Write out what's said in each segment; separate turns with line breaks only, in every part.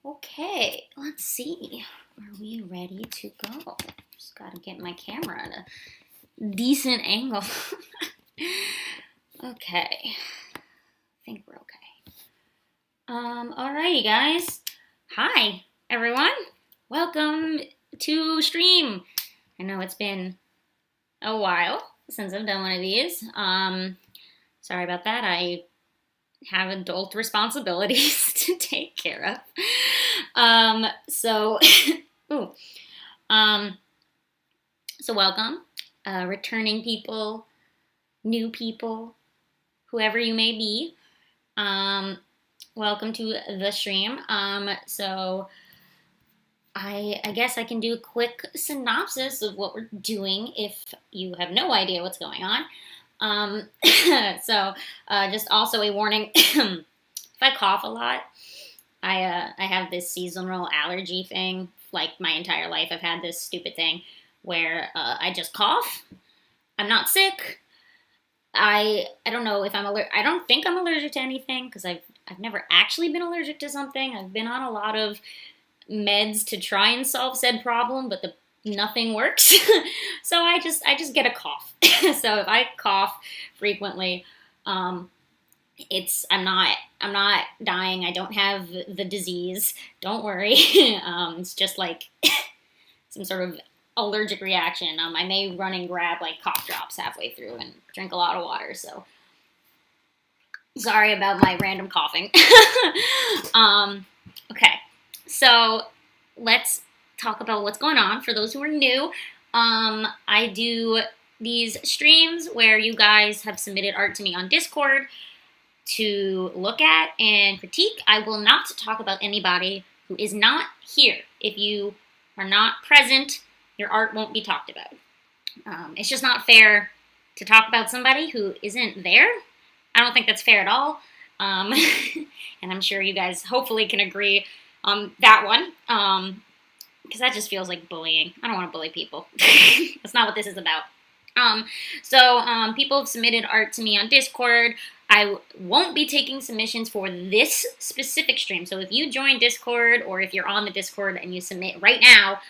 Okay, let's see. Are we ready to go? Just gotta get my camera at a decent angle. Okay, I think we're okay. Alrighty, guys. Hi, everyone. Welcome to stream. I know it's been a while since I've done one of these. Sorry about that. I have adult responsibilities to take care of. So, ooh, so welcome, returning people, new people, whoever you may be. Welcome to the stream. So I guess I can do a quick synopsis of what we're doing if you have no idea what's going on. So just also a warning, if I cough a lot, I have this seasonal allergy thing. Like my entire life, I've had this stupid thing where I just cough. I'm not sick. I don't know if I'm allergic. I don't think I'm allergic to anything because I've never actually been allergic to something. I've been on a lot of meds to try and solve said problem, but nothing works. So I just get a cough. So if I cough frequently, I'm not dying. I don't have the disease. Don't worry. It's just like some sort of allergic reaction. I may run and grab like cough drops halfway through and drink a lot of water. So sorry about my random coughing. Okay, so let's talk about what's going on. For those who are new, I do these streams where you guys have submitted art to me on Discord to look at and critique. I will not talk about anybody who is not here. If you are not present, your art won't be talked about. It's just not fair to talk about somebody who isn't there. I don't think that's fair at all. And I'm sure you guys hopefully can agree on that one. Because that just feels like bullying. I don't want to bully people. That's not what this is about. So people have submitted art to me on Discord. I won't be taking submissions for this specific stream. So if you join Discord or if you're on the Discord and you submit right now,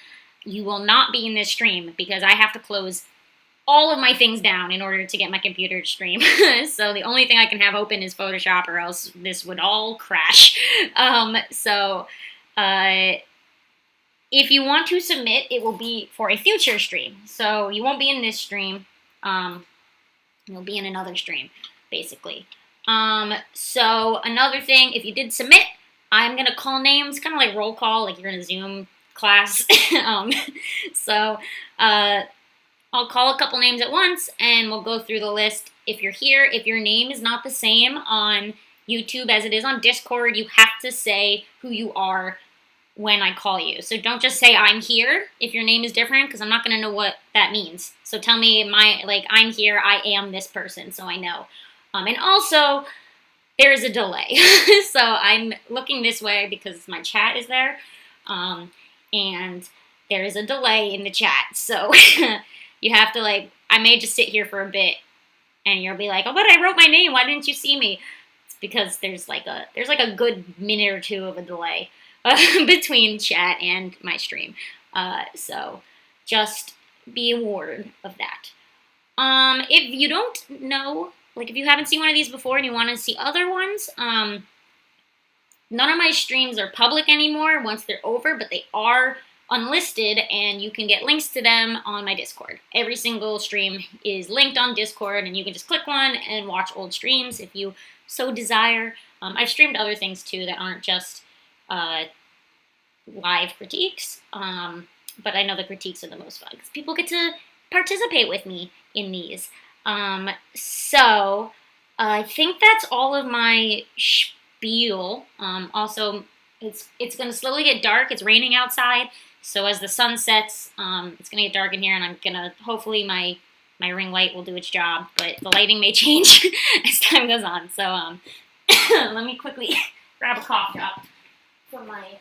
you will not be in this stream because I have to close all of my things down in order to get my computer to stream. So the only thing I can have open is Photoshop or else this would all crash. If you want to submit, it will be for a future stream. So you won't be in this stream. You'll be in another stream, basically. So another thing, if you did submit, I'm going to call names, kind of like roll call, like you're in a Zoom class. I'll call a couple names at once, and we'll go through the list. If you're here, if your name is not the same on YouTube as it is on Discord, you have to say who you are when I call you. So don't just say I'm here if your name is different, because I'm not going to know what that means. So tell me I'm here, I am this person, so I know. And also, there is a delay. So I'm looking this way because my chat is there. And there is a delay in the chat. So you have to I may just sit here for a bit and you'll be like, oh, but I wrote my name. Why didn't you see me? It's because there's a good minute or two of a delay between chat and my stream. So just be warned of that. If you don't know, if you haven't seen one of these before and you want to see other ones, none of my streams are public anymore once they're over, but they are unlisted and you can get links to them on my Discord. Every single stream is linked on Discord and you can just click one and watch old streams if you so desire. I've streamed other things too that aren't just live critiques. But I know the critiques are the most fun because people get to participate with me in these. So I think that's all of my spiel. Also, it's going to slowly get dark. It's raining outside, so as the sun sets, it's going to get dark in here, and I'm gonna hopefully my ring light will do its job, but the lighting may change as time goes on. So let me quickly grab a cough drop from my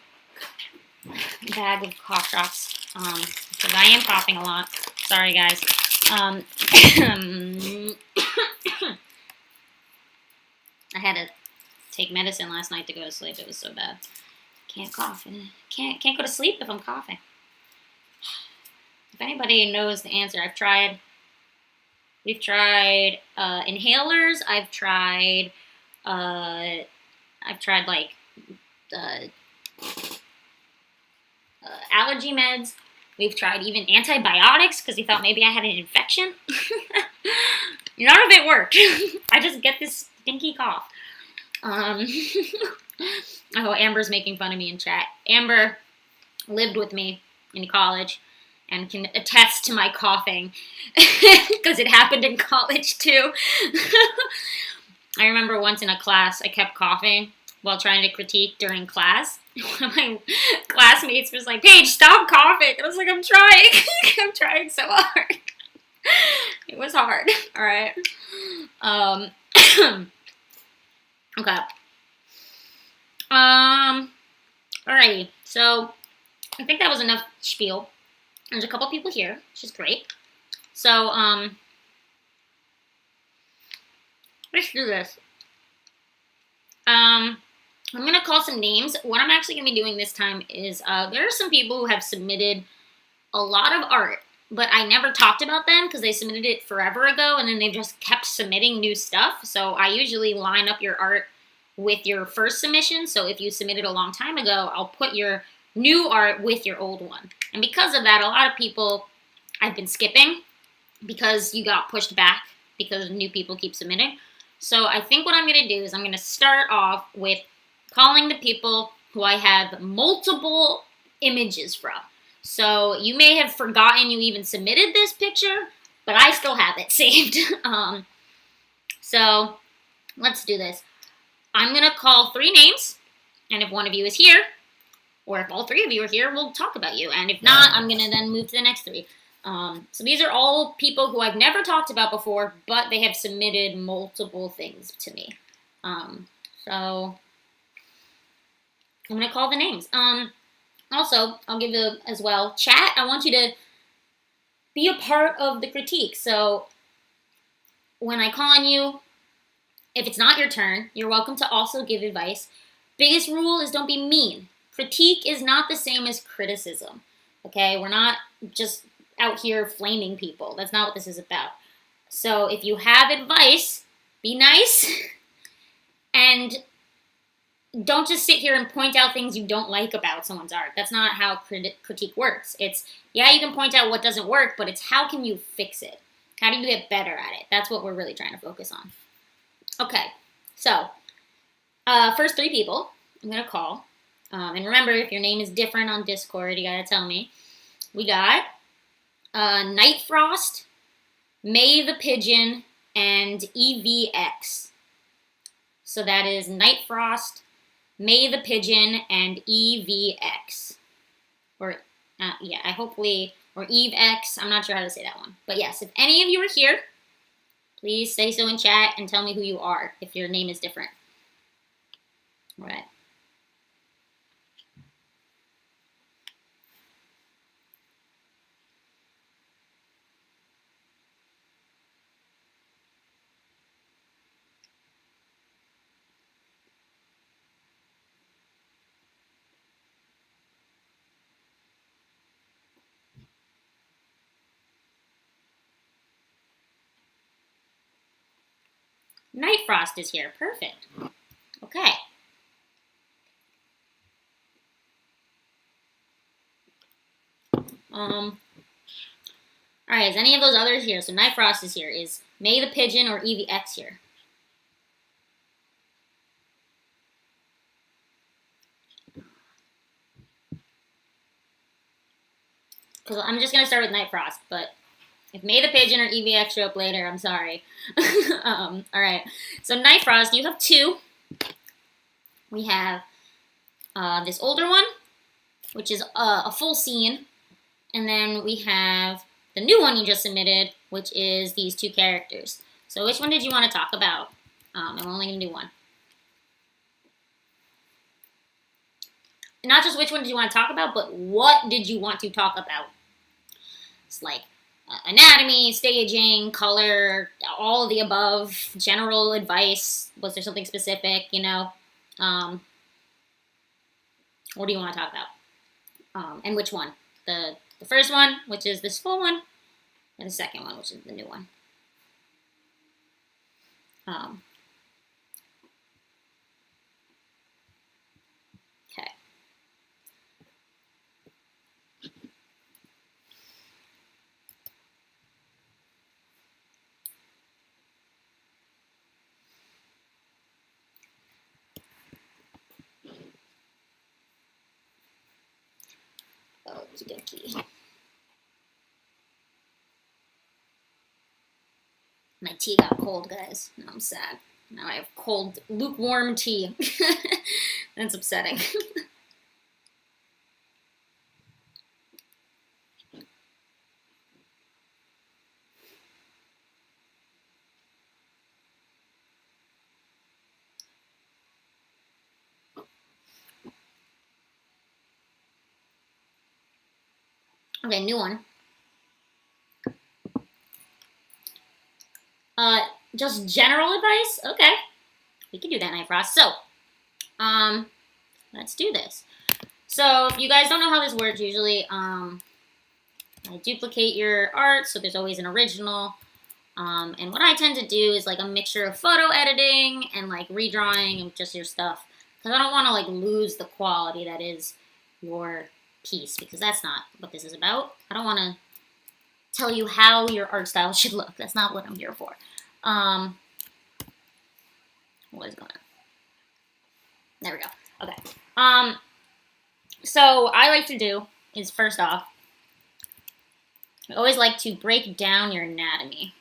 bag of cough drops because I am coughing a lot. Sorry, guys. I had to take medicine last night to go to sleep. It was so bad. Can't cough. Can't go to sleep if I'm coughing. If anybody knows the answer, we've tried inhalers. I've tried like allergy meds. We've tried even antibiotics because we thought maybe I had an infection. None of it worked. I just get this stinky cough. Oh, Amber's making fun of me in chat. Amber lived with me in college and can attest to my coughing because it happened in college too. I remember once in a class I kept coughing while trying to critique during class. One of my classmates was like, "Paige, stop coughing." I was like, "I'm trying." I'm trying so hard. It was hard. All right. Okay. Alrighty. So I think that was enough spiel. There's a couple people here, which is great. So let's do this. I'm gonna call some names. What I'm actually gonna be doing this time is there are some people who have submitted a lot of art, but I never talked about them because they submitted it forever ago, and then they've just kept submitting new stuff. So I usually line up your art with your first submission. So if you submitted a long time ago, I'll put your new art with your old one. And because of that, a lot of people I've been skipping because you got pushed back because new people keep submitting. So I think what I'm going to do is I'm going to start off with calling the people who I have multiple images from. So you may have forgotten you even submitted this picture, but I still have it saved. So let's do this. I'm going to call 3 names, and if one of you is here, or if all 3 of you are here, we'll talk about you. And if not, I'm going to then move to the next 3. So these are all people who I've never talked about before, but they have submitted multiple things to me. So I'm going to call the names. Also, I'll give you as well, chat, I want you to be a part of the critique. So when I call on you, if it's not your turn, you're welcome to also give advice. Biggest rule is don't be mean. Critique is not the same as criticism, okay? We're not just out here flaming people. That's not what this is about. So if you have advice, be nice and don't just sit here and point out things you don't like about someone's art. That's not how critique works. It's, yeah, you can point out what doesn't work, but it's how can you fix it? How do you get better at it? That's what we're really trying to focus on. Okay, so first 3 people I'm going to call. And remember, if your name is different on Discord, you got to tell me. We got Night Frost, May the Pigeon, and EVX. So that is Night Frost, May the Pigeon, and EVX. Or, yeah, or EveX. I'm not sure how to say that one. But yes, if any of you are here, please say so in chat and tell me who you are if your name is different. All right. Night Frost is here. Perfect. Okay. Alright, is any of those others here? So Night Frost is here. Is May the Pigeon or EVX here? because I'm just gonna start with Night Frost, but if May the Pigeon or EVX show up later, I'm sorry. All right, so Night Frost, you have two. We have this older one, which is a full scene, and then we have the new one you just submitted, which is these two characters. So which one did you want to talk about? I'm only going to do one. Not just which one did you want to talk about, but what did you want to talk about? It's like anatomy, staging, color, all of the above, general advice. Was there something specific, you know? What do you want to talk about? And which one? The first one, which is this full one, and the second one, which is the new one. Okay. Okie dokie. My tea got cold, guys. Now I'm sad. Now I have cold, lukewarm tea. That's upsetting. Okay, new one. Just general advice? Okay. We can do that, Night Frost. So, let's do this. So, if you guys don't know how this works, usually, I duplicate your art, so there's always an original. And what I tend to do is, like, a mixture of photo editing and, like, redrawing and just your stuff. Because I don't want to, like, lose the quality that is your piece, because that's not what this is about. I don't want to tell you how your art style should look. That's not what I'm here for. What is going on? There we go. Okay. So I like to do is, first off, I always like to break down your anatomy.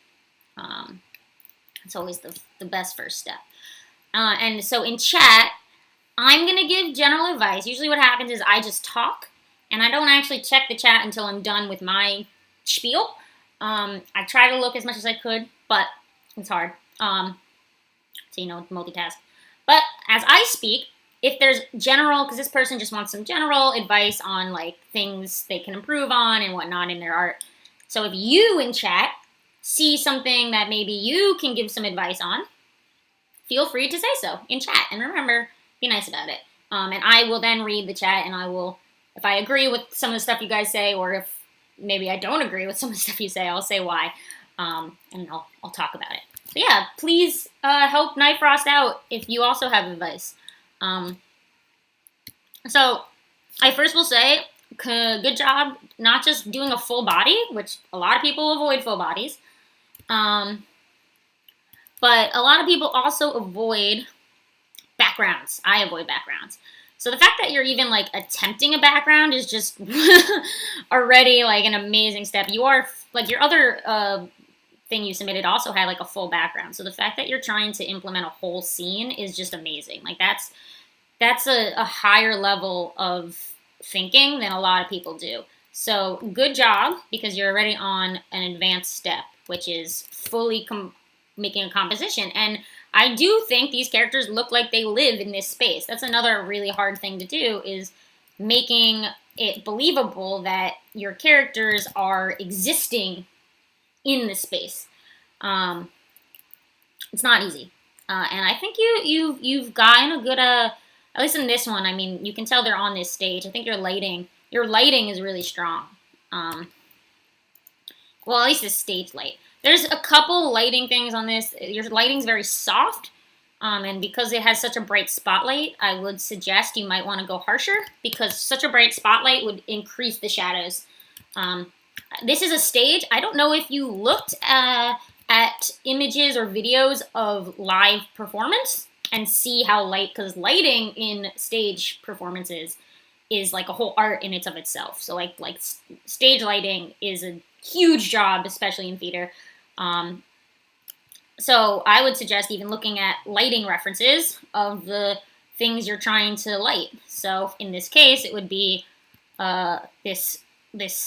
It's always the best first step. And so in chat, I'm going to give general advice. Usually what happens is I just talk, and I don't actually check the chat until I'm done with my spiel. I try to look as much as I could, but it's hard. So, you know, multitask. But as I speak, if there's general, because this person just wants some general advice on, like, things they can improve on and whatnot in their art. So if you in chat see something that maybe you can give some advice on, feel free to say so in chat. And remember, be nice about it. And I will then read the chat, and I will, if I agree with some of the stuff you guys say, or if maybe I don't agree with some of the stuff you say, I'll say why, and I'll talk about it. So yeah, please help Night Frost out if you also have advice. So I first will say, good job not just doing a full body, which a lot of people avoid full bodies, but a lot of people also avoid backgrounds. I avoid backgrounds. So the fact that you're even, like, attempting a background is just already, like, an amazing step. You are, like, your other thing you submitted also had, like, a full background. So the fact that you're trying to implement a whole scene is just amazing. Like, that's a higher level of thinking than a lot of people do. So good job, because you're already on an advanced step, which is fully making a composition. And I do think these characters look like they live in this space. That's another really hard thing to do, is making it believable that your characters are existing in the space. It's not easy. And I think you've gotten a good, at least in this one, I mean, you can tell they're on this stage. I think your lighting is really strong. Well, at least this stage light. There's a couple lighting things on this. Your lighting's very soft, and because it has such a bright spotlight, I would suggest you might want to go harsher, because such a bright spotlight would increase the shadows. This is a stage. I don't know if you looked at images or videos of live performance and see how because lighting in stage performances is like a whole art in its of itself. So like stage lighting is a huge job, especially in theater. So I would suggest even looking at lighting references of the things you're trying to light. So in this case, it would be this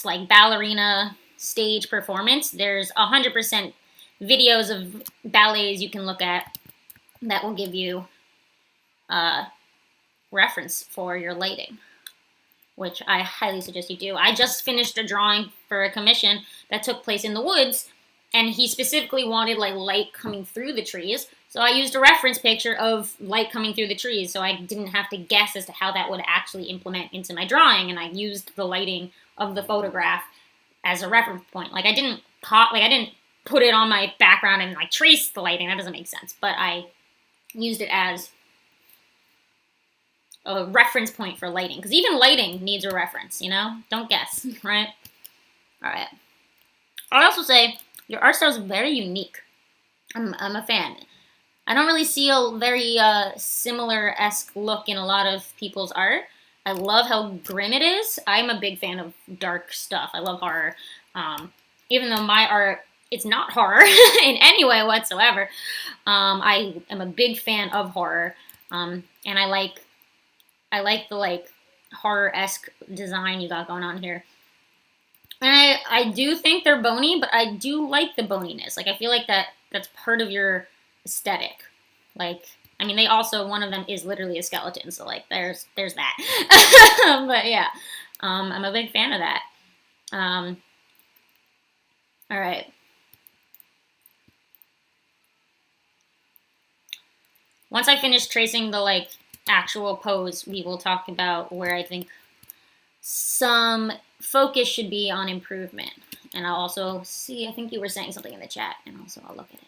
like ballerina stage performance. There's 100% videos of ballets you can look at that will give you reference for your lighting, which I highly suggest you do. I just finished a drawing for a commission that took place in the woods, and he specifically wanted like light coming through the trees. So I used a reference picture of light coming through the trees, so I didn't have to guess as to how that would actually implement into my drawing, and I used the lighting of the photograph as a reference point. Like I didn't put it on my background and like trace the lighting. That doesn't make sense. But I used it as a reference point for lighting, because even lighting needs a reference, you know? Don't guess, right? All right. I'll also say your art style is very unique. I'm a fan. I don't really see a very similar-esque look in a lot of people's art. I love how grim it is. I'm a big fan of dark stuff. I love horror. Even though my art, it's not horror in any way whatsoever. I am a big fan of horror. And I like the like horror-esque design you got going on here. And I do think they're bony, but I do like the boniness. Like I feel like that's part of your aesthetic. Like, I mean, they also, one of them is literally a skeleton, so like there's that. But yeah, I'm a big fan of that. All right. Once I finish tracing the like actual pose, we will talk about where I think some focus should be on improvement. And I'll also see, I think you were saying something in the chat, and also I'll look at it.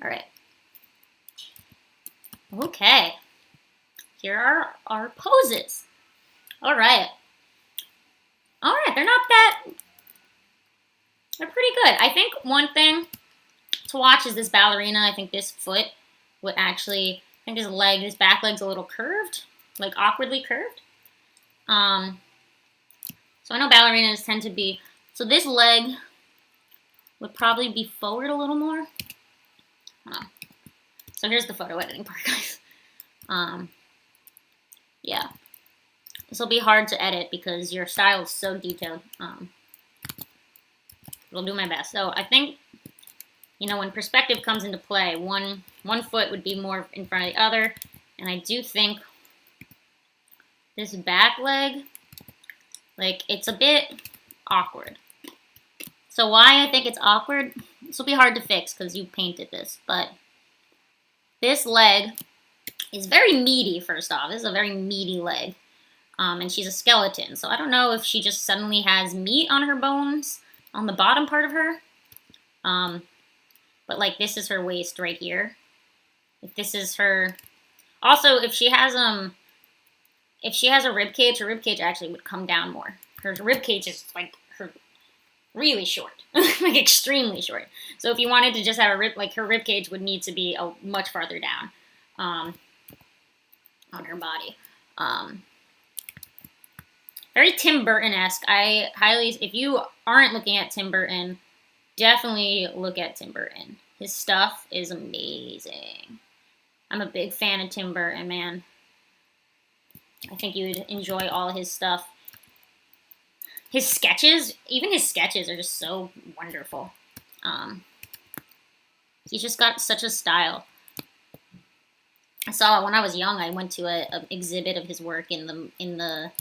All right. Okay. Here are our poses. All right. All right, they're pretty good. I think one thing to watch is this ballerina. I think this foot would actually, I think his back leg's a little curved, like awkwardly curved. So I know ballerinas tend to be, so this leg would probably be forward a little more. So here's the photo editing part, guys. Yeah. This will be hard to edit because your style is so detailed. I'll do my best. So I think, you know, when perspective comes into play, one foot would be more in front of the other. And I do think this back leg, like, it's a bit awkward. So why I think it's awkward, this will be hard to fix because you painted this, but this leg is very meaty, first off. This is a very meaty leg. And she's a skeleton, so I don't know if she just suddenly has meat on her bones on the bottom part of her. But like this is her waist right here. If this is her, also if she has a rib cage, her rib cage actually would come down more. Her rib cage is like really short, like extremely short. So if you wanted to just have a her rib cage would need to be much farther down on her body. Very Tim Burton-esque. I highly, if you aren't looking at Tim Burton, definitely look at Tim Burton. His stuff is amazing. I'm a big fan of Tim Burton, man. I think you would enjoy all his stuff. His sketches, even his sketches are just so wonderful. He's just got such a style. I saw when I was young. I went to an exhibit of his work in the.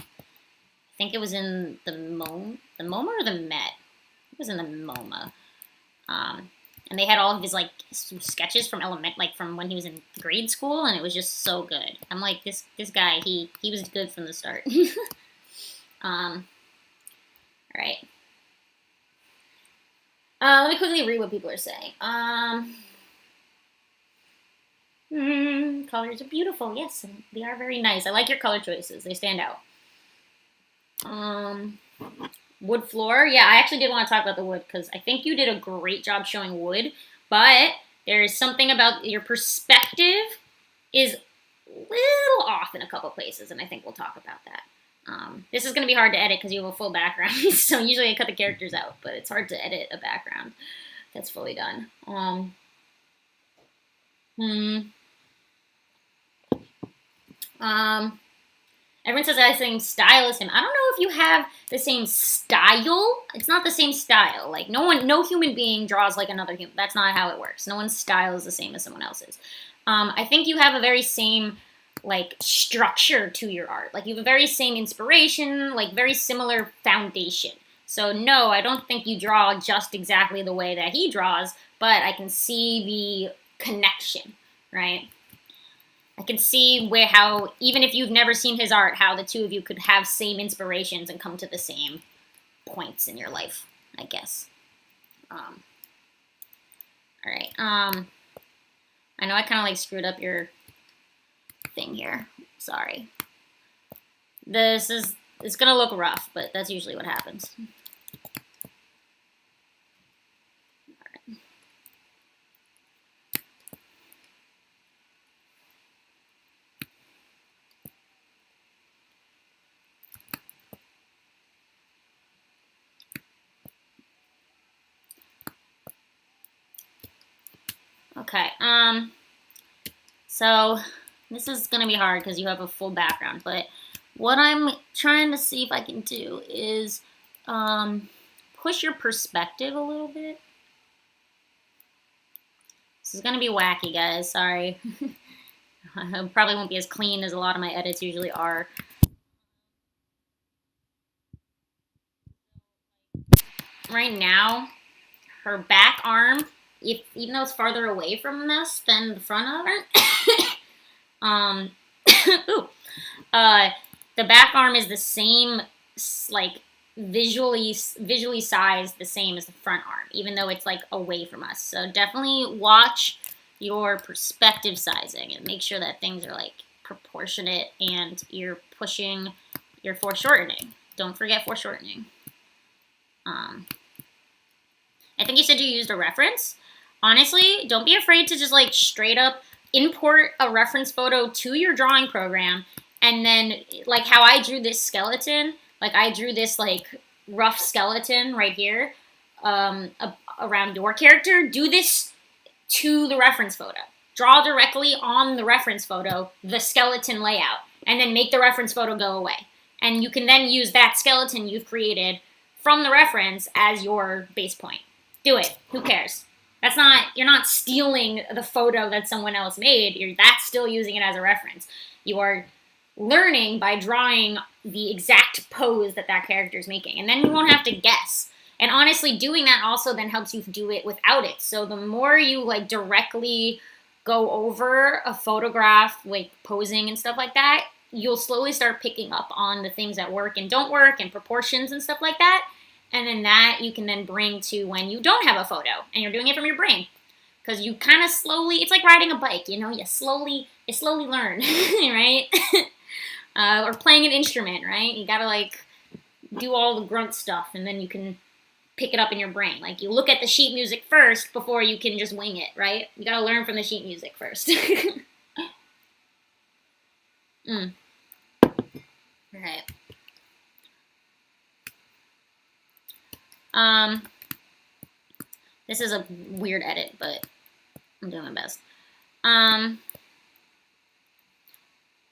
I think it was in the MoMA or the Met. It was in the MoMA. And they had all of his like sketches from from when he was in grade school, and it was just so good. I'm like, this guy, he was good from the start. All right. Let me quickly read what people are saying. Colors are beautiful. Yes, and they are very nice. I like your color choices. They stand out. Um, Wood floor. Yeah, I actually did want to talk about the wood because I think you did a great job showing wood, but there's something about your perspective is a little off in a couple places, and I think we'll talk about that. This is going to be hard to edit because you have a full background, so usually I cut the characters out, but it's hard to edit a background that's fully done. Hmm. Um, Everyone says I sing style as him. I don't know if you have the same style. It's not the same style. Like no human being draws like another human. That's not how it works. No one's style is the same as someone else's. I think you have a very same like structure to your art. Like you have a very same inspiration, like very similar foundation. So no, I don't think you draw just exactly the way that he draws, but I can see the connection, right? I can see where how even if you've never seen his art, how the two of you could have same inspirations and come to the same points in your life. I guess. All right. I know I kind of like screwed up your thing here. Sorry. It's gonna look rough, but that's usually what happens. Okay. So this is gonna be hard because you have a full background, but what I'm trying to see if I can do is push your perspective a little bit. This is gonna be wacky, guys. Sorry. Probably won't be as clean as a lot of my edits usually are. Right now, her back arm, even though it's farther away from us than the front of her, um, ooh, the back arm is the same, like visually sized the same as the front arm, even though it's like away from us. So definitely watch your perspective sizing and make sure that things are like proportionate and you're pushing your foreshortening. Don't forget foreshortening. I think you said you used a reference. Honestly, don't be afraid to just like straight up import a reference photo to your drawing program and then like how I drew this skeleton, like I drew this like rough skeleton right here around your character. Do this to the reference photo. Draw directly on the reference photo the skeleton layout and then make the reference photo go away. And you can then use that skeleton you've created from the reference as your base point. Do it. Who cares? You're not stealing the photo that someone else made. That's still using it as a reference. You are learning by drawing the exact pose that character is making. And then you won't have to guess. And honestly, doing that also then helps you do it without it. So the more you like directly go over a photograph, like posing and stuff like that, you'll slowly start picking up on the things that work and don't work and proportions and stuff like that. And then that you can then bring to when you don't have a photo and you're doing it from your brain. Because you kind of slowly, it's like riding a bike, you know, you slowly learn, right? Or playing an instrument, right? You gotta like do all the grunt stuff and then you can pick it up in your brain. Like you look at the sheet music first before you can just wing it, right? You gotta learn from the sheet music first. All right. This is a weird edit, but I'm doing my best.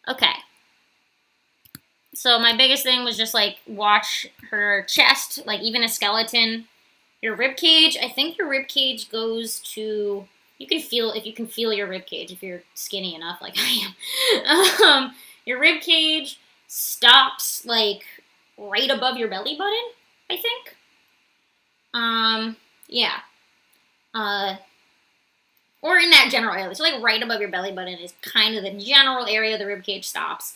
Okay. So my biggest thing was just like watch her chest, like even a skeleton. Your rib cage, I think your rib cage goes to you can feel if you can feel your rib cage if you're skinny enough like I am. Your rib cage stops like right above your belly button, I think. Yeah. Or in that general area. So like right above your belly button is kind of the general area the rib cage stops.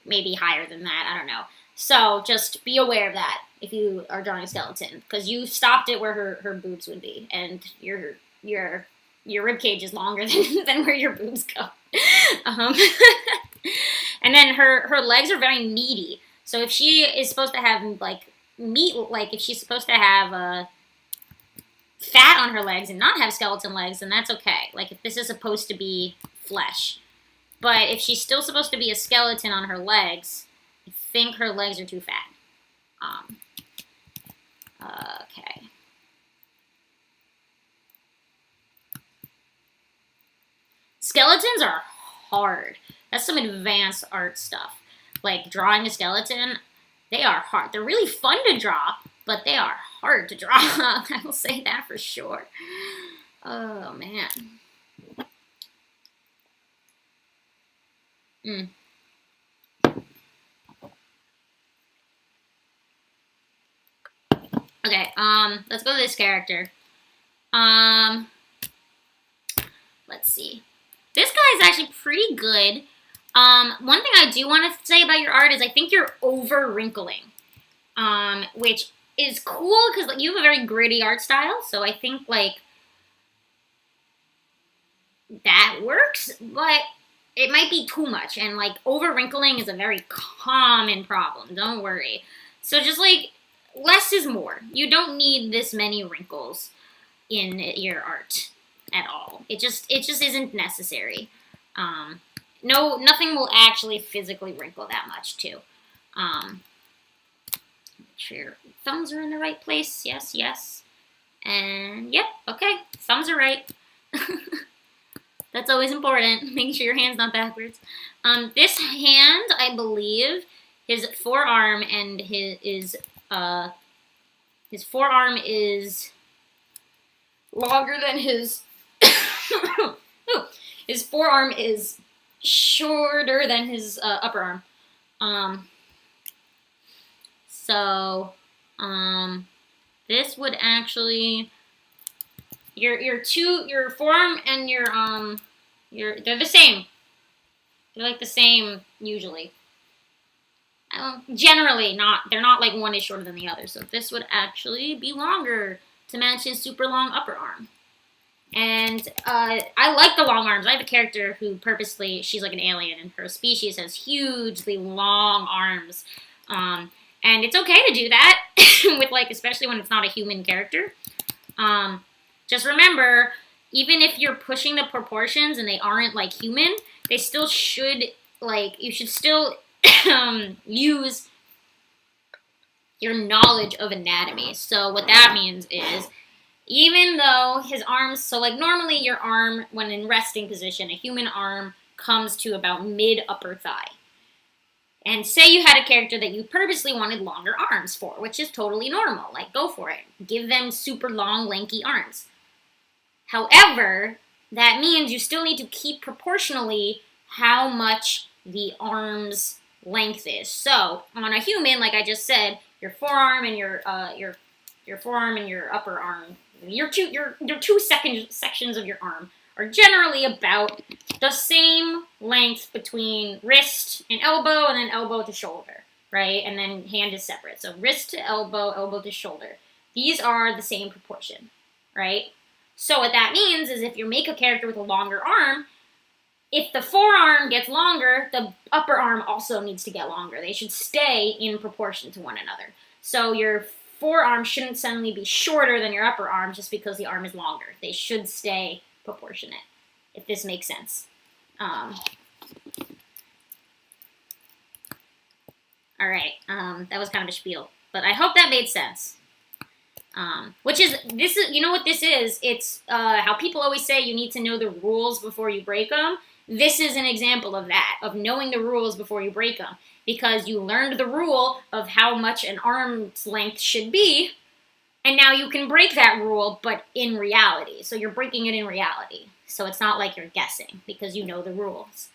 Maybe higher than that, I don't know. So just be aware of that if you are drawing a skeleton, because you stopped it where her boobs would be, and your your rib cage is longer than where your boobs go. Um, and then her legs are very meaty. So if she is supposed to have like meat, like if she's supposed to have fat on her legs and not have skeleton legs, then that's okay. Like if this is supposed to be flesh. But if she's still supposed to be a skeleton on her legs, I think her legs are too fat. Okay. Skeletons are hard. That's some advanced art stuff. Like drawing a skeleton, they are hard. They're really fun to draw, but they are hard to draw. I will say that for sure. Oh, man. Okay, let's go to this character. Let's see. This guy is actually pretty good. One thing I do want to say about your art is I think you're over wrinkling, which is cool because like, you have a very gritty art style. So I think like that works, but it might be too much. And like over wrinkling is a very common problem. Don't worry. So just like less is more. You don't need this many wrinkles in your art at all. It just isn't necessary. No, nothing will actually physically wrinkle that much too. Make sure your thumbs are in the right place. Yes, yes. And yep, okay, thumbs are right. That's always important. Making sure your hand's not backwards. This hand, I believe, his forearm and his forearm is longer than his. His forearm is shorter than his upper arm. So this would actually your forearm and they're the same. They're like the same usually. Generally not. They're not like one is shorter than the other. So this would actually be longer to match his super long upper arm. And I like the long arms. I have a character who purposely, she's like an alien, and her species has hugely long arms. And it's okay to do that, with like, especially when it's not a human character. Just remember, even if you're pushing the proportions and they aren't like human, they still should, like, you should still use your knowledge of anatomy. So what that means is, even though his arms, so like normally your arm, when in resting position, a human arm comes to about mid-upper thigh. And say you had a character that you purposely wanted longer arms for, which is totally normal. Like, go for it. Give them super long, lanky arms. However, that means you still need to keep proportionally how much the arm's length is. So, on a human, like I just said, your forearm and your forearm and your upper arm, your two sections of your arm are generally about the same length between wrist and elbow, and then elbow to shoulder, right? And then hand is separate. So wrist to elbow, elbow to shoulder. These are the same proportion, right? So what that means is if you make a character with a longer arm, if the forearm gets longer, the upper arm also needs to get longer. They should stay in proportion to one another. So your forearm shouldn't suddenly be shorter than your upper arm just because the arm is longer. They should stay proportionate, if this makes sense. All right, that was kind of a spiel, but I hope that made sense. You know what this is? It's how people always say you need to know the rules before you break them. This is an example of that, of knowing the rules before you break them, because you learned the rule of how much an arm's length should be, and now you can break that rule, but in reality. So you're breaking it in reality. So it's not like you're guessing, because you know the rules,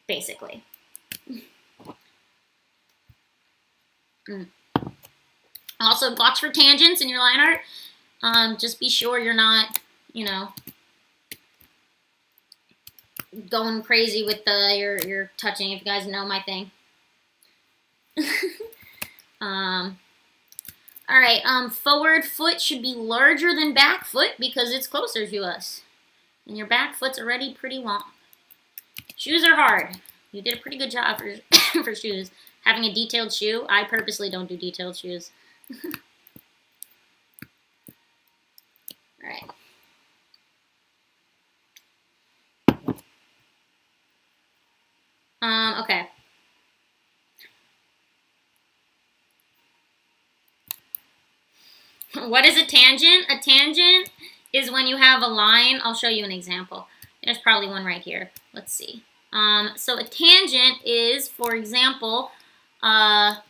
basically. Also, watch for tangents in your line art. Just be sure you're not, going crazy with your touching, if you guys know my thing. Alright, forward foot should be larger than back foot because it's closer to us. And your back foot's already pretty long. Shoes are hard. You did a pretty good job for, for shoes. Having a detailed shoe, I purposely don't do detailed shoes. Alright. Okay. What is a tangent? A tangent is when you have a line. I'll show you an example. There's probably one right here. Let's see. So a tangent is, for example, well,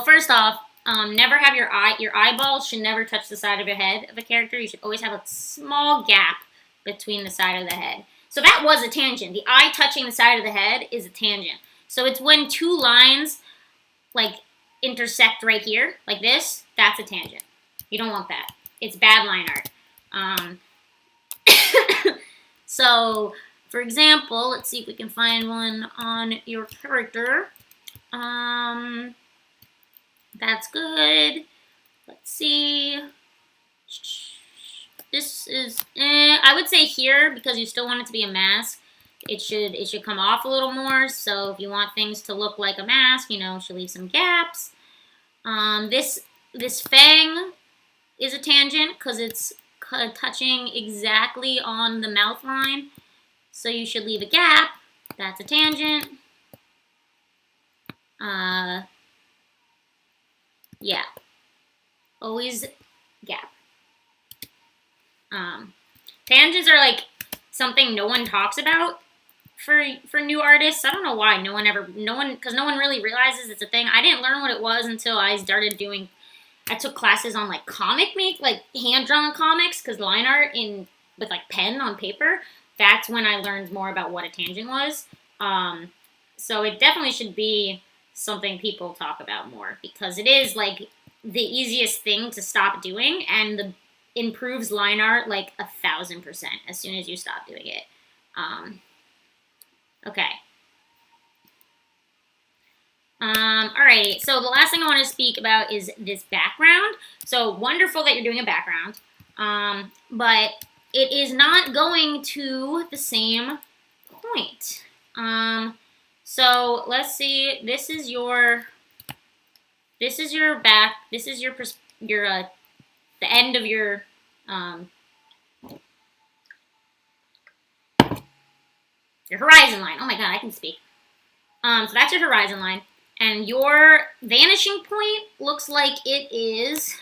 first off, never have your eyeballs should never touch the side of your head of a character. You should always have a small gap between the side of the head. So that was a tangent. The eye touching the side of the head is a tangent. So it's when two lines, like, intersect right here, like this. That's a tangent. You don't want that. It's bad line art. So, for example, let's see if we can find one on your character. That's good. Let's see. This is, I would say here, because you still want it to be a mask, it should come off a little more. So if you want things to look like a mask, you know, should leave some gaps. This fang is a tangent because it's touching exactly on the mouth line. So you should leave a gap. That's a tangent. Yeah. Always gap. Tangents are like something no one talks about for new artists. I don't know why because no one really realizes it's a thing. I didn't learn what it was until I started doing, I took classes on like like hand-drawn comics, because line art with like pen on paper, that's when I learned more about what a tangent was. So it definitely should be something people talk about more, because it is like the easiest thing to stop doing, and improves line art like 1,000% as soon as you stop doing it. Okay. Alrighty, so the last thing I want to speak about is this background. So wonderful that you're doing a background, but it is not going to the same point. So let's see, this is your back, this is the end of your, your horizon line. Oh my god, I can speak. So that's your horizon line. And your vanishing point looks like it is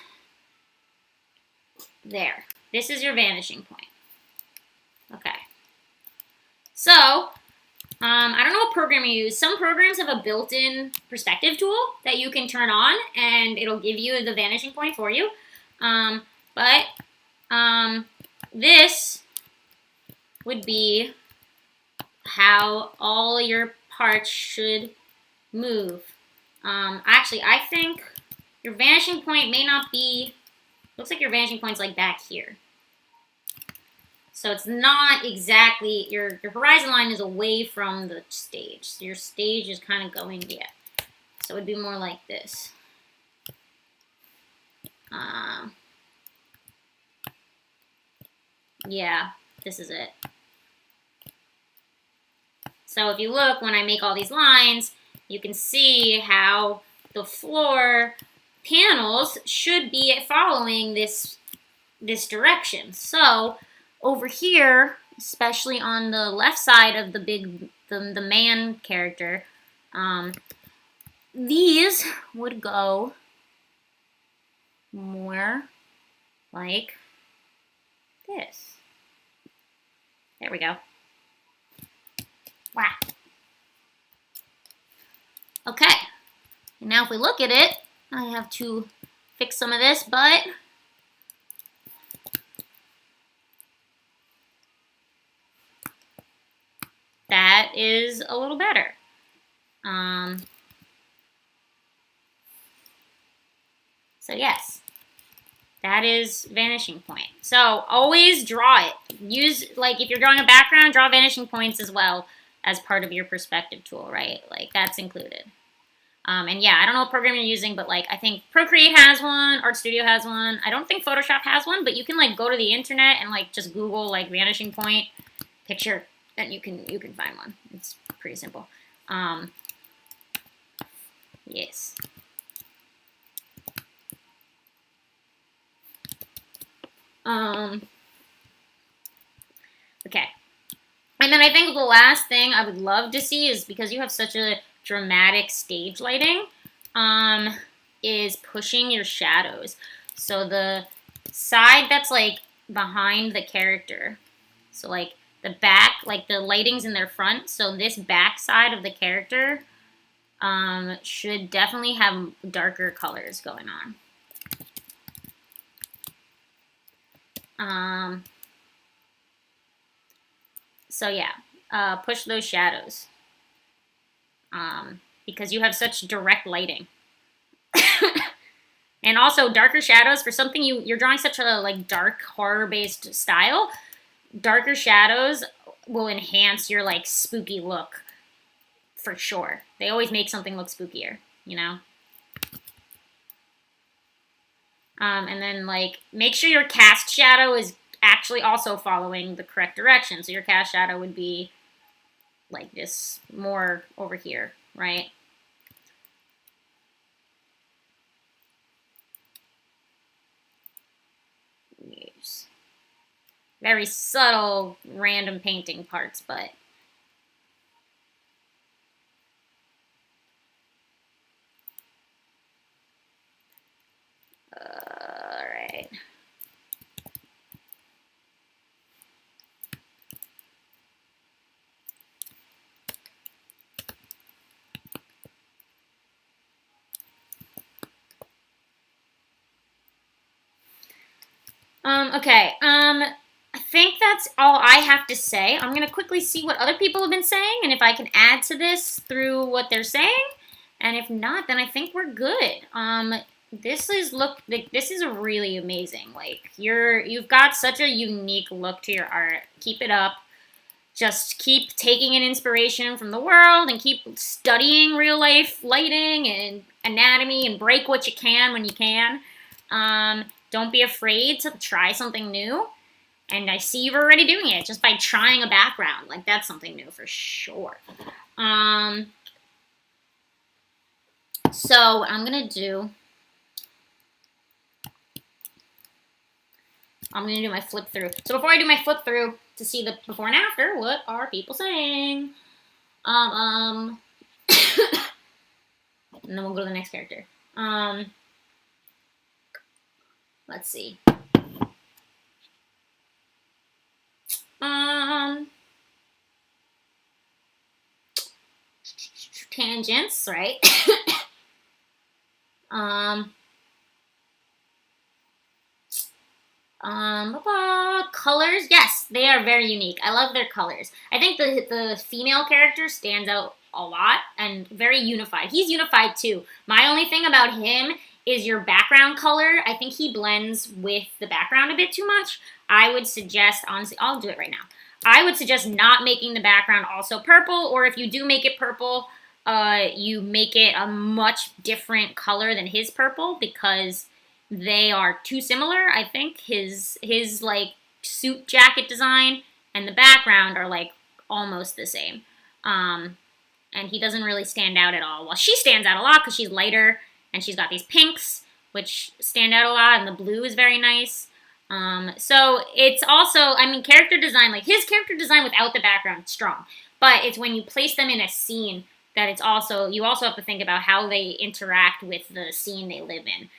there. This is your vanishing point. Okay. So, I don't know what program you use. Some programs have a built-in perspective tool that you can turn on, and it'll give you the vanishing point for you. This would be how all your parts should move. Actually, I think your vanishing point may not be, looks like your vanishing point's like back here. So it's not exactly, your horizon line is away from the stage. So your stage is kind of going, yeah. So it would be more like this. Yeah, this is it. So if you look, when I make all these lines, you can see how the floor panels should be following this direction. So over here, especially on the left side of the man character, these would go more like this. There we go. Wow. Okay. And now if we look at it, I have to fix some of this, but that is a little better. So yes, that is vanishing point. So always draw it. Use, like, if you're drawing a background, draw vanishing points as well as part of your perspective tool, right? Like, that's included. And yeah, I don't know what program you're using, but like I think Procreate has one, Art Studio has one. I don't think Photoshop has one, but you can like go to the internet and like just Google like vanishing point picture, and you can find one. It's pretty simple. Yes. Okay. And then I think the last thing I would love to see is, because you have such a dramatic stage lighting, is pushing your shadows. So the side that's like behind the character, so like the back, like the lighting's in their front, so this back side of the character should definitely have darker colors going on. So yeah, push those shadows because you have such direct lighting. And also darker shadows for something you're drawing such a like dark horror based style. Darker shadows will enhance your like spooky look for sure. They always make something look spookier, you know. And then like make sure your cast shadow is actually also following the correct direction. So your cast shadow would be like this, more over here, right? Yes. Very subtle, random painting parts, but all right. Okay. I think that's all I have to say. I'm gonna quickly see what other people have been saying, and if I can add to this through what they're saying. And if not, then I think we're good. This is really amazing. Like you've got such a unique look to your art. Keep it up. Just keep taking an inspiration from the world and keep studying real life lighting and anatomy and break what you can when you can. Don't be afraid to try something new. And I see you're already doing it just by trying a background. Like that's something new for sure. So what I'm gonna do, I'm gonna do my flip through. So before I do my flip through to see the before and after, what are people saying? And then we'll go to the next character. Let's see. Tangents, right? Colors, yes, they are very unique. I love their colors. I think the female character stands out a lot and very unified. He's unified too. My only thing about him is your background color. I think he blends with the background a bit too much. I would suggest, honestly, I'll do it right now. I would suggest not making the background also purple, or if you do make it purple, you make it a much different color than his purple, because they are too similar. I think his like suit jacket design and the background are like almost the same. And he doesn't really stand out at all. Well, she stands out a lot because she's lighter and she's got these pinks, which stand out a lot, and the blue is very nice. So it's also, I mean, character design, like his character design without the background is strong, but it's when you place them in a scene that it's also, you also have to think about how they interact with the scene they live in.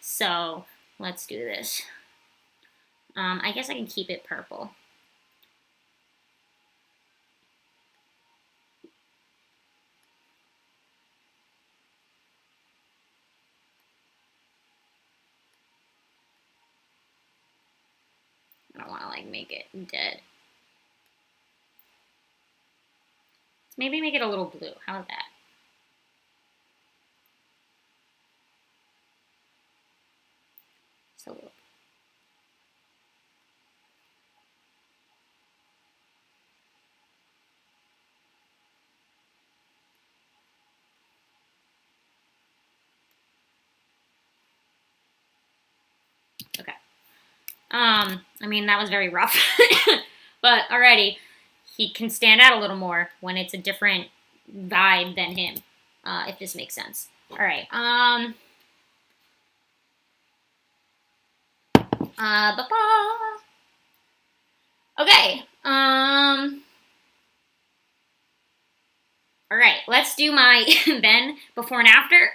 So let's do this. I guess I can keep it purple. I don't want to like make it dead. Maybe make it a little blue. How's that? Just a little. I mean, that was very rough. But alrighty, he can stand out a little more when it's a different vibe than him, if this makes sense. Alright, okay, alright, let's do my then, before and after.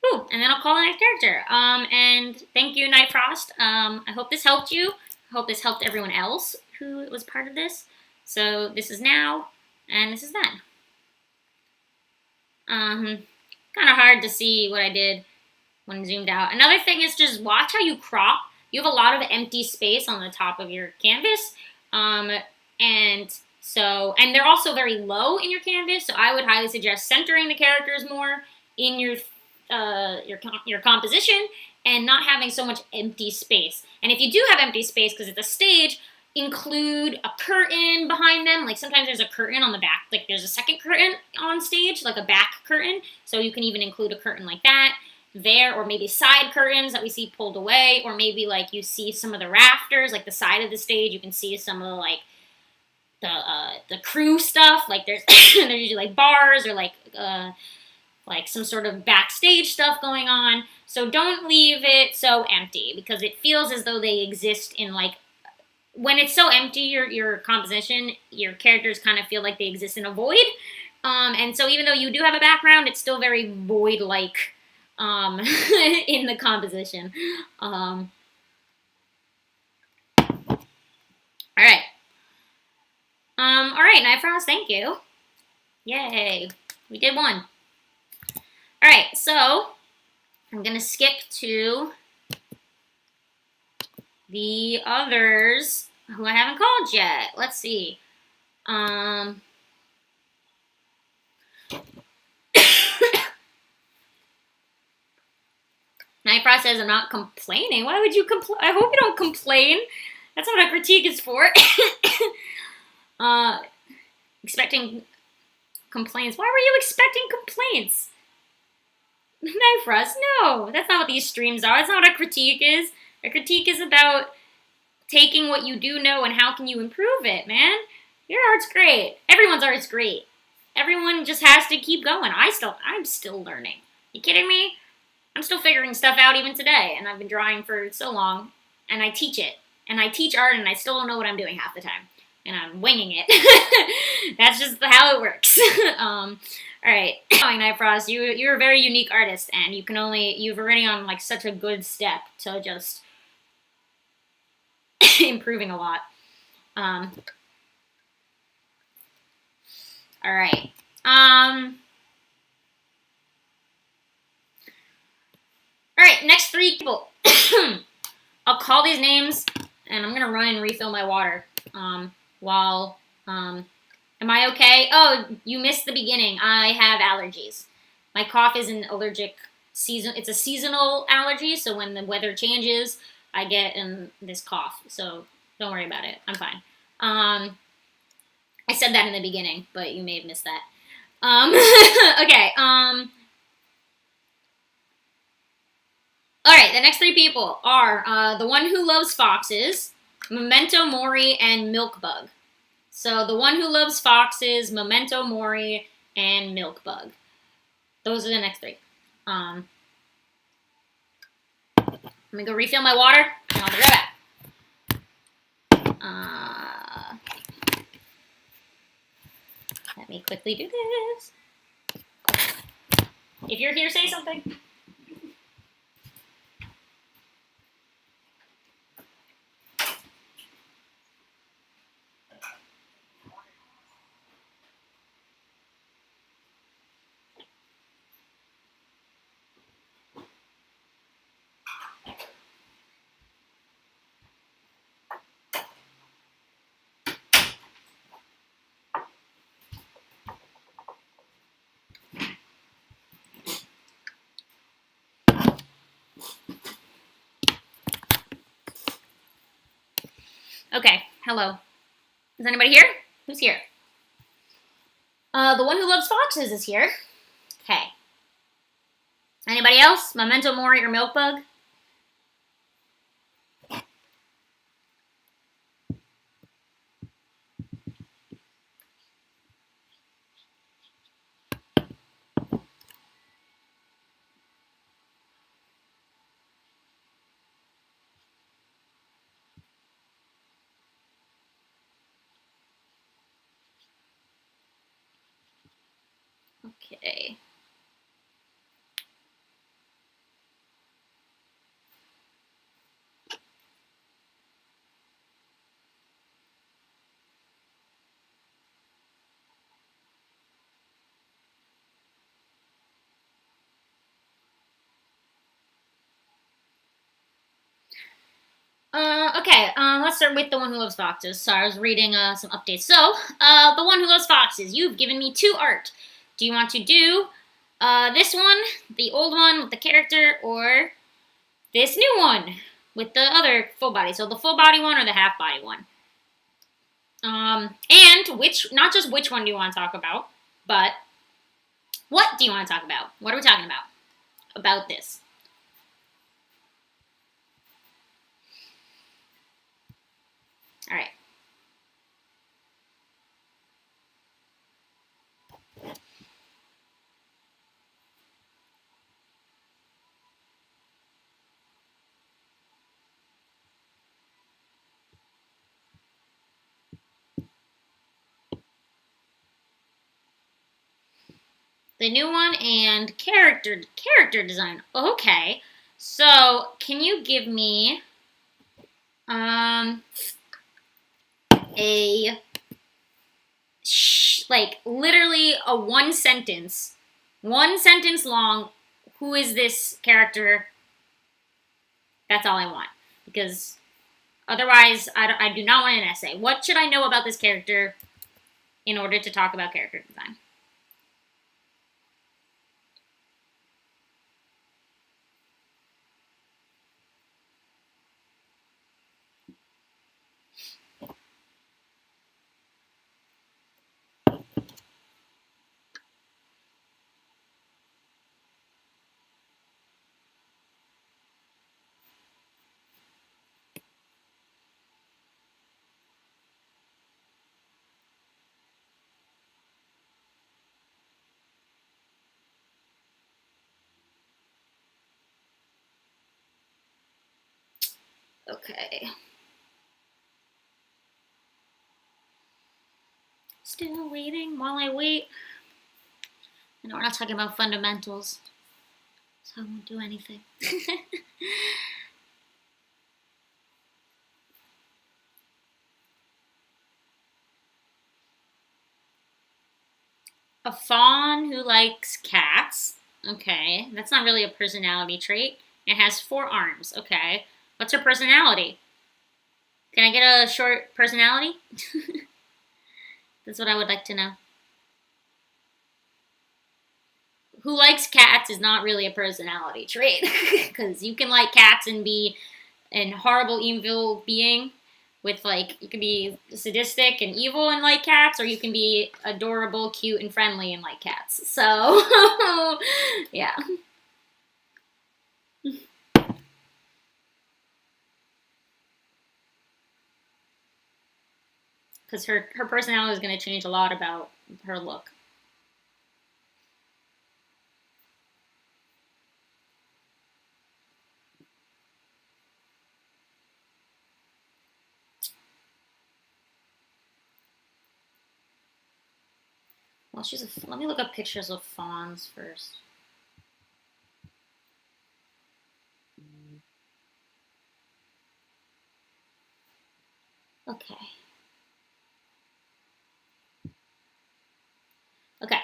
Ooh, and then I'll call the next character. And thank you, Night Frost. I hope this helped you. I hope this helped everyone else who was part of this. So this is now, and this is then. Kind of hard to see what I did when zoomed out. Another thing is just watch how you crop. You have a lot of empty space on the top of your canvas. And they're also very low in your canvas, so I would highly suggest centering the characters more in your composition and not having so much empty space. And if you do have empty space because it's a stage, include a curtain behind them. Like sometimes there's a curtain on the back, like there's a second curtain on stage, like a back curtain. So you can even include a curtain like that there, or maybe side curtains that we see pulled away, or maybe like you see some of the rafters, like the side of the stage, you can see some of the like the crew stuff. Like there's there's usually like bars or like some sort of backstage stuff going on. So don't leave it so empty because it feels as though they exist in like, when it's so empty, your composition, your characters kind of feel like they exist in a void. And so even though you do have a background, it's still very void-like in the composition. All right. All right, Night Frost, thank you. Yay, we did one. All right, so I'm gonna skip to the others who I haven't called yet. Let's see. Night Frost says, I'm not complaining. Why would you complain? I hope you don't complain. That's what a critique is for. Expecting complaints. Why were you expecting complaints? Night Frost, no. That's not what these streams are. That's not what a critique is. A critique is about taking what you do know and how can you improve it, man. Your art's great. Everyone's art's great. Everyone just has to keep going. I'm still learning. You kidding me? I'm still figuring stuff out even today, and I've been drawing for so long, and I teach it. And I teach art, and I still don't know what I'm doing half the time. And I'm winging it. That's just how it works. Alright. Night Frost, you're a very unique artist, and you've already on like such a good step to just improving a lot. Alright. Alright, next 3 people. I'll call these names, and I'm gonna run and refill my water. Am I okay? Oh, you missed the beginning. I have allergies. My cough is an allergic season. It's a seasonal allergy, so when the weather changes, I get this cough. So don't worry about it. I'm fine. I said that in the beginning, but you may have missed that. Okay. All right. The next 3 people are the one who loves foxes, Memento Mori, and Milkbug. So the one who loves foxes, Memento Mori, and Milkbug. Those are the next 3. I'm gonna go refill my water, and I'll be right back. Let me quickly do this. If you're here, say something. Okay, hello. Is anybody here? Who's here? The one who loves foxes is here. Okay. Anybody else? Memento Mori or Milkbug? Okay. Let's start with the one who loves foxes. So I was reading some updates. So, the one who loves foxes, you've given me 2 art. Do you want to do this one, the old one with the character, or this new one with the other full body? So the full body one or the half body one? And not just which one do you want to talk about, but what do you want to talk about? What are we talking about? About this. All right. The new one and character design. Okay. So, can you give me a like literally a one sentence long, who is this character? That's all I want, because otherwise I do not want an essay. What should I know about this character in order to talk about character design? Okay. Still waiting while I wait. I know we're not talking about fundamentals, so I won't do anything. A fawn who likes cats. Okay, that's not really a personality trait. It has 4 arms. Okay, what's her personality? Can I get a short personality? That's what I would like to know. Who likes cats is not really a personality trait, because you can like cats and be an horrible evil being with, like, you can be sadistic and evil and like cats, or you can be adorable, cute, and friendly and like cats. So, yeah. Because her personality is going to change a lot about her look. Well, let me look up pictures of fawns first. Okay. Okay.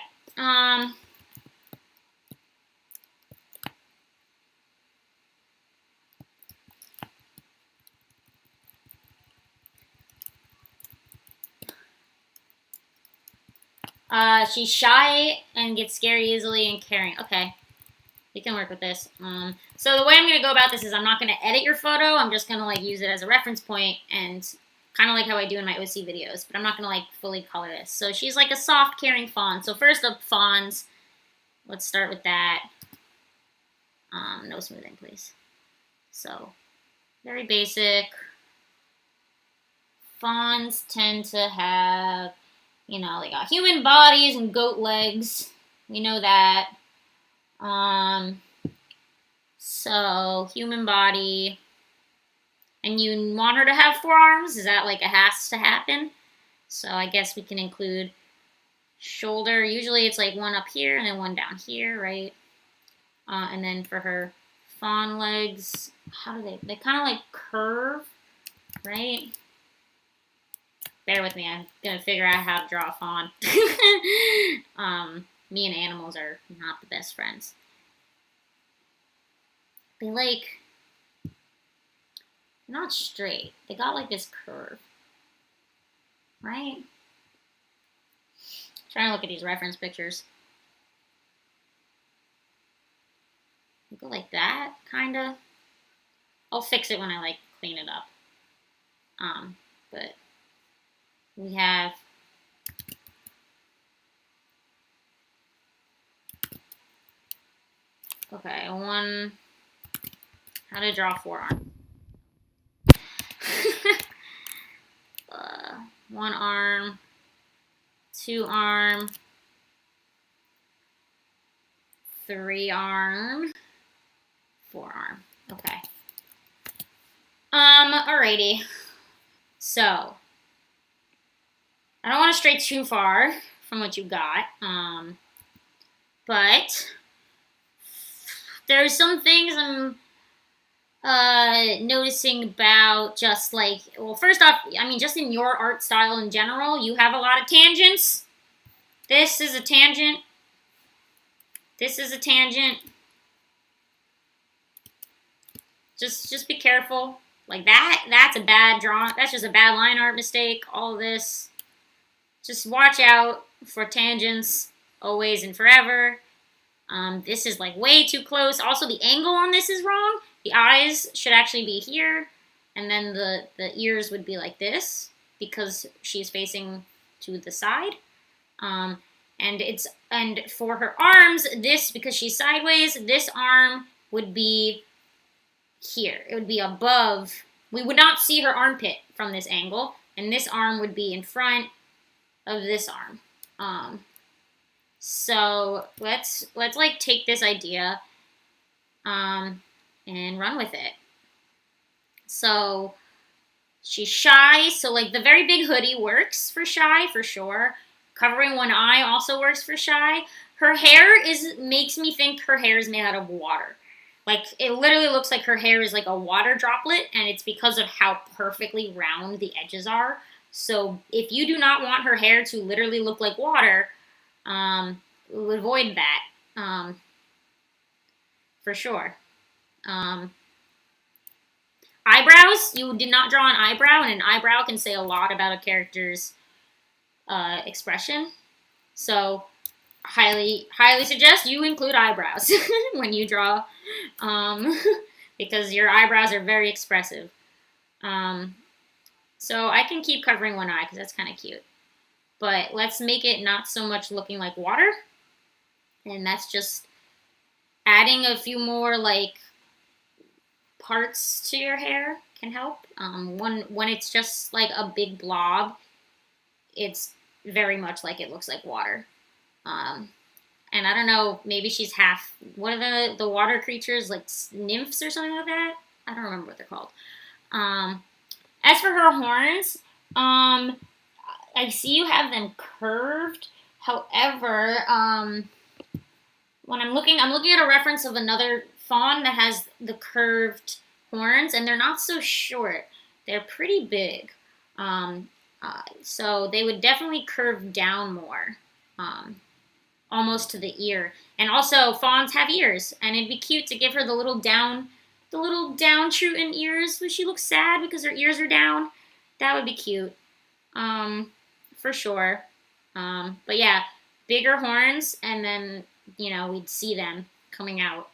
She's shy and gets scared easily and caring. Okay. We can work with this. So the way I'm going to go about this is I'm not going to edit your photo. I'm just going to, like, use it as a reference point, and kind of like how I do in my OC videos, but I'm not going to, like, fully color this. So she's like a soft, caring fawn. So first up, fawns. Let's start with that. No smoothing, please. So, very basic. Fawns tend to have, they got human bodies and goat legs. We know that. So human body, and you want her to have 4 arms? Is that like a has to happen? So I guess we can include shoulder, usually it's like one up here and then one down here, right? And then for her fawn legs, how do they kind of like curve, right? Bear with me, I'm gonna figure out how to draw a fawn. Me and animals are not the best friends. They like, not straight, they got like this curve, right? Trying to look at these reference pictures. They go like that, kinda. I'll fix it when I like clean it up. But we have okay, how to draw forearm. One arm, two arm, three arm, forearm. Okay. Alrighty. So, I don't want to stray too far from what you got. But there's some things I'm noticing about just like, well, first off, I mean, just in your art style in general, you have a lot of tangents. This is a tangent. This is a tangent. Just be careful. Like that's a bad draw. That's just a bad line art mistake. All of this. Just watch out for tangents always and forever. This is like way too close. Also, the angle on this is wrong. The eyes should actually be here, and then the ears would be like this because she's facing to the side. And for her arms, this, because she's sideways, this arm would be here. It would be above. We would not see her armpit from this angle, and this arm would be in front of this arm. So let's like take this idea and run with it. So she's shy, so like the very big hoodie works for shy for sure. Covering one eye also works for shy. Her hair makes me think her hair is made out of water. Like, it literally looks like her hair is like a water droplet, and it's because of how perfectly round the edges are. So if you do not want her hair to literally look like water, avoid that, for sure. Eyebrows, you did not draw an eyebrow, and an eyebrow can say a lot about a character's expression. So highly suggest you include eyebrows when you draw, because your eyebrows are very expressive. So I can keep covering one eye because that's kind of cute. But let's make it not so much looking like water. And that's just adding a few more like parts to your hair can help. When it's just like a big blob, it's very much like it looks like water. And I don't know, maybe she's half, what are the water creatures, like nymphs or something like that? I don't remember what they're called. As for her horns, I see you have them curved. However, when I'm looking at a reference of another fawn that has the curved horns, and they're not so short. They're pretty big. So they would definitely curve down more, almost to the ear. And also, fawns have ears, and it'd be cute to give her the little downtrodden ears when she looks sad because her ears are down. That would be cute, for sure. But yeah, bigger horns, and then we'd see them coming out.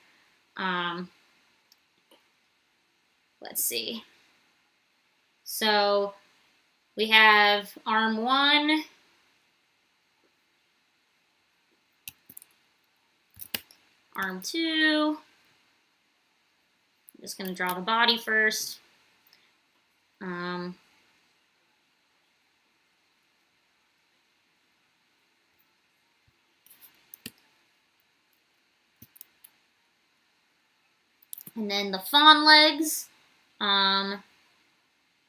Let's see. So we have arm 1. Arm 2. I'm just going to draw the body first. And then the fawn legs,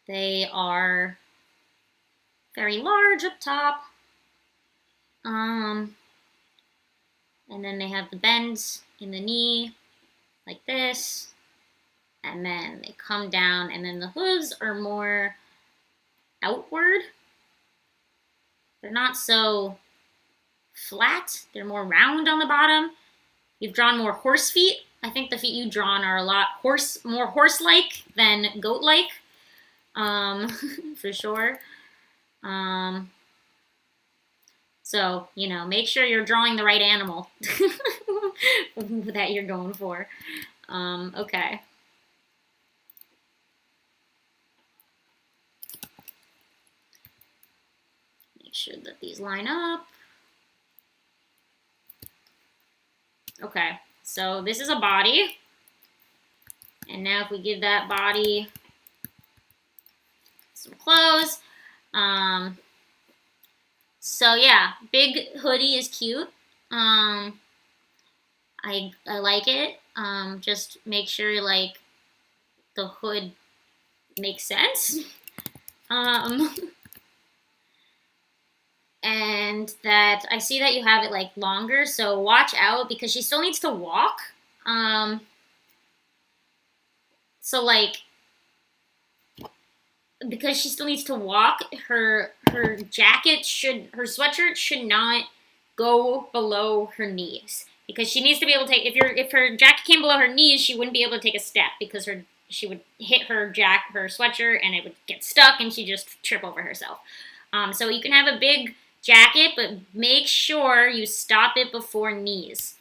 they are very large up top. And then they have the bends in the knee, like this. And then they come down, and then the hooves are more outward. They're not so flat. They're more round on the bottom. You've drawn more horse feet. I think the feet you've drawn are a lot more horse-like than goat-like, for sure. So, you know, make sure you're drawing the right animal that you're going for. Okay. Make sure that these line up. Okay, so this is a body. And now if we give that body some clothes. So yeah, big hoodie is cute. I like it. Just make sure like the hood makes sense. And that I see that you have it like longer, so watch out because she still needs to walk. So like because she still needs to walk, her sweatshirt should not go below her knees because she needs to be able to take if her jacket came below her knees, she wouldn't be able to take a step because she would hit her sweatshirt and it would get stuck and she'd just trip over herself. So you can have a big jacket, but make sure you stop it before knees.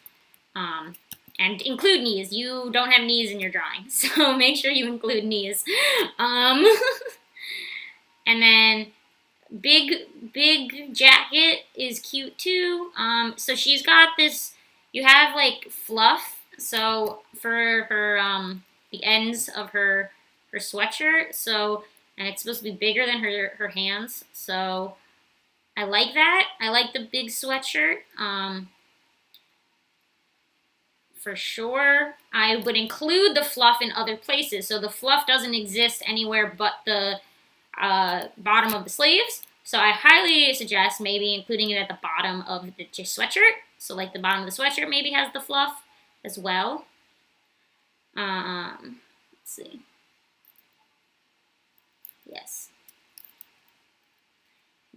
And include knees. You don't have knees in your drawing, so make sure you include knees. And then big jacket is cute too. So she's got this, you have like fluff, so for her, the ends of her sweatshirt, so, and it's supposed to be bigger than her hands, so I like that. I like the big sweatshirt. For sure. I would include the fluff in other places. So the fluff doesn't exist anywhere but the bottom of the sleeves. So I highly suggest maybe including it at the bottom of the sweatshirt. So like the bottom of the sweatshirt maybe has the fluff as well. Let's see. Yes.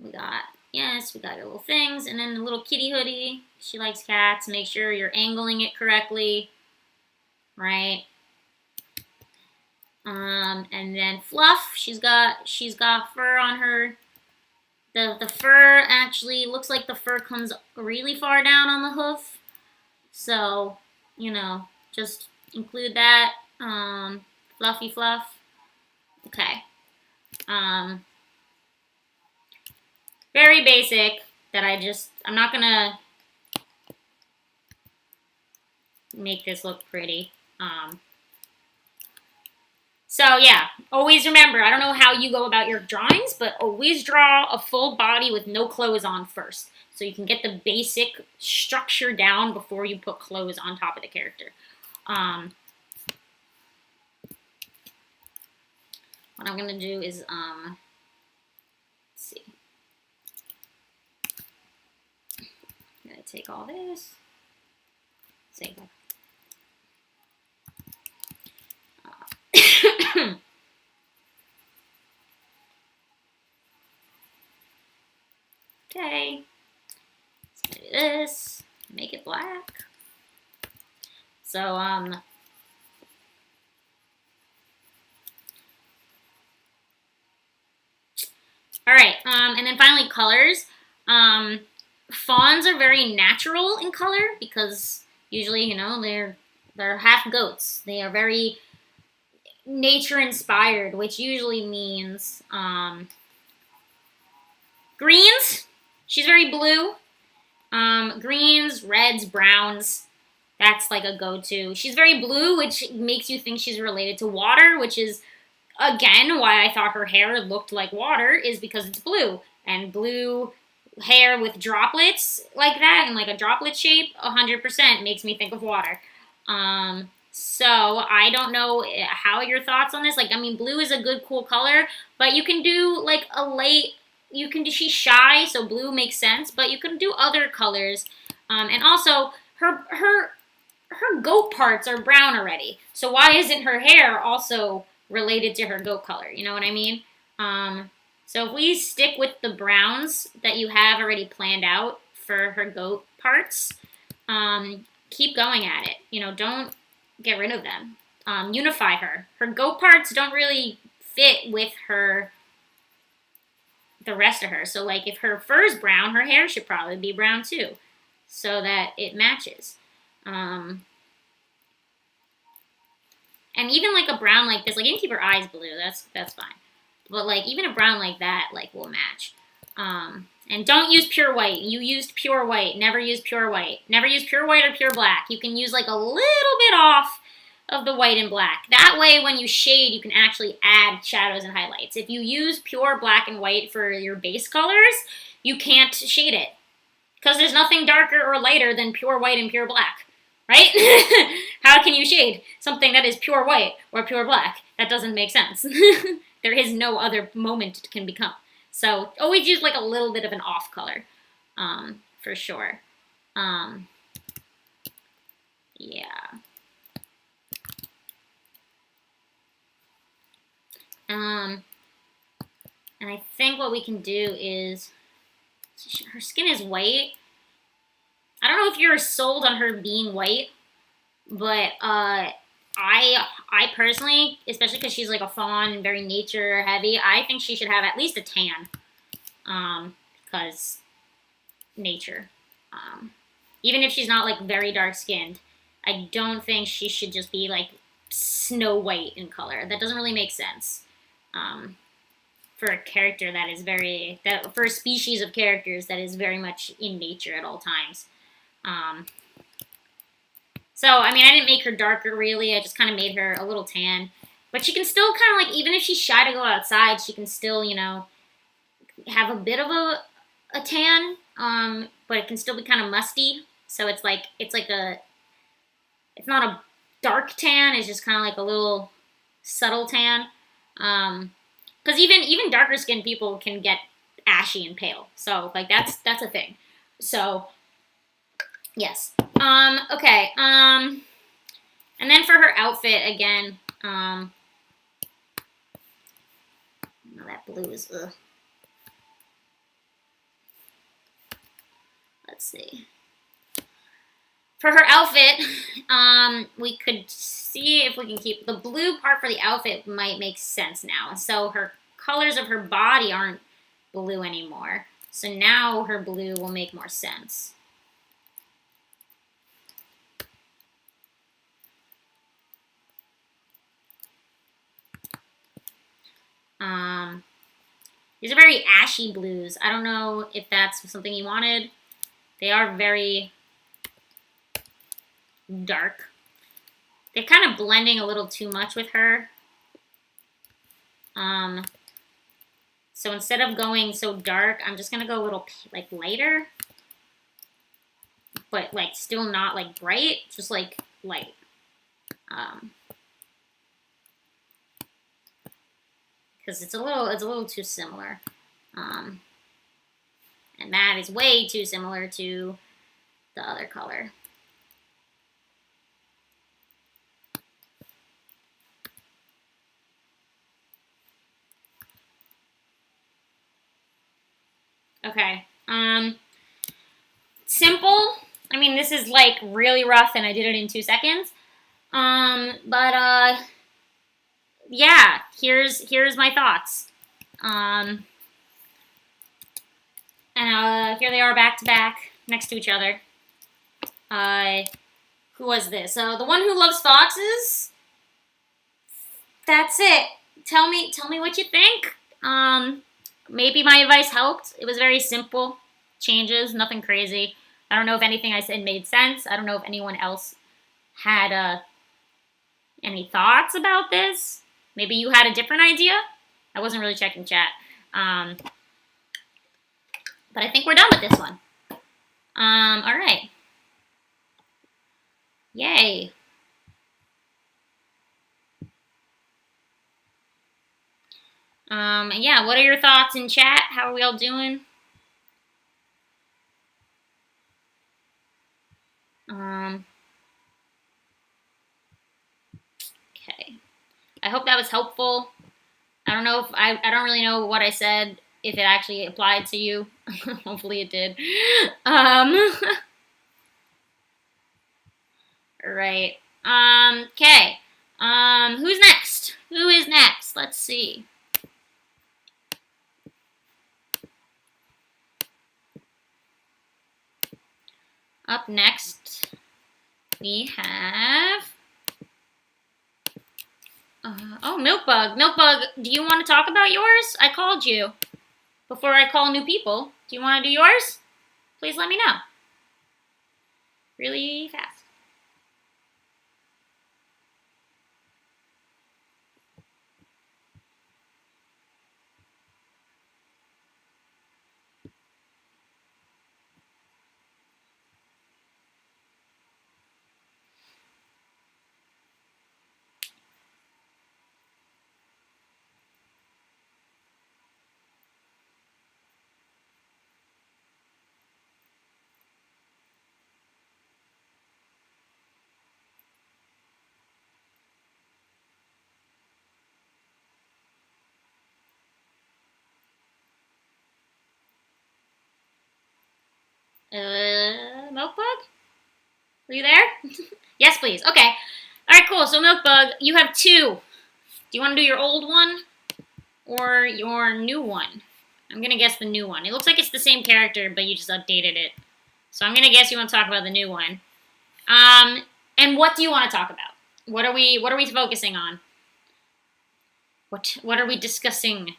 We got your little things. And then the little kitty hoodie. She likes cats. Make sure you're angling it correctly. Right? And then fluff. She's got fur on her. The fur actually looks like the fur comes really far down on the hoof. So, you know, just include that. Fluffy fluff. Okay. Very basic that I'm not gonna make this look pretty. So yeah, always remember, I don't know how you go about your drawings, but always draw a full body with no clothes on first. So you can get the basic structure down before you put clothes on top of the character. What I'm gonna do is, let's see. I'm gonna take all this, save it. Okay, let's do this, make it black. So, all right, and then finally colors. Fawns are very natural in color because usually, you know, they're half goats. They are very nature inspired, which usually means greens. She's very blue. Greens, reds, browns. That's like a go-to. She's very blue, which makes you think she's related to water, which is, again, why I thought her hair looked like water, is because it's blue. And blue hair with droplets like that, and like a droplet shape, 100% makes me think of water. So I don't know how your thoughts on this. Like, I mean, blue is a good, cool color, but you can do like a light she's shy, so blue makes sense, but you can do other colors. And also, her goat parts are brown already. So why isn't her hair also related to her goat color? You know what I mean? So if we stick with the browns that you have already planned out for her goat parts, keep going at it. You know, don't get rid of them. Unify her. Her goat parts don't really fit with the rest of her. So like if her fur's brown, her hair should probably be brown too, so that it matches. And even like a brown like this, like you can keep her eyes blue. That's fine. But like even a brown like that, like will match. And don't use pure white. You used pure white. Never use pure white. Never use pure white or pure black. You can use like a little bit off of the white and black. That way when you shade, you can actually add shadows and highlights. If you use pure black and white for your base colors, you can't shade it. Because there's nothing darker or lighter than pure white and pure black. Right? How can you shade something that is pure white or pure black? That doesn't make sense. There is no other moment it can become. So always use like a little bit of an off color, for sure. Yeah. And I think what we can do is, her skin is white. I don't know if you're sold on her being white, but I personally, especially because she's like a fawn and very nature heavy, I think she should have at least a tan, because nature. Even if she's not like very dark skinned, I don't think she should just be like snow white in color. That doesn't really make sense. For a character that is for a species of characters that is very much in nature at all times. So, I mean, I didn't make her darker, really. I just kind of made her a little tan. But she can still kind of, like, even if she's shy to go outside, she can still, you know, have a bit of a tan. But it can still be kind of musty. So it's not a dark tan. It's just kind of like a little subtle tan. Because even darker skinned people can get ashy and pale. So, like, that's a thing. So, yes. Okay. And then for her outfit, again, oh, that blue is, ugh. Let's see. For her outfit, we could see if we can keep the blue part for the outfit might make sense now. So her colors of her body aren't blue anymore. So now her blue will make more sense. These are very ashy blues. I don't know if that's something you wanted. They are very dark. They're kind of blending a little too much with her. So instead of going so dark, I'm just going to go a little like lighter. But like still not like bright, just like light. Because it's a little too similar. And that is way too similar to the other color. Okay. Simple. I mean, this is like really rough and I did it in 2 seconds. Yeah, here's my thoughts. Here they are back to back next to each other. Who was this? The one who loves foxes. That's it. Tell me what you think. Maybe my advice helped. It was very simple changes, nothing crazy. I don't know if anything I said made sense. I don't know if anyone else had any thoughts about this. Maybe you had a different idea. I wasn't really checking chat. But I think we're done with this one. All right. Yay. Yeah, what are your thoughts in chat? How are we all doing? Okay. I hope that was helpful. I don't know if I don't really know what I said, if it actually applied to you. Hopefully it did. Right. Okay. Who's next? Who is next? Let's see. Up next, we have. Oh, Milkbug. Milkbug, do you want to talk about yours? I called you before I call new people. Do you want to do yours? Please let me know. Really fast. Milkbug? Are you there? Yes, please. Okay. All right, cool. So, Milkbug, you have two. Do you want to do your old one or your new one? I'm going to guess the new one. It looks like it's the same character, but you just updated it. So, I'm going to guess you want to talk about the new one. And what do you want to talk about? What are we focusing on? What are we discussing?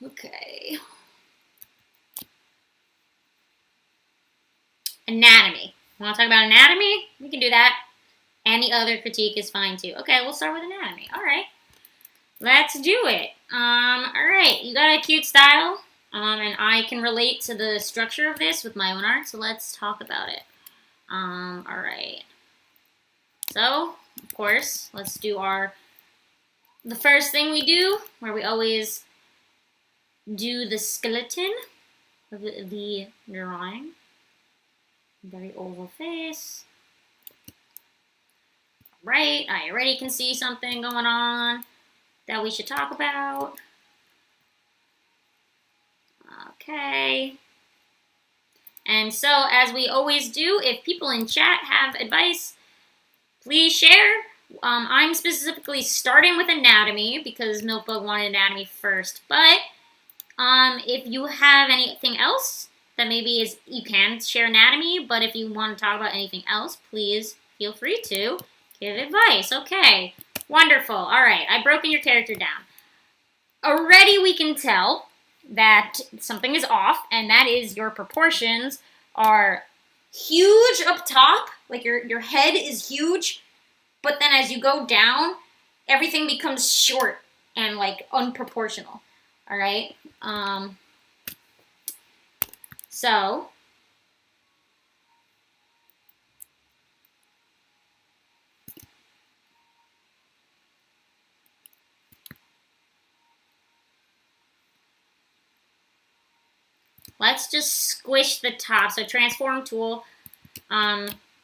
Okay. Anatomy. Want to talk about anatomy? We can do that. Any other critique is fine too. Okay, we'll start with anatomy. All right. Let's do it. All right. You got a cute style. And I can relate to the structure of this with my own art, so let's talk about it. All right. So, of course, let's do the first thing we do, where we always do the skeleton of the drawing. Very oval face. Right, I already can see something going on that we should talk about. Okay. And so, as we always do, if people in chat have advice, please share. I'm specifically starting with anatomy because Milkbug wanted anatomy first. But if you have anything else that maybe is, you can share anatomy. But if you want to talk about anything else, please feel free to give advice. Okay, wonderful. All right, I've broken your character down. Already we can tell that something is off, and that is your proportions are huge up top. Like your head is huge, but then as you go down, everything becomes short and like unproportional. All right. So let's just squish the top. So transform tool,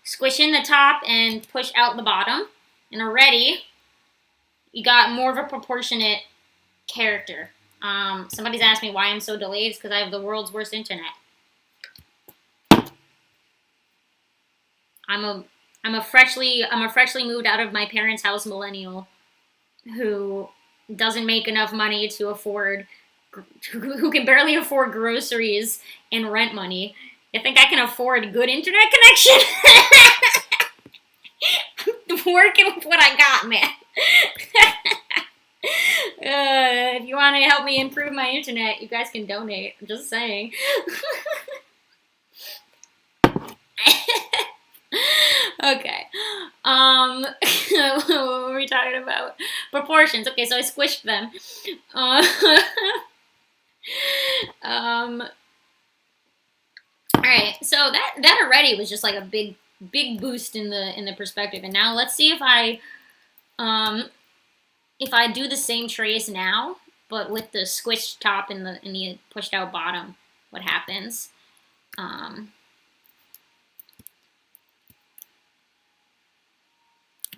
squish in the top and push out the bottom. And already you got more of a proportionate character. Somebody's asked me why I'm so delayed. It's because I have the world's worst internet. I'm a freshly moved out of my parents' house millennial who doesn't make enough money to afford who can barely afford groceries and rent money. You think I can afford good internet connection? I'm working with what I got, man. If you want to help me improve my internet, you guys can donate. I'm just saying. Okay. What were we talking about? Proportions. Okay, so I squished them. All right. So that already was just like a big boost in the perspective. And now let's see if I do the same trace now, but with the squished top and the pushed out bottom, what happens?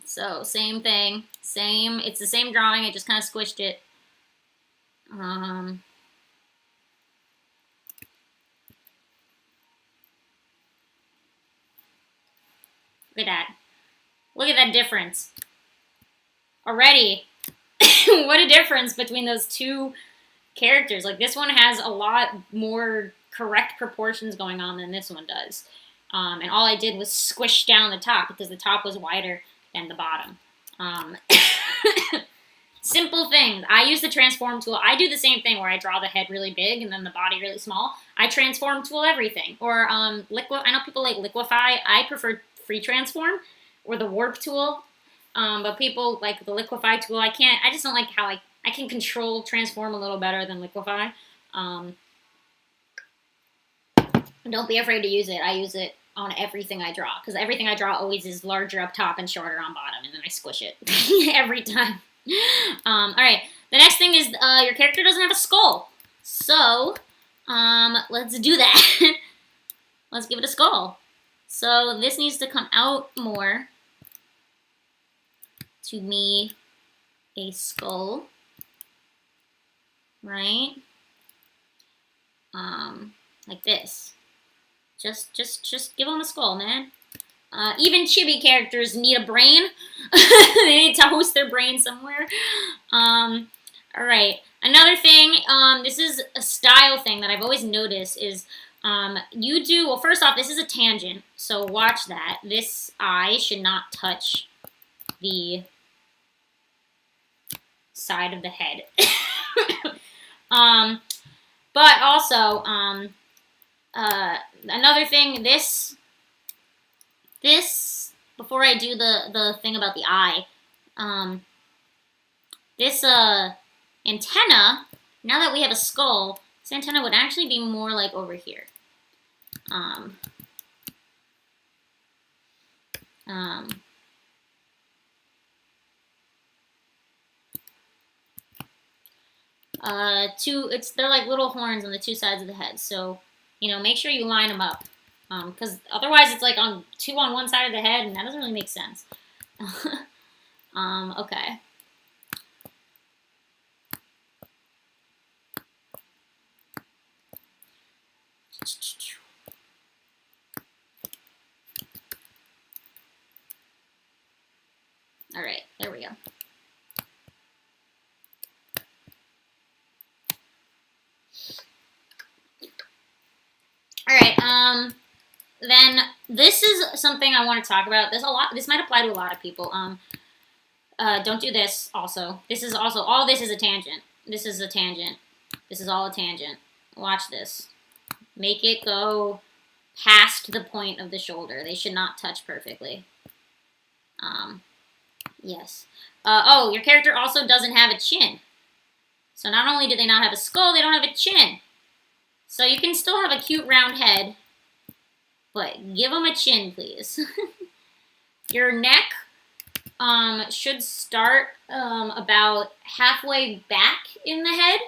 So same thing, it's the same drawing, I just kind of squished it. Look at that. Look at that difference. Already. What a difference between those two characters. Like, this one has a lot more correct proportions going on than this one does. And all I did was squish down the top because the top was wider than the bottom. Simple things. I use the transform tool. I do the same thing where I draw the head really big and then the body really small. I transform tool everything. Or I know people like liquify. I prefer free transform or the warp tool. But people like the liquify tool. I just don't like how I can control transform a little better than liquify. Don't be afraid to use it. I use it on everything I draw because everything I draw always is larger up top and shorter on bottom, and then I squish it every time. All right, the next thing is your character doesn't have a skull, so let's do that. Let's give it a skull. So this needs to come out more to be a skull, right? Like this. Just give them a skull, man. Even chibi characters need a brain. They need to host their brain somewhere. All right. Another thing, this is a style thing that I've always noticed is well, first off, this is a tangent, so watch that. This eye should not touch the side of the head. But also, another thing, this, before I do the thing about the eye, this antenna, now that we have a skull, this antenna would actually be more like over here. They're like little horns on the two sides of the head, so make sure you line them up, because otherwise it's like two on one side of the head, and that doesn't really make sense. Okay. All right, there we go. All right, then this is something I want to talk about. This might apply to a lot of people. Don't do this also. This is also, all this is a tangent. This is a tangent. This is all a tangent. Watch this. Make it go past the point of the shoulder. They should not touch perfectly. Yes. Oh, your character also doesn't have a chin. So not only do they not have a skull, they don't have a chin. So you can still have a cute round head, but give them a chin, please. Your neck should start about halfway back in the head.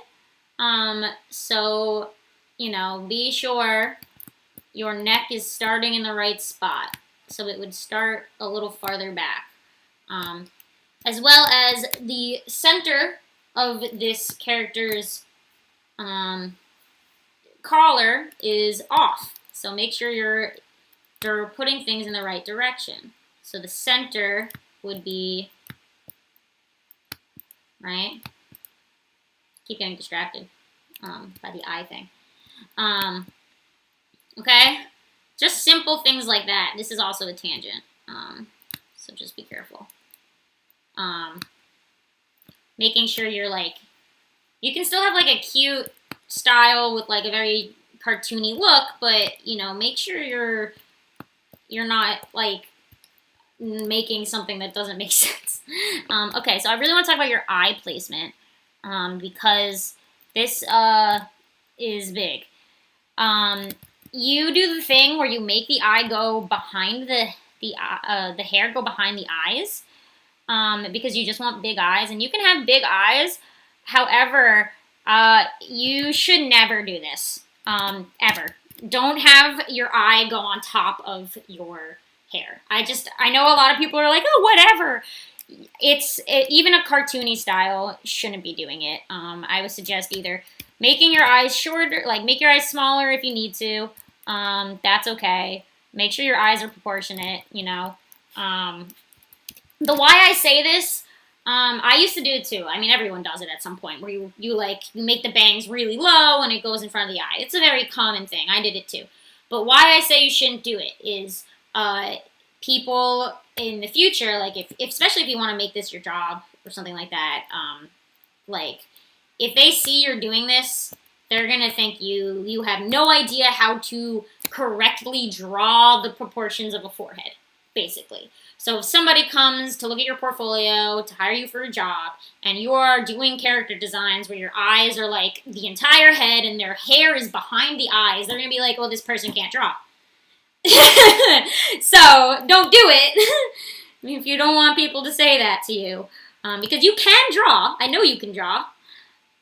So, be sure your neck is starting in the right spot. So it would start a little farther back. As well as the center of this character's collar is off. So make sure you're putting things in the right direction. So the center would be, right? Keep getting distracted. by the eye thing. Okay? Just simple things like that. This is also a tangent. So just be careful. Making sure you're like, you can still have like a cute style with like a very cartoony look, but you know, make sure you're not like making something that doesn't make sense. Okay, so I really want to talk about your eye placement because this is big. You do the thing where you make the eye go behind the hair go behind the eyes because you just want big eyes, and you can have big eyes. However, you should never do this ever. Don't have your eye go on top of your hair. I know a lot of people are like, oh, whatever. Even a cartoony style shouldn't be doing it. I would suggest either making your eyes shorter, like make your eyes smaller if you need to. That's okay. Make sure your eyes are proportionate, you know. The why I say this, I used to do it too. I mean, everyone does it at some point where you make the bangs really low and it goes in front of the eye. It's a very common thing. I did it too. But why I say you shouldn't do it is people in the future, like if especially if you want to make this your job or something like that, like if they see you're doing this, they're gonna think you have no idea how to correctly draw the proportions of a forehead, basically. So if somebody comes to look at your portfolio, to hire you for a job, and you are doing character designs where your eyes are like the entire head and their hair is behind the eyes, they're gonna be like, oh, this person can't draw. So don't do it if you don't want people to say that to you, because you can draw. I know you can draw,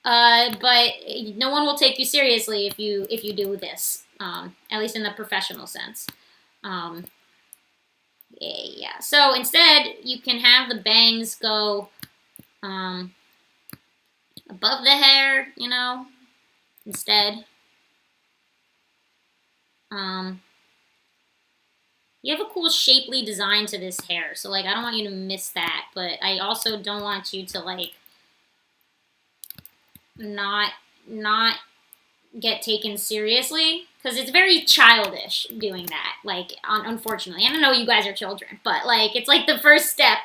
but no one will take you seriously if you do this, at least in the professional sense. Yeah. So instead, you can have the bangs go above the hair, you know, instead. You have a cool shapely design to this hair, so like I don't want you to miss that, but I also don't want you to like not get taken seriously, because it's very childish doing that, like unfortunately. I don't know, you guys are children, but like it's like the first step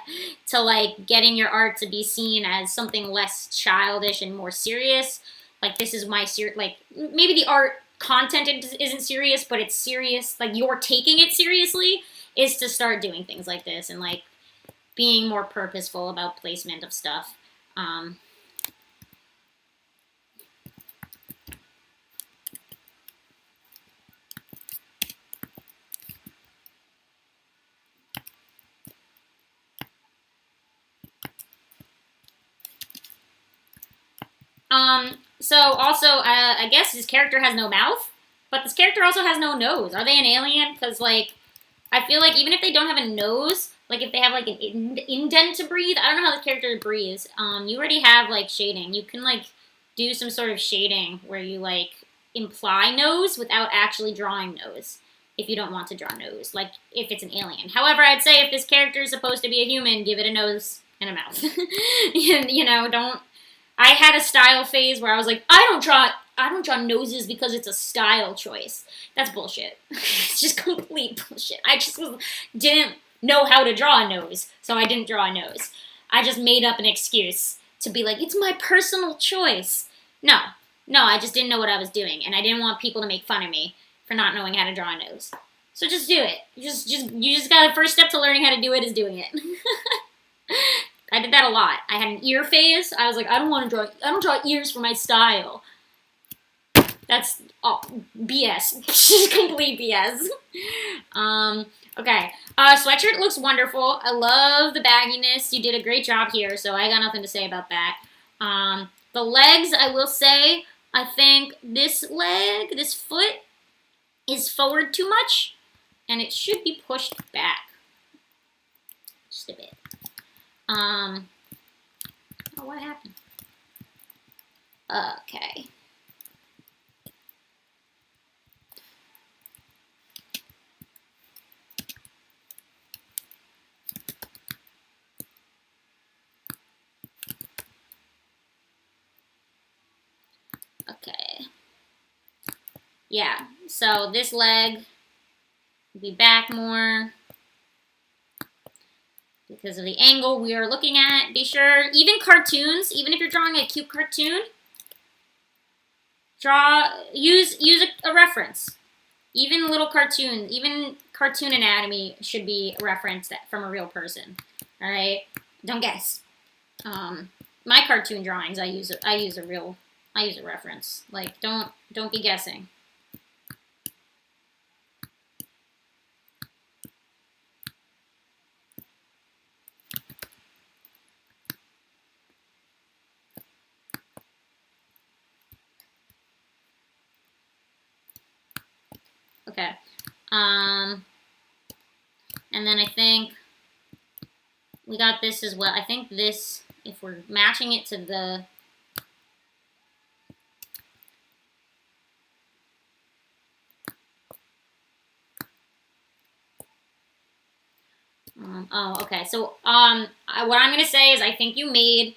to like getting your art to be seen as something less childish and more serious. Like this is my like maybe the art content isn't serious, but it's serious, like you're taking it seriously, is to start doing things like this and like being more purposeful about placement of stuff. So also, I guess his character has no mouth, but this character also has no nose. Are they an alien? Because, like, I feel like even if they don't have a nose, like, if they have, like, an indent to breathe, I don't know how this character breathes. You already have, like, shading. You can, like, do some sort of shading where you, like, imply nose without actually drawing nose, if you don't want to draw nose, like, if it's an alien. However, I'd say if this character is supposed to be a human, give it a nose and a mouth. You know, don't... I had a style phase where I was like, I don't draw noses because it's a style choice. That's bullshit. It's just complete bullshit. I just didn't know how to draw a nose, so I didn't draw a nose. I just made up an excuse to be like, it's my personal choice. No, I just didn't know what I was doing, and I didn't want people to make fun of me for not knowing how to draw a nose. So just do it. You just got the first step to learning how to do it is doing it. I did that a lot. I had an ear phase. I was like, I don't draw ears for my style. That's BS. Complete BS. Okay. Sweatshirt looks wonderful. I love the bagginess. You did a great job here, so I got nothing to say about that. The legs, I will say, I think this foot is forward too much, and it should be pushed back. Just a bit. Oh, what happened? Okay. Okay. Yeah, so this leg will be back more because of the angle we are looking at. Be sure, even cartoons, even if you're drawing a cute cartoon, use a reference. Even little cartoons, even cartoon anatomy should be referenced from a real person. All right, don't guess. My cartoon drawings, I use a reference. Like, don't be guessing. Okay. And then I think we got this as well. I think this, if we're matching it to the oh, okay. So, what I'm gonna say is, I think you made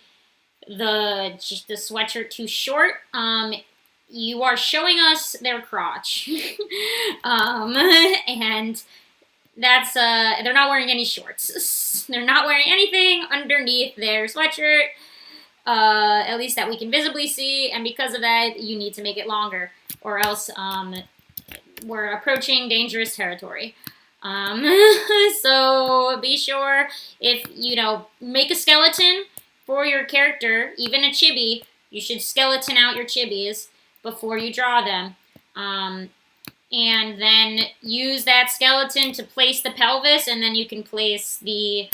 the sweatshirt too short. You are showing us their crotch, and that's they're not wearing any shorts. They're not wearing anything underneath their sweatshirt, at least that we can visibly see. And because of that, you need to make it longer, or else we're approaching dangerous territory. So be sure, if make a skeleton for your character, even a chibi, you should skeleton out your chibis before you draw them. And then use that skeleton to place the pelvis, and then you can place the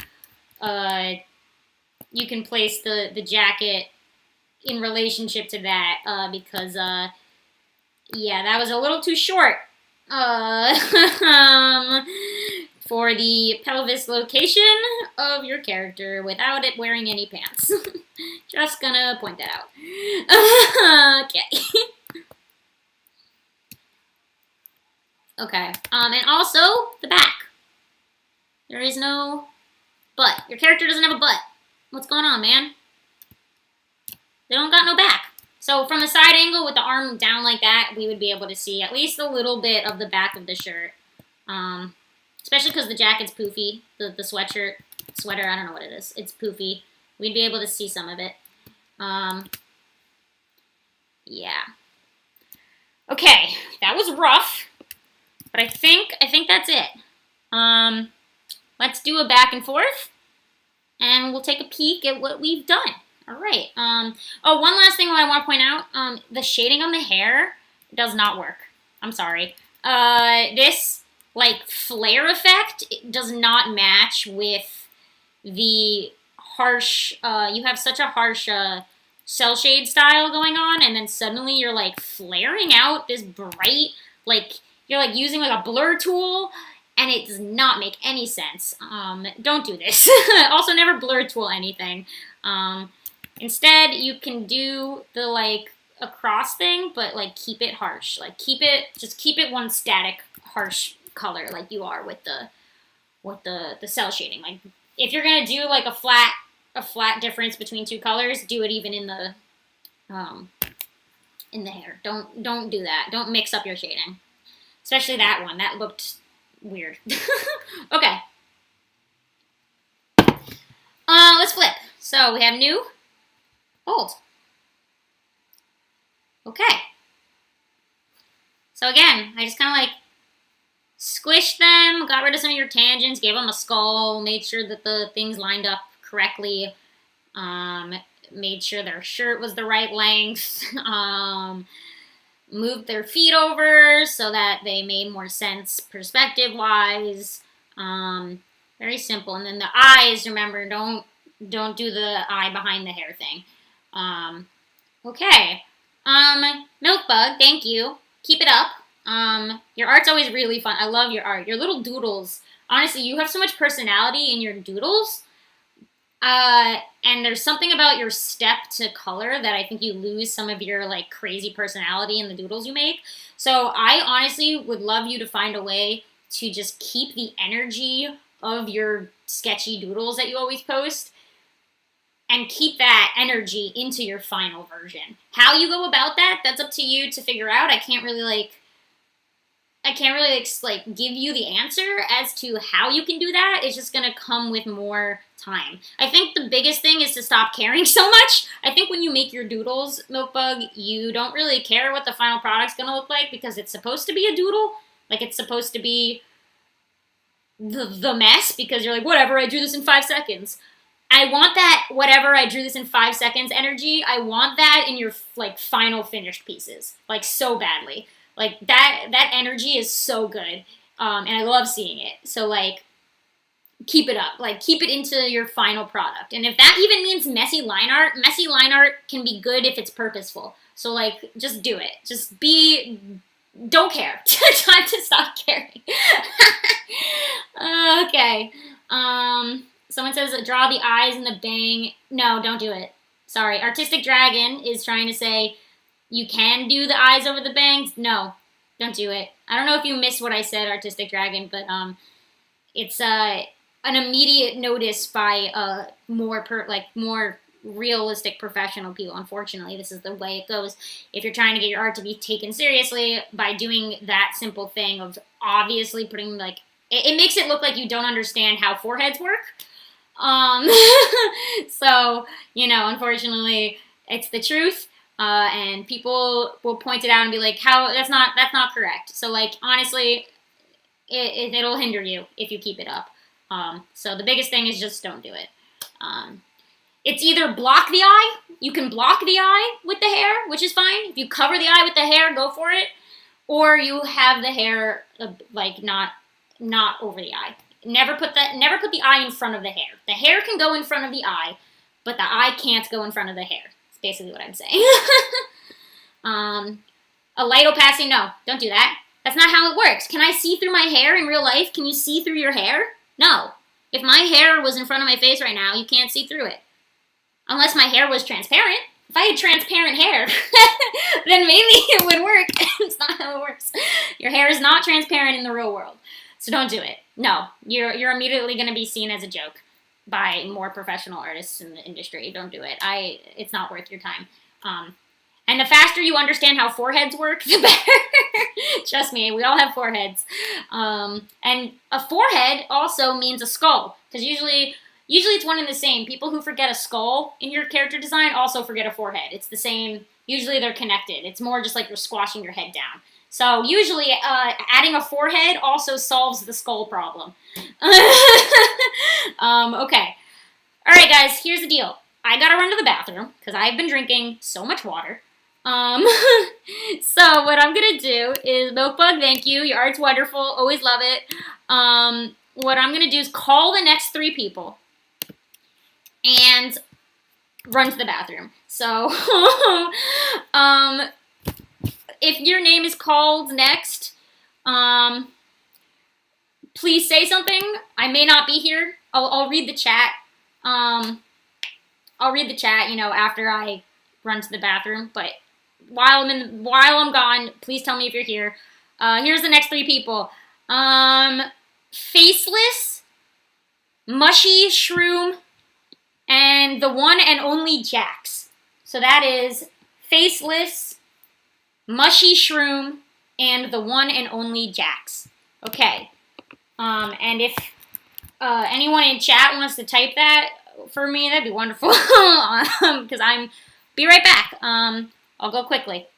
jacket in relationship to that, because yeah, that was a little too short for the pelvis location of your character without it wearing any pants. Just gonna point that out. Okay. Okay. And also the back. There is no butt. Your character doesn't have a butt. What's going on, man? They don't got no back. So from a side angle with the arm down like that, we would be able to see at least a little bit of the back of the shirt. Especially because the jacket's poofy. The sweater, I don't know what it is. It's poofy. We'd be able to see some of it. Yeah. Okay, that was rough. But I think that's it. Let's do a back and forth, and we'll take a peek at what we've done. All right. Oh, one last thing I want to point out. The shading on the hair does not work. I'm sorry. This, like, flare effect does not match with the harsh, you have such a harsh cell shade style going on, and then suddenly you're, like, flaring out this bright, like, you're, like, using, like, a blur tool, and it does not make any sense. Don't do this. Also, never blur tool anything. Instead, you can do the, like, across thing, but, like, keep it harsh. Like, just keep it one static, harsh color, like you are with the cell shading. Like, if you're gonna do, like, a flat difference between two colors, do it even in the hair. Don't do that. Don't mix up your shading. Especially that one. That looked weird. Okay. Let's flip. So we have new, old. Okay. So again, I just kind of like squished them, got rid of some of your tangents, gave them a skull, made sure that the things lined up correctly, made sure their shirt was the right length, moved their feet over so that they made more sense perspective-wise. Very simple. And then the eyes, remember, don't do the eye behind the hair thing. Okay. Milkbug, thank you. Keep it up. Your art's always really fun. I love your art. Your little doodles. Honestly, you have so much personality in your doodles. And there's something about your step to color that I think you lose some of your, like, crazy personality in the doodles you make. So I honestly would love you to find a way to just keep the energy of your sketchy doodles that you always post and keep that energy into your final version. How you go about that, that's up to you to figure out. I can't really give you the answer as to how you can do that. It's just gonna come with more time. I think the biggest thing is to stop caring so much. I think when you make your doodles, Milkbug, you don't really care what the final product's gonna look like because it's supposed to be a doodle. Like, it's supposed to be the mess because you're like, whatever, I drew this in 5 seconds. I want that whatever I drew this in 5 seconds energy. I want that in your like final finished pieces, like so badly. Like that energy is so good, and I love seeing it. So like, keep it up. Like, keep it into your final product. And if that even means messy line art can be good if it's purposeful. So like, just do it. Don't care. Time to stop caring. Okay. Someone says draw the eyes and the bang. No, don't do it. Sorry. Artistic Dragon is trying to say you can do the eyes over the bangs. No, don't do it. I don't know if you missed what I said, Artistic Dragon, but it's an immediate notice by more realistic professional people. Unfortunately, this is the way it goes. If you're trying to get your art to be taken seriously by doing that simple thing of obviously putting like it makes it look like you don't understand how foreheads work. So, unfortunately, it's the truth, and people will point it out and be like, "How? That's not correct." So, like, honestly, it'll hinder you if you keep it up. So the biggest thing is just don't do it. It's either block the eye. You can block the eye with the hair, which is fine. If you cover the eye with the hair, go for it. Or you have the hair like not over the eye. Never put the eye in front of the hair. The hair can go in front of the eye, but the eye can't go in front of the hair. That's basically what I'm saying. A light opacity, no, don't do that. That's not how it works. Can I see through my hair in real life? Can you see through your hair? No. If my hair was in front of my face right now, you can't see through it. Unless my hair was transparent. If I had transparent hair, then maybe it would work. It's not how it works. Your hair is not transparent in the real world. So don't do it. No, you're immediately going to be seen as a joke by more professional artists in the industry. Don't do it. It's not worth your time. And the faster you understand how foreheads work, the better. Trust me, we all have foreheads. And a forehead also means a skull, because usually it's one and the same. People who forget a skull in your character design also forget a forehead. It's the same. Usually they're connected. It's more just like you're squashing your head down. So usually adding a forehead also solves the skull problem. Okay. All right, guys, here's the deal. I got to run to the bathroom because I've been drinking so much water. So what I'm going to do is, Milkbug, thank you. Your art's wonderful. Always love it. What I'm going to do is call the next 3 people and run to the bathroom. So, if your name is called next, please say something. I may not be here. I'll read the chat. I'll read the chat, after I run to the bathroom. But while I'm gone, please tell me if you're here. Here's the next 3 people. Faceless, Mushy Shroom, and the one and only Jax. So that is Faceless, Mushy Shroom, and the one and only Jax. Okay. And if anyone in chat wants to type that for me, that'd be wonderful. Because be right back. I'll go quickly.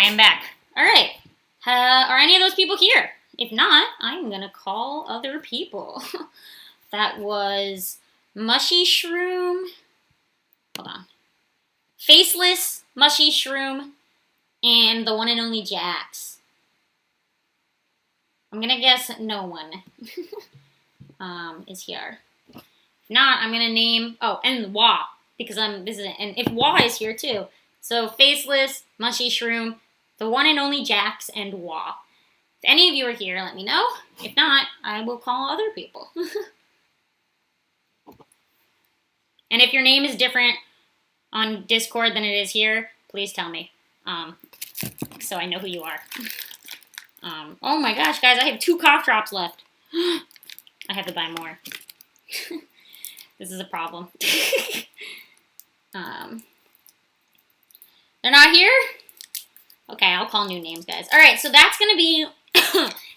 am back. All right. Are any of those people here? If not, I'm gonna call other people. That was Mushy Shroom. Hold on. Faceless, Mushy Shroom, and the one and only Jax. I'm gonna guess no one is here. If not, I'm gonna name and Wah, because and if Wah is here too. So Faceless, Mushy Shroom, the one and only Jax, and Wah. If any of you are here, let me know. If not, I will call other people. And if your name is different on Discord than it is here, please tell me, so I know who you are. Oh my gosh, guys, I have 2 cough drops left. I have to buy more. This is a problem. They're not here? Okay, I'll call new names, guys. All right, so that's going to be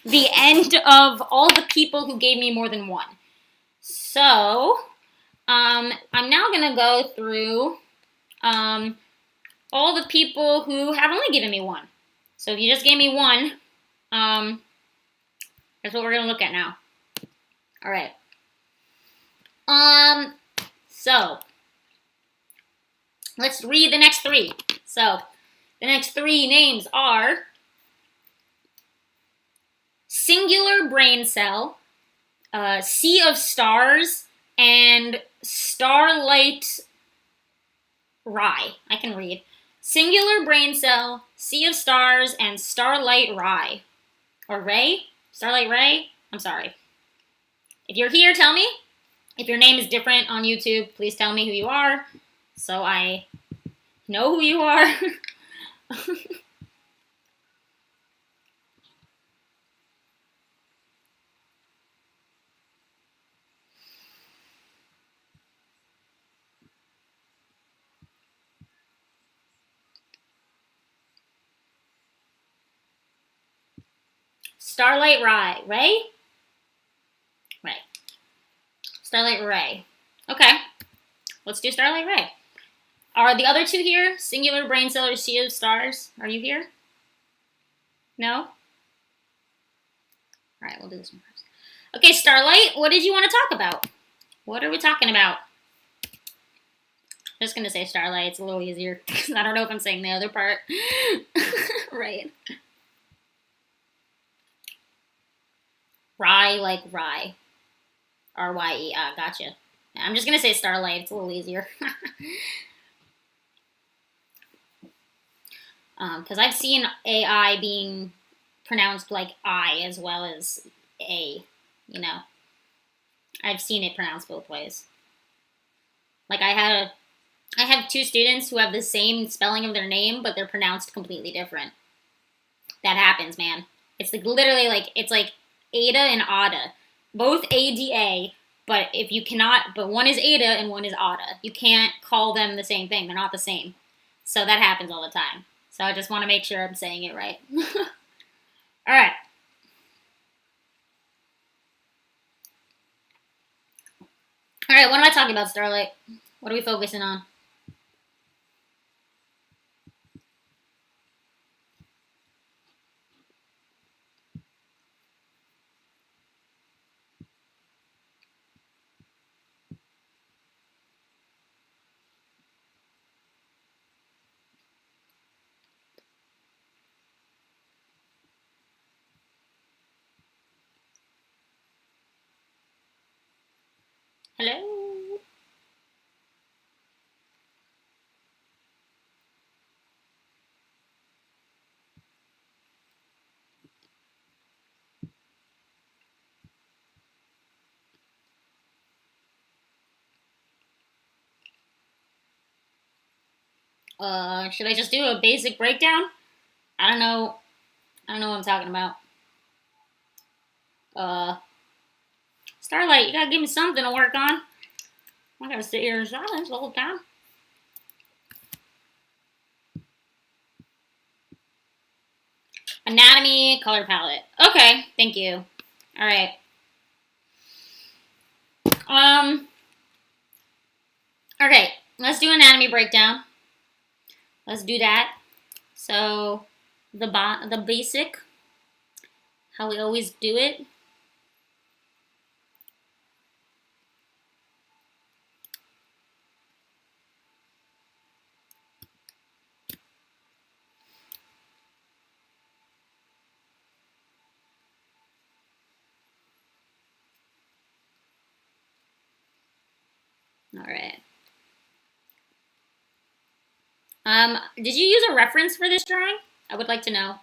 the end of all the people who gave me more than 1. So, I'm now going to go through all the people who have only given me 1. So if you just gave me 1, that's what we're going to look at now. All right. So let's read the next 3. So the next 3 names are Singular Brain Cell, Sea of Stars, and Starlight Rye. I can read. Singular Brain Cell, Sea of Stars, and Starlight Rye. Or Ray? Starlight Ray? I'm sorry. If you're here, tell me. If your name is different on YouTube, please tell me who you are so I know who you are. Starlight Rye. Ray? Ray. Starlight Ray. Okay. Let's do Starlight Ray. Are the other 2 here? Singular Brain Cell or Sea of Stars? Are you here? No? Alright, we'll do this one first. Okay, Starlight, what did you want to talk about? What are we talking about? I'm just going to say Starlight. It's a little easier. I don't know if I'm saying the other part. Right. Rye, like rye. R-Y-E. Ah, gotcha. I'm just going to say Starlight. It's a little easier. Because I've seen AI being pronounced like I as well as A, you know. I've seen it pronounced both ways. Like I have 2 students who have the same spelling of their name, but they're pronounced completely different. That happens, man. It's like literally like, it's like Ada and Ada. Both ADA, but one is Ada and one is Ada. You can't call them the same thing. They're not the same. So that happens all the time. So I just want to make sure I'm saying it right. All right. All right, what am I talking about, Starlight? What are we focusing on? Hello? Should I just do a basic breakdown? I don't know what I'm talking about. Starlight, you gotta give me something to work on. I gotta sit here in silence the whole time. Anatomy, color palette. Okay, thank you. All right. Okay, let's do anatomy breakdown. Let's do that. So, the basic, how we always do it. All right. Did you use a reference for this drawing? I would like to know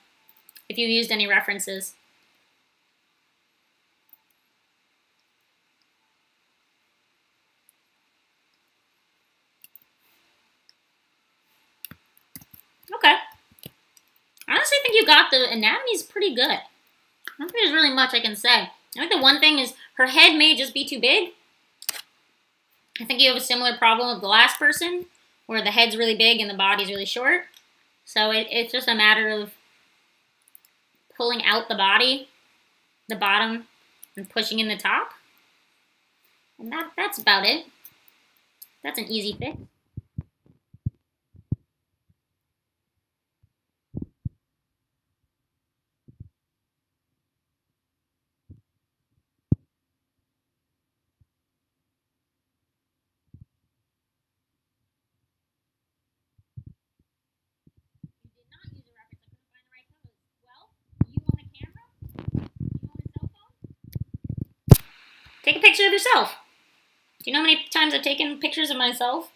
if you used any references. Okay. I honestly think you got the anatomy's pretty good. I don't think there's really much I can say. I think the one thing is her head may just be too big. I think you have a similar problem with the last person, where the head's really big and the body's really short. So it's just a matter of pulling out the body, the bottom, and pushing in the top. And that's about it. That's an easy fix. You did not use a reference. I couldn't find the right pose. Well, you want a camera? You want a cell phone? Take a picture of yourself. Do you know how many times I've taken pictures of myself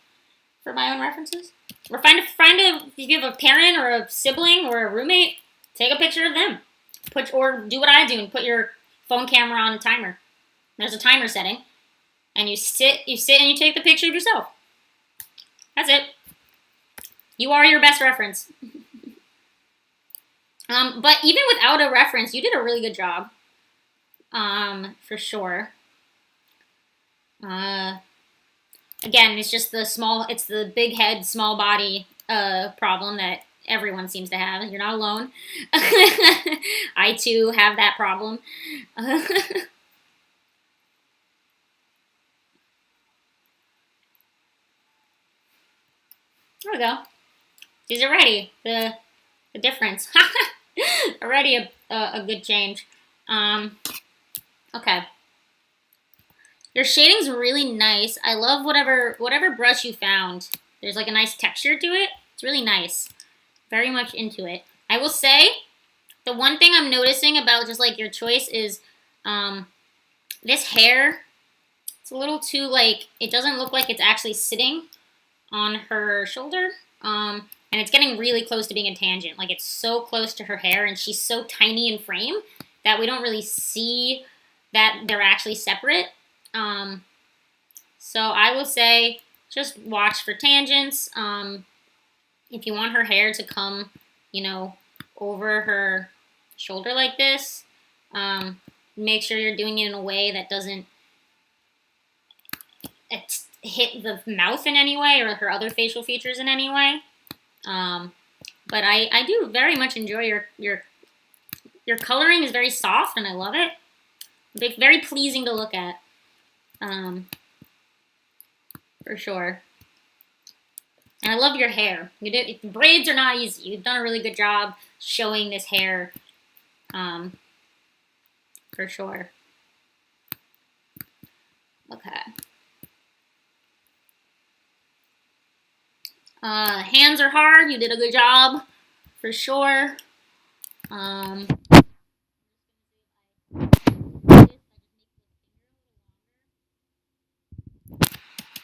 for my own references? Or if you have a parent or a sibling or a roommate, take a picture of them. Or do what I do and put your phone camera on a timer. There's a timer setting, and you sit and you take the picture of yourself. That's it. You are your best reference. But even without a reference, you did a really good job. For sure. Again, it's just it's the big head, small body problem that everyone seems to have. You're not alone. I too have that problem. There we go. She's already the difference. Already a good change. Okay. Your shading's really nice. I love whatever brush you found. There's like a nice texture to it. It's really nice. Very much into it. I will say, the one thing I'm noticing about just like your choice is this hair. It's a little too like, it doesn't look like it's actually sitting on her shoulder. And it's getting really close to being a tangent. Like it's so close to her hair and she's so tiny in frame that we don't really see that they're actually separate. So I will say just watch for tangents. If you want her hair to come, you know, over her shoulder like this, make sure you're doing it in a way that doesn't hit the mouth in any way or her other facial features in any way. But I do very much enjoy your coloring is very soft and I love it. It's very pleasing to look at. For sure. And I love your hair. Braids are not easy. You've done a really good job showing this hair. For sure. Okay. Hands are hard. You did a good job. For sure.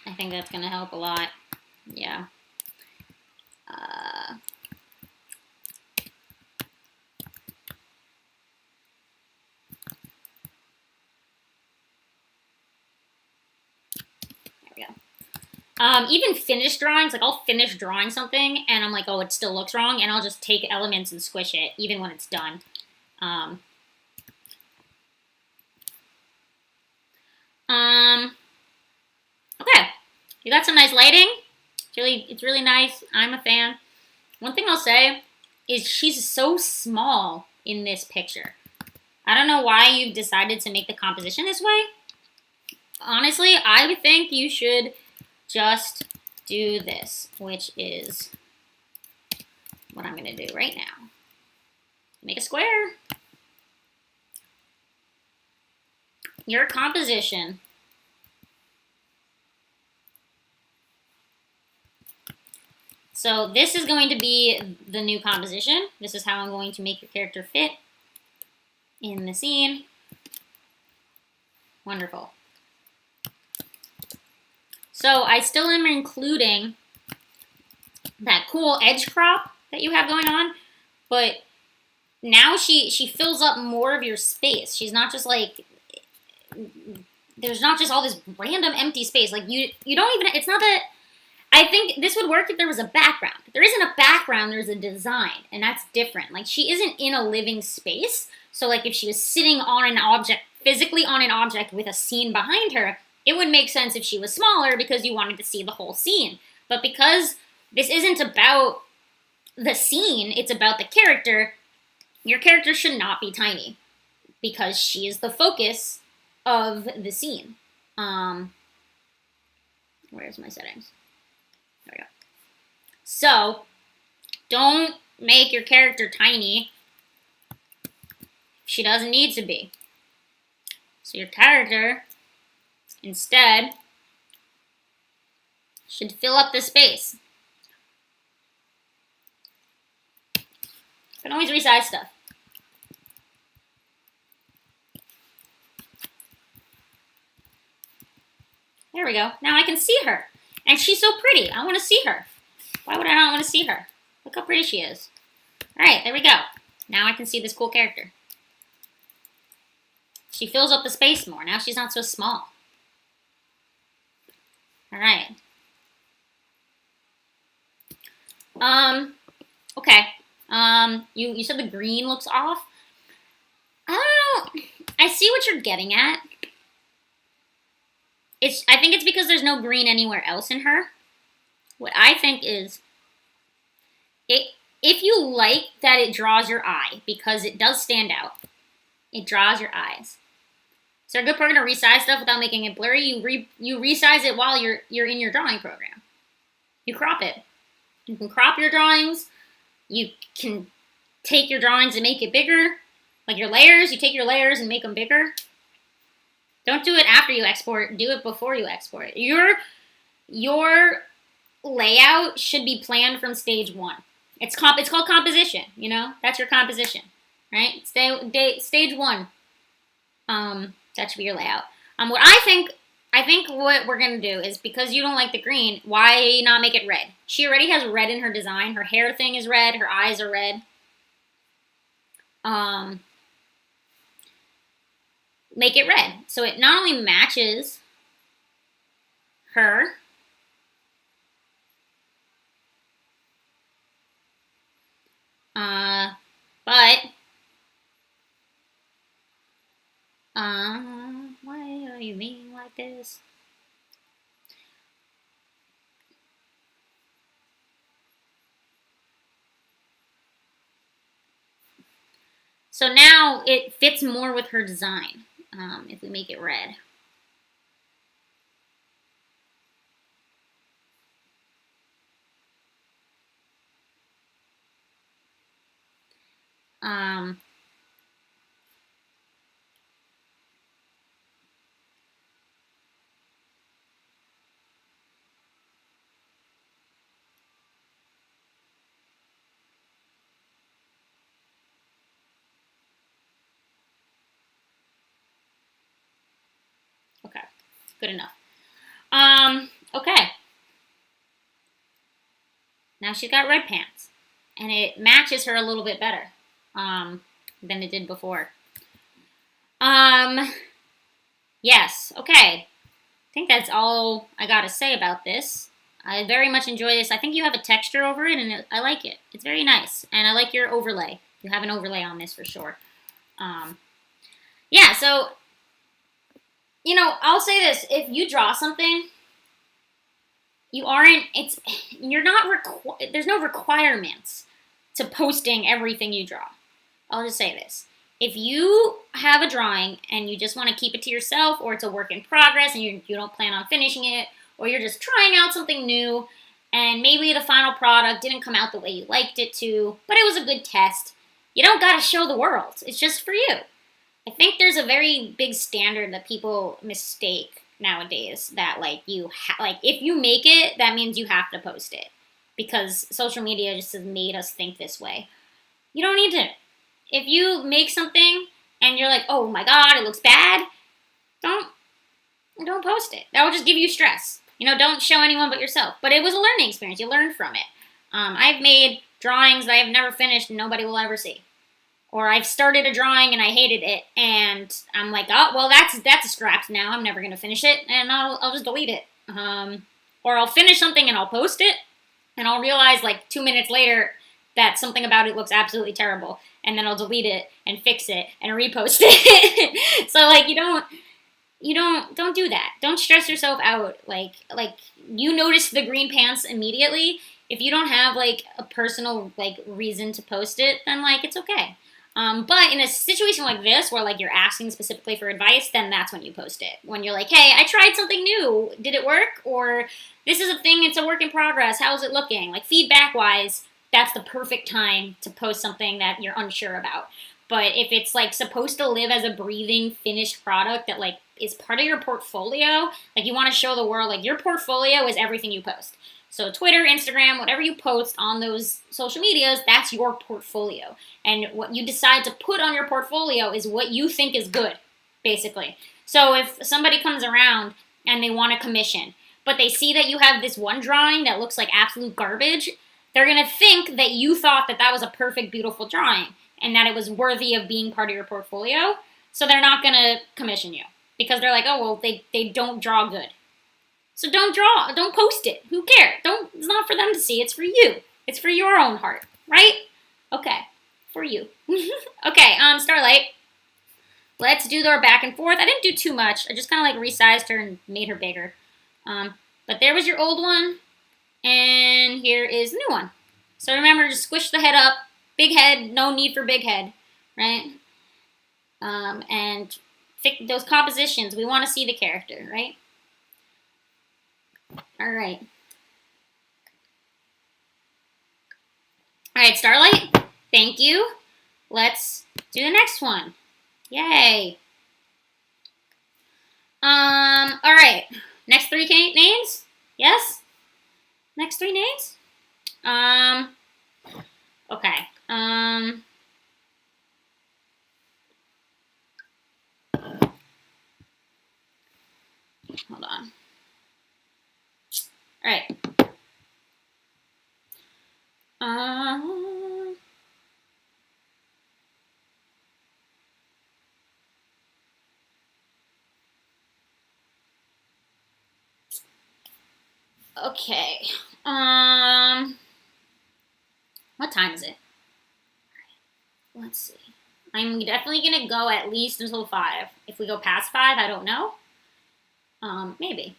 I think that's going to help a lot. Yeah. There we go. Even finished drawings, like I'll finish drawing something and I'm like, oh, it still looks wrong, and I'll just take elements and squish it, even when it's done. Okay, you got some nice lighting. It's really nice. I'm a fan. One thing I'll say is she's so small in this picture. I don't know why you've decided to make the composition this way. Honestly, I would think you should just do this, which is what I'm going to do right now. Make a square. Your composition. So this is going to be the new composition. This is how I'm going to make your character fit in the scene. Wonderful. So I still am including that cool edge crop that you have going on, but now she fills up more of your space. She's not just like, there's not just all this random empty space. Like you don't even, it's not that, I think this would work if there was a background. If there isn't a background, there's a design, and that's different. Like she isn't in a living space. So like if she was sitting on an object, physically on an object with a scene behind her, it would make sense if she was smaller because you wanted to see the whole scene. But because this isn't about the scene, it's about the character, your character should not be tiny because she is the focus of the scene. Where's my settings? There we go. So, don't make your character tiny. She doesn't need to be. So your character, instead, should fill up the space. You can always resize stuff. There we go. Now I can see her. And she's so pretty. I want to see her. Why would I not want to see her? Look how pretty she is. Alright, there we go. Now I can see this cool character. She fills up the space more. Now she's not so small. Alright. Okay. You said the green looks off. I see what you're getting at. I think it's because there's no green anywhere else in her. What I think is, if you like that it draws your eye, because it does stand out, it draws your eyes. So a good program to resize stuff without making it blurry, you resize it while you're in your drawing program. You crop it. You can crop your drawings. You can take your drawings and make it bigger. Like your layers, you take your layers and make them bigger. Don't do it after you export. Do it before you export. Your layout should be planned from stage 1. It's called composition. You know, that's your composition, right? Stage 1. That should be your layout. What I think what we're gonna do is, because you don't like the green, why not make it red? She already has red in her design. Her hair thing is red. Her eyes are red. Make it red. So it not only matches her, but why are you being like this? So now it fits more with her design. If we make it red. Okay, good enough. Okay. Now she's got red pants, and it matches her a little bit better than it did before. Yes, okay. I think that's all I gotta say about this. I very much enjoy this. I think you have a texture over it, and I like it. It's very nice, and I like your overlay. You have an overlay on this for sure. Yeah, so, you know, I'll say this. If you draw something, there's no requirements to posting everything you draw. I'll just say this. If you have a drawing and you just want to keep it to yourself, or it's a work in progress and you don't plan on finishing it, or you're just trying out something new and maybe the final product didn't come out the way you liked it to, but it was a good test, You don't gotta show the world. It's just for you. I think there's a very big standard that people mistake nowadays that like like if you make it, that means you have to post it because social media just has made us think this way. You don't need to. If you make something and you're like, oh my god, it looks bad, don't post it. That will just give you stress. Don't show anyone but yourself. But it was a learning experience. You learned from it. I've made drawings that I've never finished and nobody will ever see. Or I've started a drawing and I hated it, and I'm like, oh, well, that's scrapped now. I'm never gonna finish it, and I'll just delete it. Or I'll finish something and I'll post it, and I'll realize like 2 minutes later that something about it looks absolutely terrible, and then I'll delete it and fix it and repost it. So like don't do that. Don't stress yourself out. Like you notice the green pants immediately. If you don't have like a personal like reason to post it, then like it's okay. But in a situation like this, where like you're asking specifically for advice, then that's when you post it. When you're like, hey, I tried something new. Did it work? Or this is a thing, it's a work in progress. How's it looking? Like feedback-wise, that's the perfect time to post something that you're unsure about. But if it's like supposed to live as a breathing, finished product that like is part of your portfolio, like you want to show the world, like your portfolio is everything you post. So Twitter, Instagram, whatever you post on those social medias, that's your portfolio. And what you decide to put on your portfolio is what you think is good, basically. So if somebody comes around and they want a commission, but they see that you have this one drawing that looks like absolute garbage, they're going to think that you thought that that was a perfect, beautiful drawing and that it was worthy of being part of your portfolio. So they're not going to commission you because they're like, oh, well, they don't draw good. So don't post it. Who cares? It's not for them to see. It's for you. It's for your own heart, right? Okay, for you. Okay, Starlight. Let's do our back and forth. I didn't do too much. I just kind of like resized her and made her bigger. But there was your old one, and here is the new one. So remember, just squish the head up. Big head, no need for big head, right? And fix those compositions. We want to see the character, right? All right. All right, Starlight. Thank you. Let's do the next one. Yay. All right. Next three names? Yes? Next three names? Okay. Hold on. All right. Okay. What time is it? Let's see. I'm definitely gonna go at least until 5. If we go past 5, I don't know. Maybe.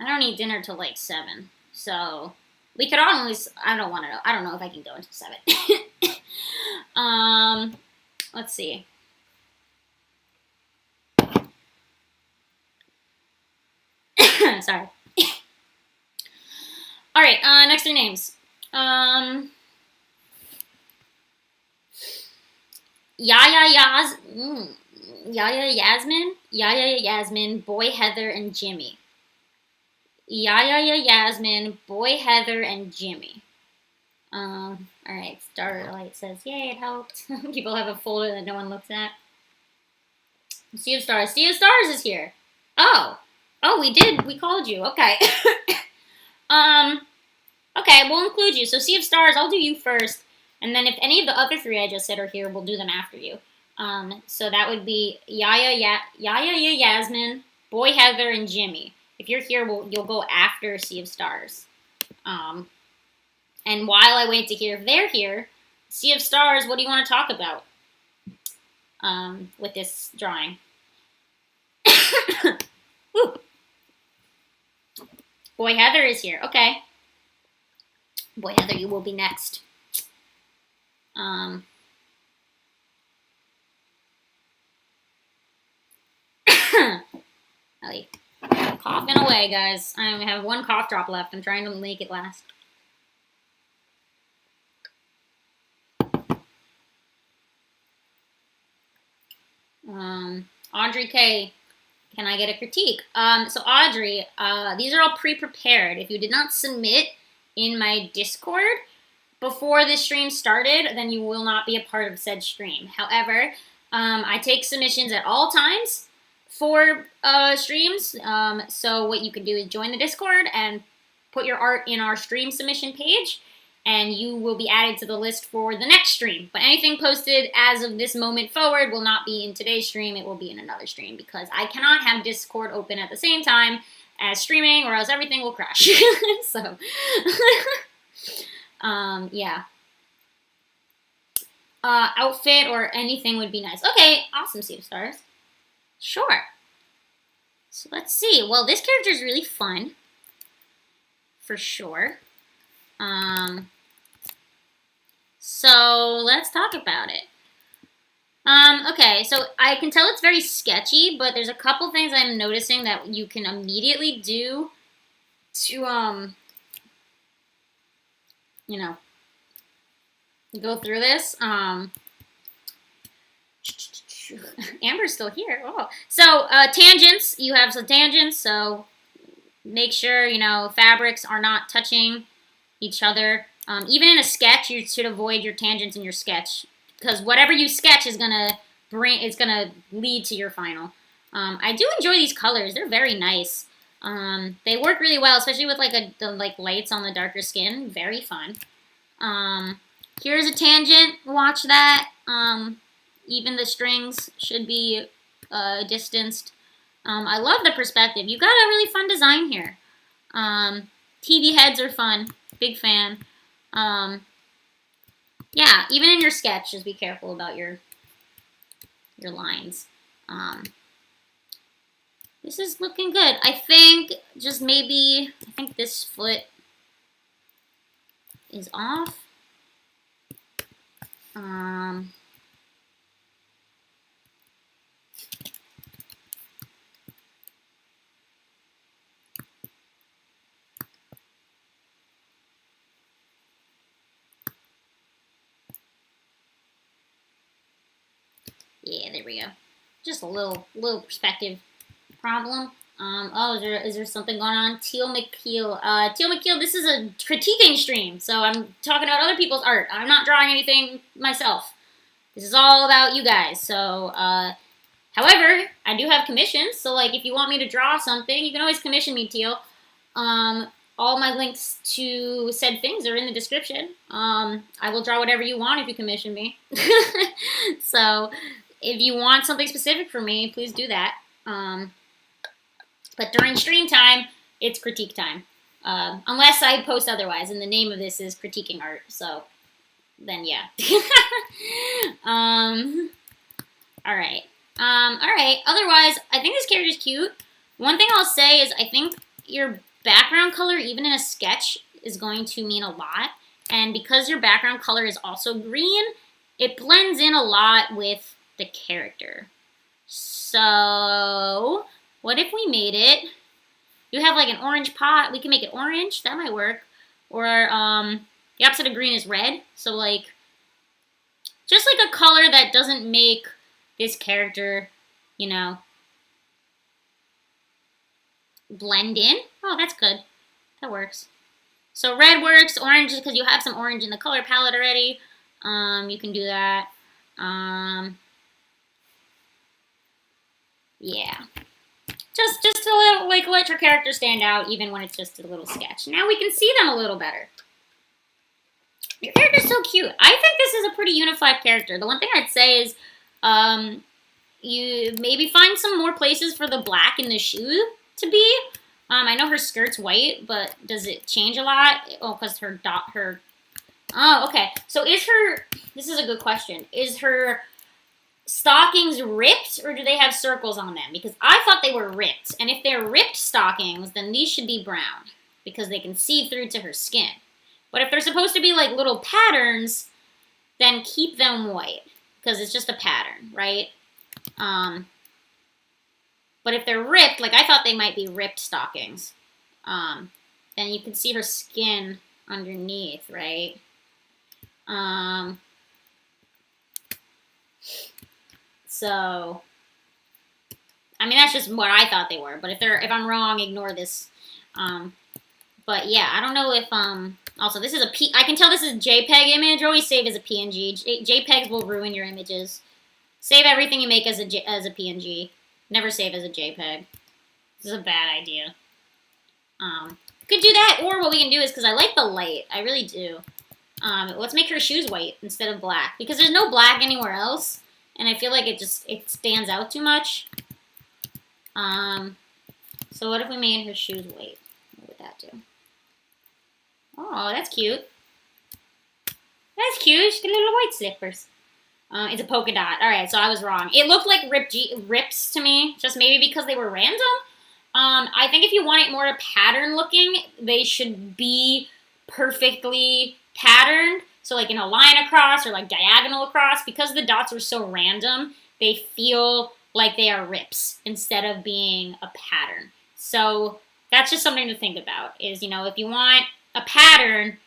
I don't eat dinner till like 7. So we could always. I don't want to know. I don't know if I can go until 7. Let's see. Sorry. All right. Next 3 names. Yaya Yasmin, Boy Heather, and Jimmy. Yaya Yasmin, Boy Heather, and Jimmy. All right. Starlight says, "Yay, it helped." People have a folder that no one looks at. Sea of Stars. Sea of Stars is here. Oh, we did. We called you. Okay. Okay, we'll include you. So Sea of Stars, I'll do you first. And then if any of the other 3 I just said are here, we'll do them after you. So that would be Yaya Yasmin, Boy Heather, and Jimmy. If you're here, you'll go after Sea of Stars. And while I wait to hear if they're here, Sea of Stars, what do you want to talk about with this drawing? Woo. Boy Heather is here. Okay. Boy Heather, you will be next. Coughing away, guys. I only have 1 cough drop left. I'm trying to make it last. Audrey K, can I get a critique? So Audrey, these are all pre-prepared. If you did not submit in my Discord before this stream started, then you will not be a part of said stream. However, I take submissions at all times for streams. So what you can do is join the Discord and put your art in our stream submission page, and you will be added to the list for the next stream. But anything posted as of this moment forward will not be in today's stream. It will be in another stream because I cannot have Discord open at the same time as streaming, or else everything will crash. So, yeah. Outfit or anything would be nice. Okay, awesome, Sea of Stars. Sure. So let's see. Well, this character is really fun, for sure. So let's talk about it. Okay, so I can tell it's very sketchy, but there's a couple things I'm noticing that you can immediately do to, you know, go through this. Amber's still here. Oh, so tangents. You have some tangents, so make sure fabrics are not touching each other. Even in a sketch, you should avoid your tangents in your sketch because whatever you sketch is gonna lead to your final. I do enjoy these colors; they're very nice. They work really well, especially with the lights on the darker skin. Very fun. Here's a tangent. Watch that. Even the strings should be distanced. I love the perspective. You got a really fun design here. TV heads are fun. Big fan. Yeah, even in your sketch, just be careful about your lines. This is looking good. I think this foot is off. Yeah, there we go. Just a little perspective problem. Oh, is there something going on? Teal McKeel. Teal McKeel, this is a critiquing stream, so I'm talking about other people's art. I'm not drawing anything myself. This is all about you guys. So, however, I do have commissions, so if you want me to draw something, you can always commission me, Teal. All my links to said things are in the description. I will draw whatever you want if you commission me. So, if you want something specific from me, please do that. But during stream time, it's critique time. Unless I post otherwise, and the name of this is critiquing art. So, then yeah. Alright. Alright. Otherwise, I think this character is cute. One thing I'll say is I think your background color, even in a sketch, is going to mean a lot. And because your background color is also green, it blends in a lot with the character. So, what if we made it, you have an orange pot, we can make it orange, that might work. Or, the opposite of green is red, so just a color that doesn't make this character, blend in. Oh, that's good. That works. So red works, orange, because you have some orange in the color palette already. You can do that. Yeah. Just a little, let your character stand out, even when it's just a little sketch. Now we can see them a little better. Your character's so cute. I think this is a pretty unified character. The one thing I'd say is, you maybe find some more places for the black in the shoe to be. I know her skirt's white, but does it change a lot? Oh, because oh, okay. So this is a good question. Is her stockings ripped, or do they have circles on them? Because I thought they were ripped. And if they're ripped stockings, then these should be brown, because they can see through to her skin. But if they're supposed to be little patterns, then keep them white, because it's just a pattern, right? But if they're ripped, I thought they might be ripped stockings, then you can see her skin underneath, right? So I mean, that's just what I thought they were. But if I'm wrong, ignore this. But yeah, I don't know if also this is a I can tell this is a JPEG image. Always save as a PNG. JPEGs will ruin your images. Save everything you make as a PNG. Never save as a JPEG. This is a bad idea. Could do that, or what we can do is, because I like the light, I really do. Let's make her shoes white instead of black, because there's no black anywhere else, and I feel like it stands out too much. So what if we made her shoes white? What would that do? Oh, that's cute. That's cute. She's got little white slippers. It's a polka dot. All right, so I was wrong. It looked like rips to me, just maybe because they were random. I think if you want it more pattern looking, they should be perfectly patterned. So like in a line across or like diagonal across. Because the dots are so random, they feel like they are rips instead of being a pattern. So that's just something to think about is, you know, if you want a pattern,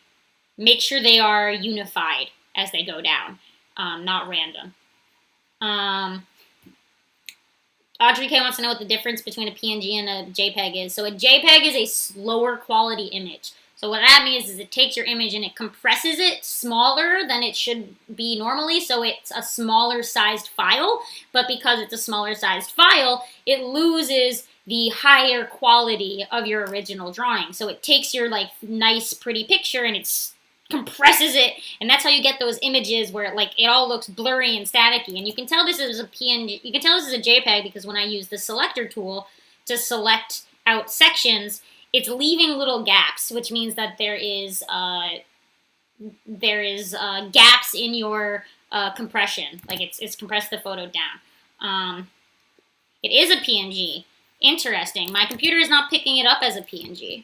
make sure they are unified as they go down, not random. Audrey K wants to know what the difference between a PNG and a JPEG is. So a JPEG is a slower quality image. So what that means is it takes your image and it compresses it smaller than it should be normally. So it's a smaller sized file. But because it's a smaller sized file, it loses the higher quality of your original drawing. So it takes your like nice pretty picture and it's compresses it, and that's how you get those images where it all looks blurry and staticky. And you can tell this is a PNG. You can tell this is a JPEG because when I use the selector tool to select out sections, it's leaving little gaps, which means that there is gaps in your compression. Like it's compressed the photo down. It is a PNG. Interesting. My computer is not picking it up as a PNG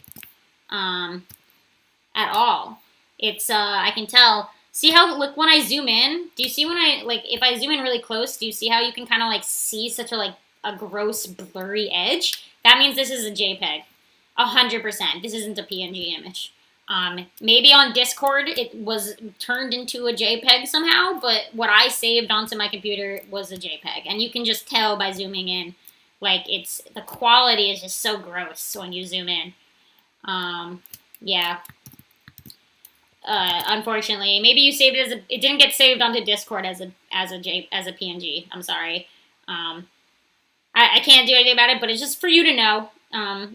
at all. It's, I can tell. See how, look, when I zoom in, do you see when if I zoom in really close, do you see how you can kind of, see such a gross, blurry edge? That means this is a JPEG. 100%. This isn't a PNG image. Maybe on Discord it was turned into a JPEG somehow, but what I saved onto my computer was a JPEG. And you can just tell by zooming in, the quality is just so gross when you zoom in. Yeah. Unfortunately, maybe you saved it it didn't get saved onto Discord as a PNG. I'm sorry. I can't do anything about it, but it's just for you to know.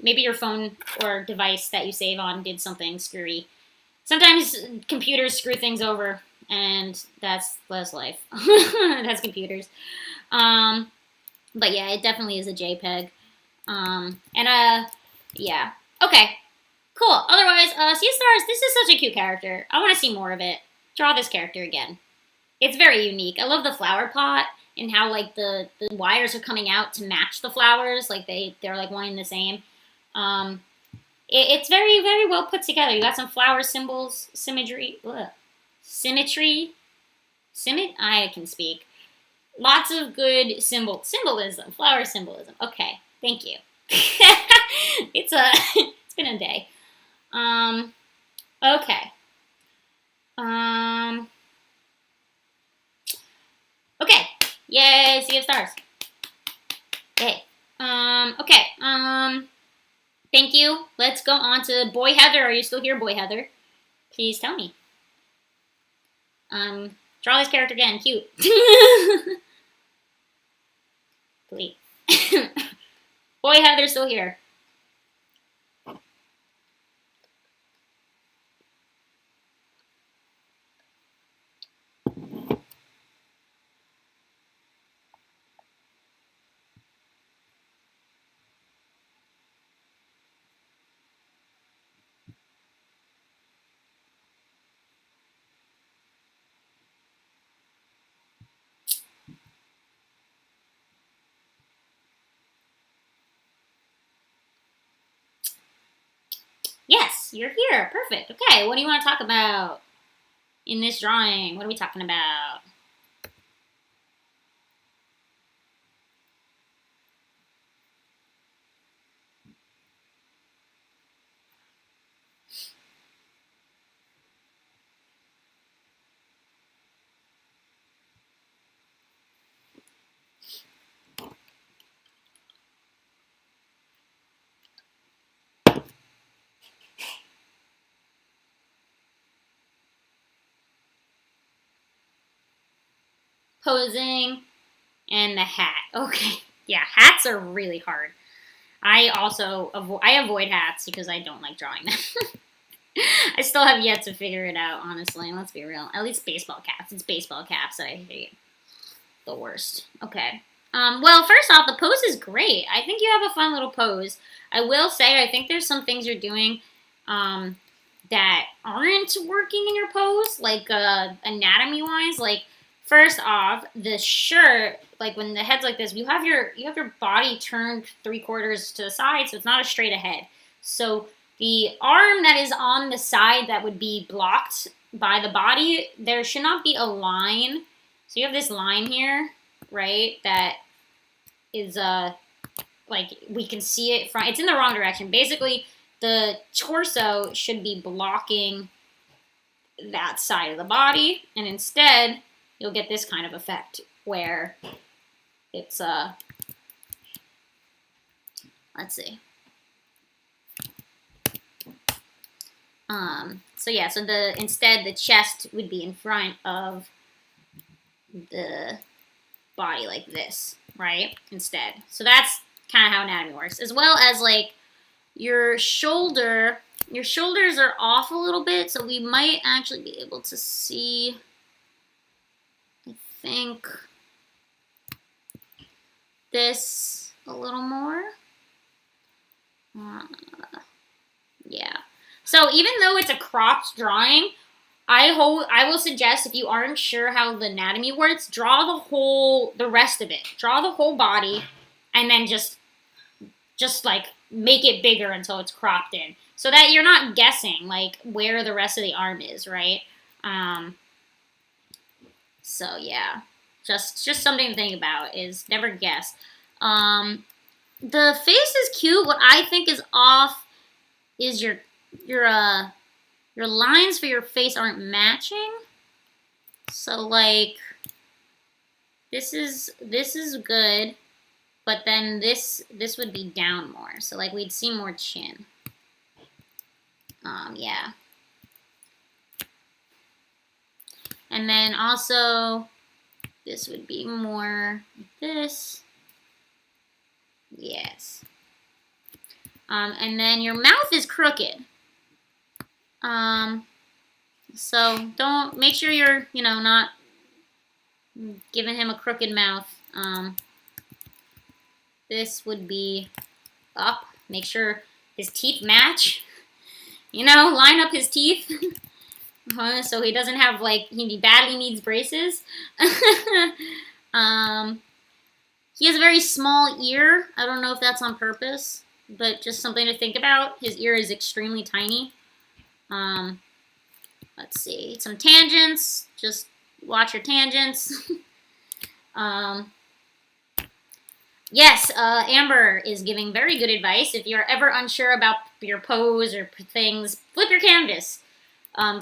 Maybe your phone or device that you save on did something screwy. Sometimes computers screw things over, and that's life. That's computers. But yeah, it definitely is a JPEG. Yeah. Okay. Cool. Otherwise, Sea Stars, this is such a cute character. I want to see more of it. Draw this character again. It's very unique. I love the flower pot and how, the wires are coming out to match the flowers. They're, one and the same. It's very, very well put together. You got some flower symbols, symmetry. I can speak. Lots of good symbolism, flower symbolism. Okay, thank you. It's been a day. Okay. Okay. Yay, Sea of Stars. Yay. Okay. Thank you. Let's go on to Boy Heather. Are you still here, Boy Heather? Please tell me. Draw this character again. Cute. Please. Boy Heather's still here. Yes, you're here. Perfect. Okay, what do you want to talk about in this drawing? What are we talking about? posing, and the hat. Okay, yeah, hats are really hard. I also avoid hats because I don't like drawing them. I still have yet to figure it out, honestly. Let's be real. At least baseball caps. It's baseball caps that I hate. The worst. Okay. Well, first off, the pose is great. I think you have a fun little pose. I will say, I think there's some things you're doing that aren't working in your pose, like anatomy-wise. Like, first off, the shirt, like when the head's like this, you have your body turned 3/4 to the side, so it's not a straight ahead. So the arm that is on the side that would be blocked by the body, there should not be a line. So you have this line here, right, that is, like, we can see it from, it's in the wrong direction. Basically, the torso should be blocking that side of the body, and instead, you'll get this kind of effect where it's, let's see. So yeah, so instead the chest would be in front of the body like this, right? Instead. So that's kind of how anatomy works. As well as like your shoulders are off a little bit, so we might actually be able to see, I think, this a little more. Yeah. So even though it's a cropped drawing, I will suggest, if you aren't sure how the anatomy works, draw the rest of it. Draw the whole body, and then just like make it bigger until it's cropped in, so that you're not guessing like where the rest of the arm is, right? So yeah, just something to think about is never guess. The face is cute. What I think is off is your lines for your face aren't matching. So like this is good, but then this would be down more. So like we'd see more chin. Yeah. And then also this would be more like this. Yes. And then your mouth is crooked. So make sure you're, not giving him a crooked mouth. This would be up. Make sure his teeth match. Line up his teeth. So he doesn't have, like, he badly needs braces. He has a very small ear. I don't know if that's on purpose, but just something to think about. His ear is extremely tiny. Let's see. Some tangents. Just watch your tangents. Yes, Amber is giving very good advice. If you're ever unsure about your pose or things, flip your canvas.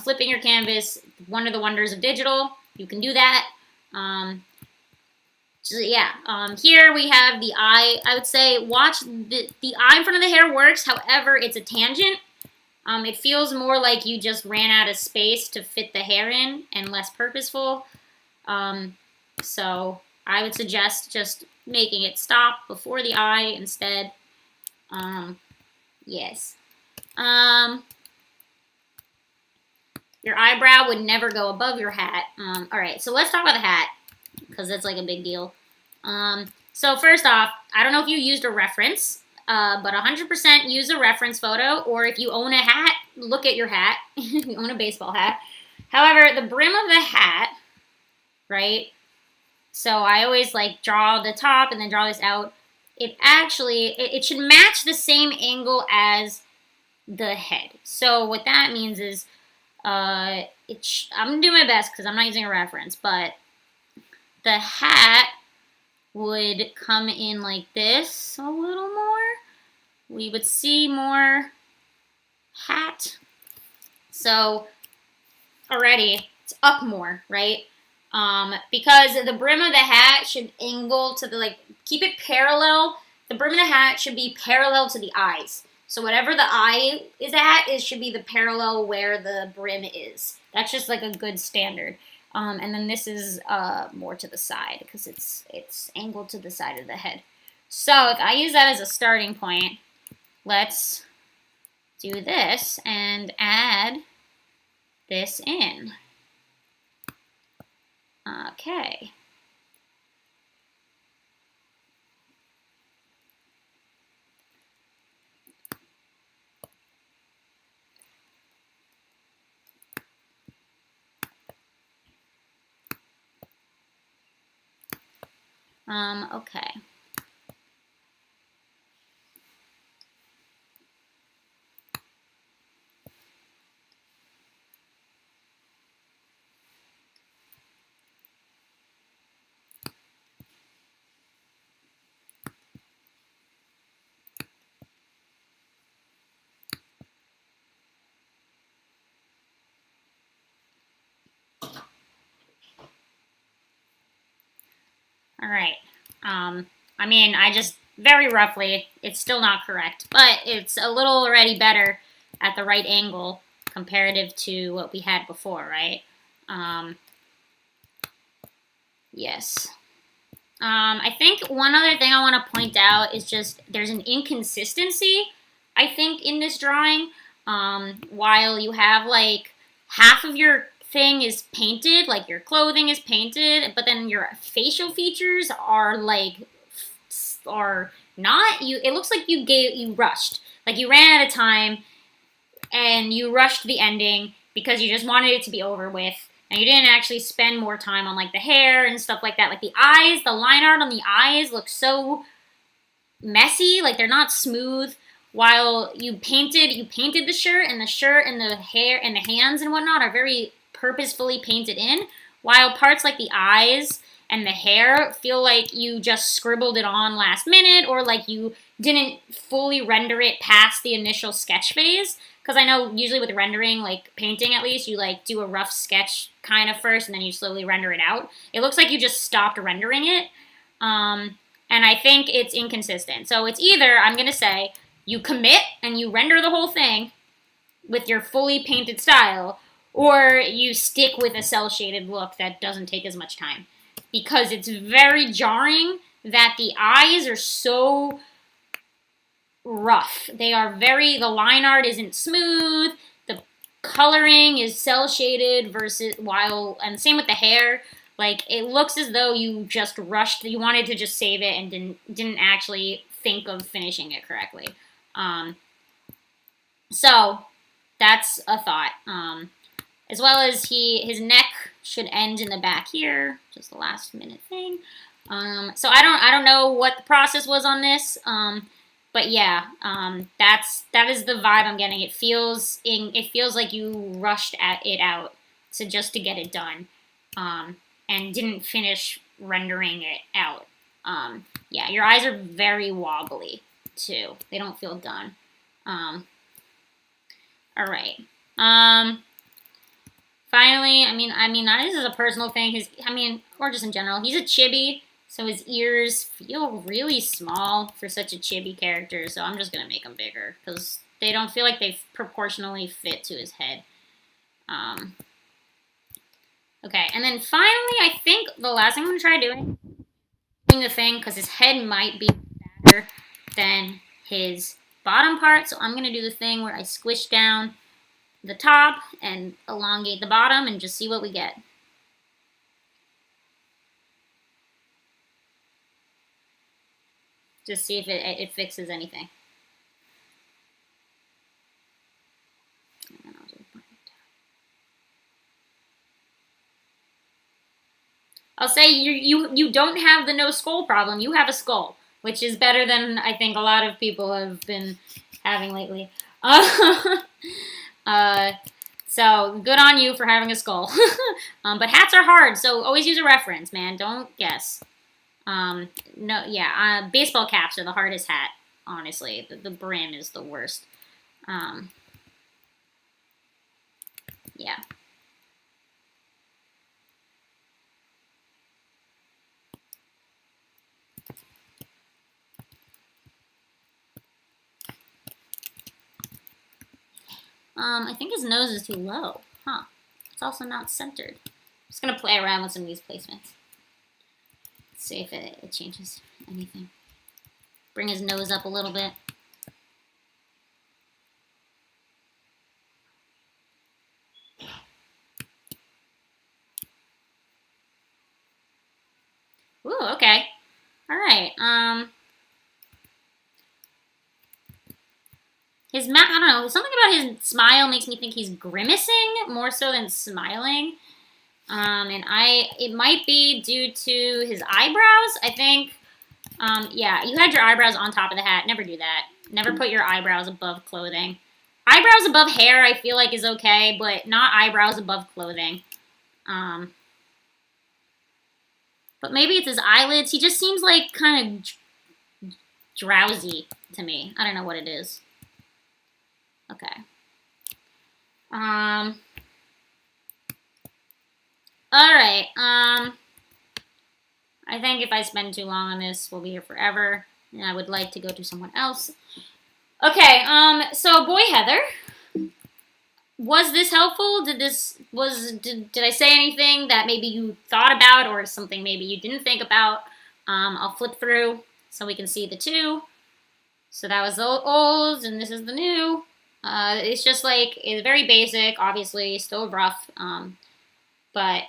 Flipping your canvas, one of the wonders of digital. You can do that. So yeah, here we have the eye. I would say watch the eye in front of the hair works. However, it's a tangent. It feels more like you just ran out of space to fit the hair in and less purposeful. So I would suggest just making it stop before the eye instead. Yes. Your eyebrow would never go above your hat. All right, so let's talk about the hat, because that's like a big deal. So first off, I don't know if you used a reference, but 100% use a reference photo, or if you own a hat, look at your hat. If you own a baseball hat. However, the brim of the hat, right? So I always like draw the top and then draw this out. It should match the same angle as the head. So what that means is, I'm gonna do my best because I'm not using a reference, but the hat would come in like this a little more. We would see more hat. So already it's up more, right? Because the brim of the hat should angle to keep it parallel. The brim of the hat should be parallel to the eyes. So whatever the eye is at, it should be the parallel where the brim is. That's just like a good standard. And then this is more to the side because it's angled to the side of the head. So if I use that as a starting point, let's do this and add this in. Okay. Okay. All right. I mean, I just very roughly, it's still not correct, but it's a little already better at the right angle comparative to what we had before, right? Yes. I think one other thing I want to point out is just there's an inconsistency, I think, in this drawing. While you have like half of your thing is painted, like your clothing is painted, but then your facial features are like are not. It looks like you rushed, like you ran out of time and you rushed the ending because you just wanted it to be over with. And you didn't actually spend more time on like the hair and stuff like that. Like the eyes, the line art on the eyes looks so messy, like they're not smooth. While you painted the shirt and the hair and the hands and whatnot are very purposefully painted in. While parts like the eyes and the hair feel like you just scribbled it on last minute or like you didn't fully render it past the initial sketch phase. Because I know usually with rendering, like painting at least, you like do a rough sketch kind of first and then you slowly render it out. It looks like you just stopped rendering it. And I think it's inconsistent. So it's either, I'm going to say, you commit and you render the whole thing with your fully painted style, or you stick with a cell-shaded look that doesn't take as much time. Because it's very jarring that the eyes are so rough. They are the line art isn't smooth, the coloring is cell-shaded and same with the hair. Like, it looks as though you just rushed, you wanted to just save it and didn't actually think of finishing it correctly. So, that's a thought. As well as his neck should end in the back here, just the last minute thing. So I don't know what the process was on this, but yeah, that is the vibe I'm getting. It feels like you rushed it out to get it done. And didn't finish rendering it out. Yeah, your eyes are very wobbly too. They don't feel done. All right. Finally, I mean, this is a personal thing. Or just in general, he's a chibi, so his ears feel really small for such a chibi character. So I'm just gonna make them bigger because they don't feel like they proportionally fit to his head. Okay, and then finally, I think the last thing I'm going to try doing the thing, because his head might be better than his bottom part, so I'm going to do the thing where I squish down the top and elongate the bottom and just see what we get. Just see if it fixes anything. I'll say you don't have the no skull problem. You have a skull, which is better than I think a lot of people have been having lately. So good on you for having a skull. But hats are hard, so always use a reference, man. Don't guess. Baseball caps are the hardest hat, honestly. The brim is the worst. Yeah. I think his nose is too low. Huh. It's also not centered. Just gonna play around with some of these placements. See if it changes anything. Bring his nose up a little bit. Ooh, okay. All right. His mouth, I don't know, something about his smile makes me think he's grimacing more so than smiling. And it might be due to his eyebrows, I think. Yeah, you had your eyebrows on top of the hat. Never do that. Never put your eyebrows above clothing. Eyebrows above hair, I feel like is okay, but not eyebrows above clothing. But maybe it's his eyelids. He just seems like kind of drowsy to me. I don't know what it is. Okay. All right. I think if I spend too long on this, we'll be here forever. And I would like to go to someone else. Okay, so Boy Heather. Was this helpful? Did I say anything that maybe you thought about or something maybe you didn't think about? I'll flip through so we can see the two. So that was the old and this is the new. It's just like, it's very basic, obviously, still rough. But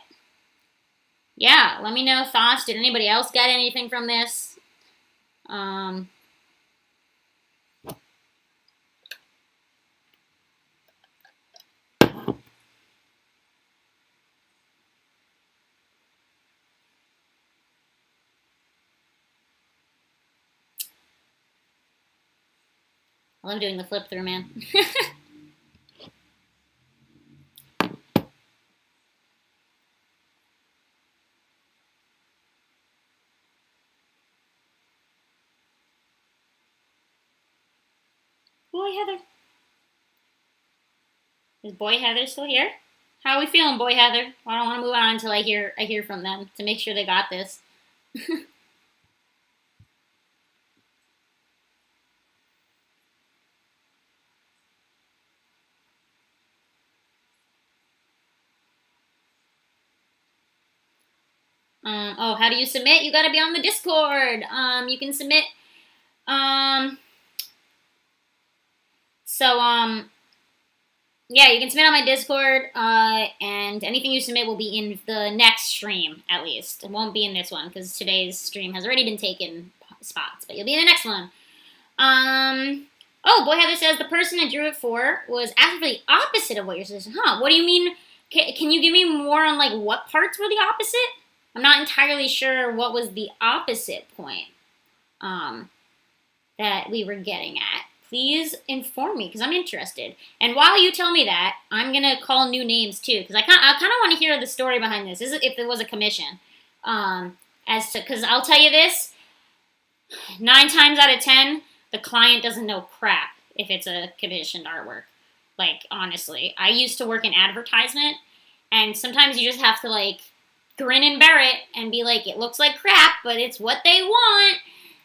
yeah, let me know thoughts. Did anybody else get anything from this? I love doing the flip through, man. Boy Heather. Is Boy Heather still here? How are we feeling, Boy Heather? I don't want to move on until I hear from them to make sure they got this. Oh, how do you submit? You gotta be on the Discord. You can submit. Yeah, you can submit on my Discord. And anything you submit will be in the next stream, at least. It won't be in this one because today's stream has already been taken spots, but you'll be in the next one. Oh, Boy Heather says the person I drew it for was actually the opposite of what you're saying. Huh? What do you mean? Can you give me more on like what parts were the opposite? I'm not entirely sure what was the opposite point that we were getting at. Please inform me because I'm interested. And while you tell me that, I'm gonna call new names too because I kind of want to hear the story behind this. If it was a commission, because I'll tell you this: 9 times out of 10, the client doesn't know crap if it's a commissioned artwork. Like honestly, I used to work in advertisement, and sometimes you just have to like grin and bear it and be like, it looks like crap, but it's what they want.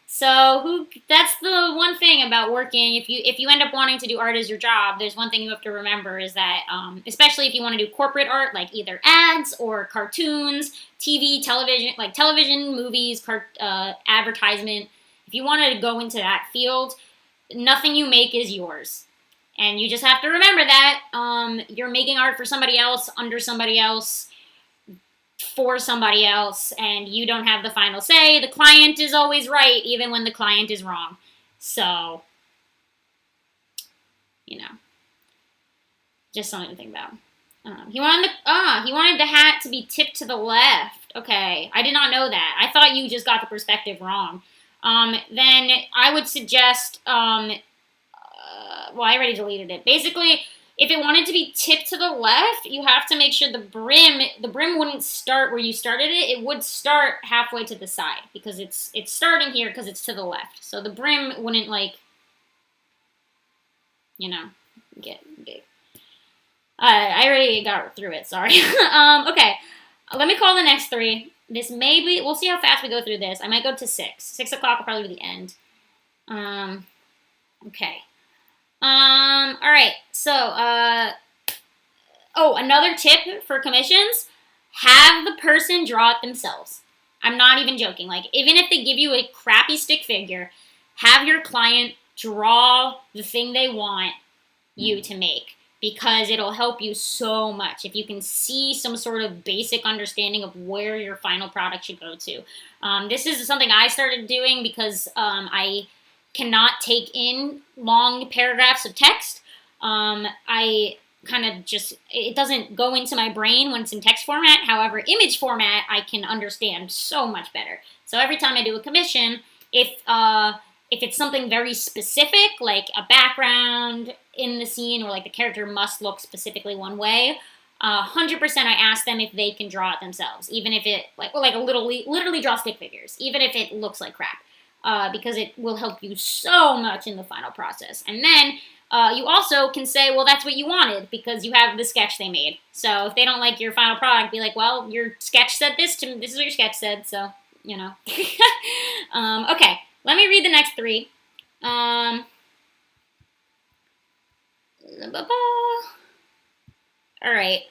So that's the one thing about working. If you end up wanting to do art as your job, there's one thing you have to remember is that, especially if you want to do corporate art, like either ads or cartoons, TV, television, like television, movies, advertisement, if you wanted to go into that field, nothing you make is yours. And you just have to remember that you're making art for somebody else, under somebody else, for somebody else, and you don't have the final say. The client is always right, even when the client is wrong. So, just something to think about. He wanted the hat to be tipped to the left. Okay, I did not know that. I thought you just got the perspective wrong. Then I would suggest, well, I already deleted it. Basically, if it wanted to be tipped to the left, you have to make sure the brim wouldn't start where you started it. It would start halfway to the side because it's starting here because it's to the left. So the brim wouldn't get big. I already got through it. Sorry. Okay. Let me call the next 3. This may be. We'll see how fast we go through this. I might go to 6. 6 o'clock will probably be the end. Okay. All right. So, another tip for commissions: have the person draw it themselves. I'm not even joking. Like, even if they give you a crappy stick figure, have your client draw the thing they want you to make, because it'll help you so much if you can see some sort of basic understanding of where your final product should go to. This is something I started doing because I cannot take in long paragraphs of text. I kind of just, it doesn't go into my brain when it's in text format. However, image format, I can understand so much better. So every time I do a commission, if it's something very specific, like a background in the scene, or like the character must look specifically one way, 100% I ask them if they can draw it themselves, even if it, like literally draw stick figures, even if it looks like crap, because it will help you so much in the final process. And then you also can say, well, that's what you wanted, because you have the sketch they made. So if they don't like your final product, be like, well, your sketch said this to me, this is what your sketch said, so, you know. Okay, let me read the next three. All right,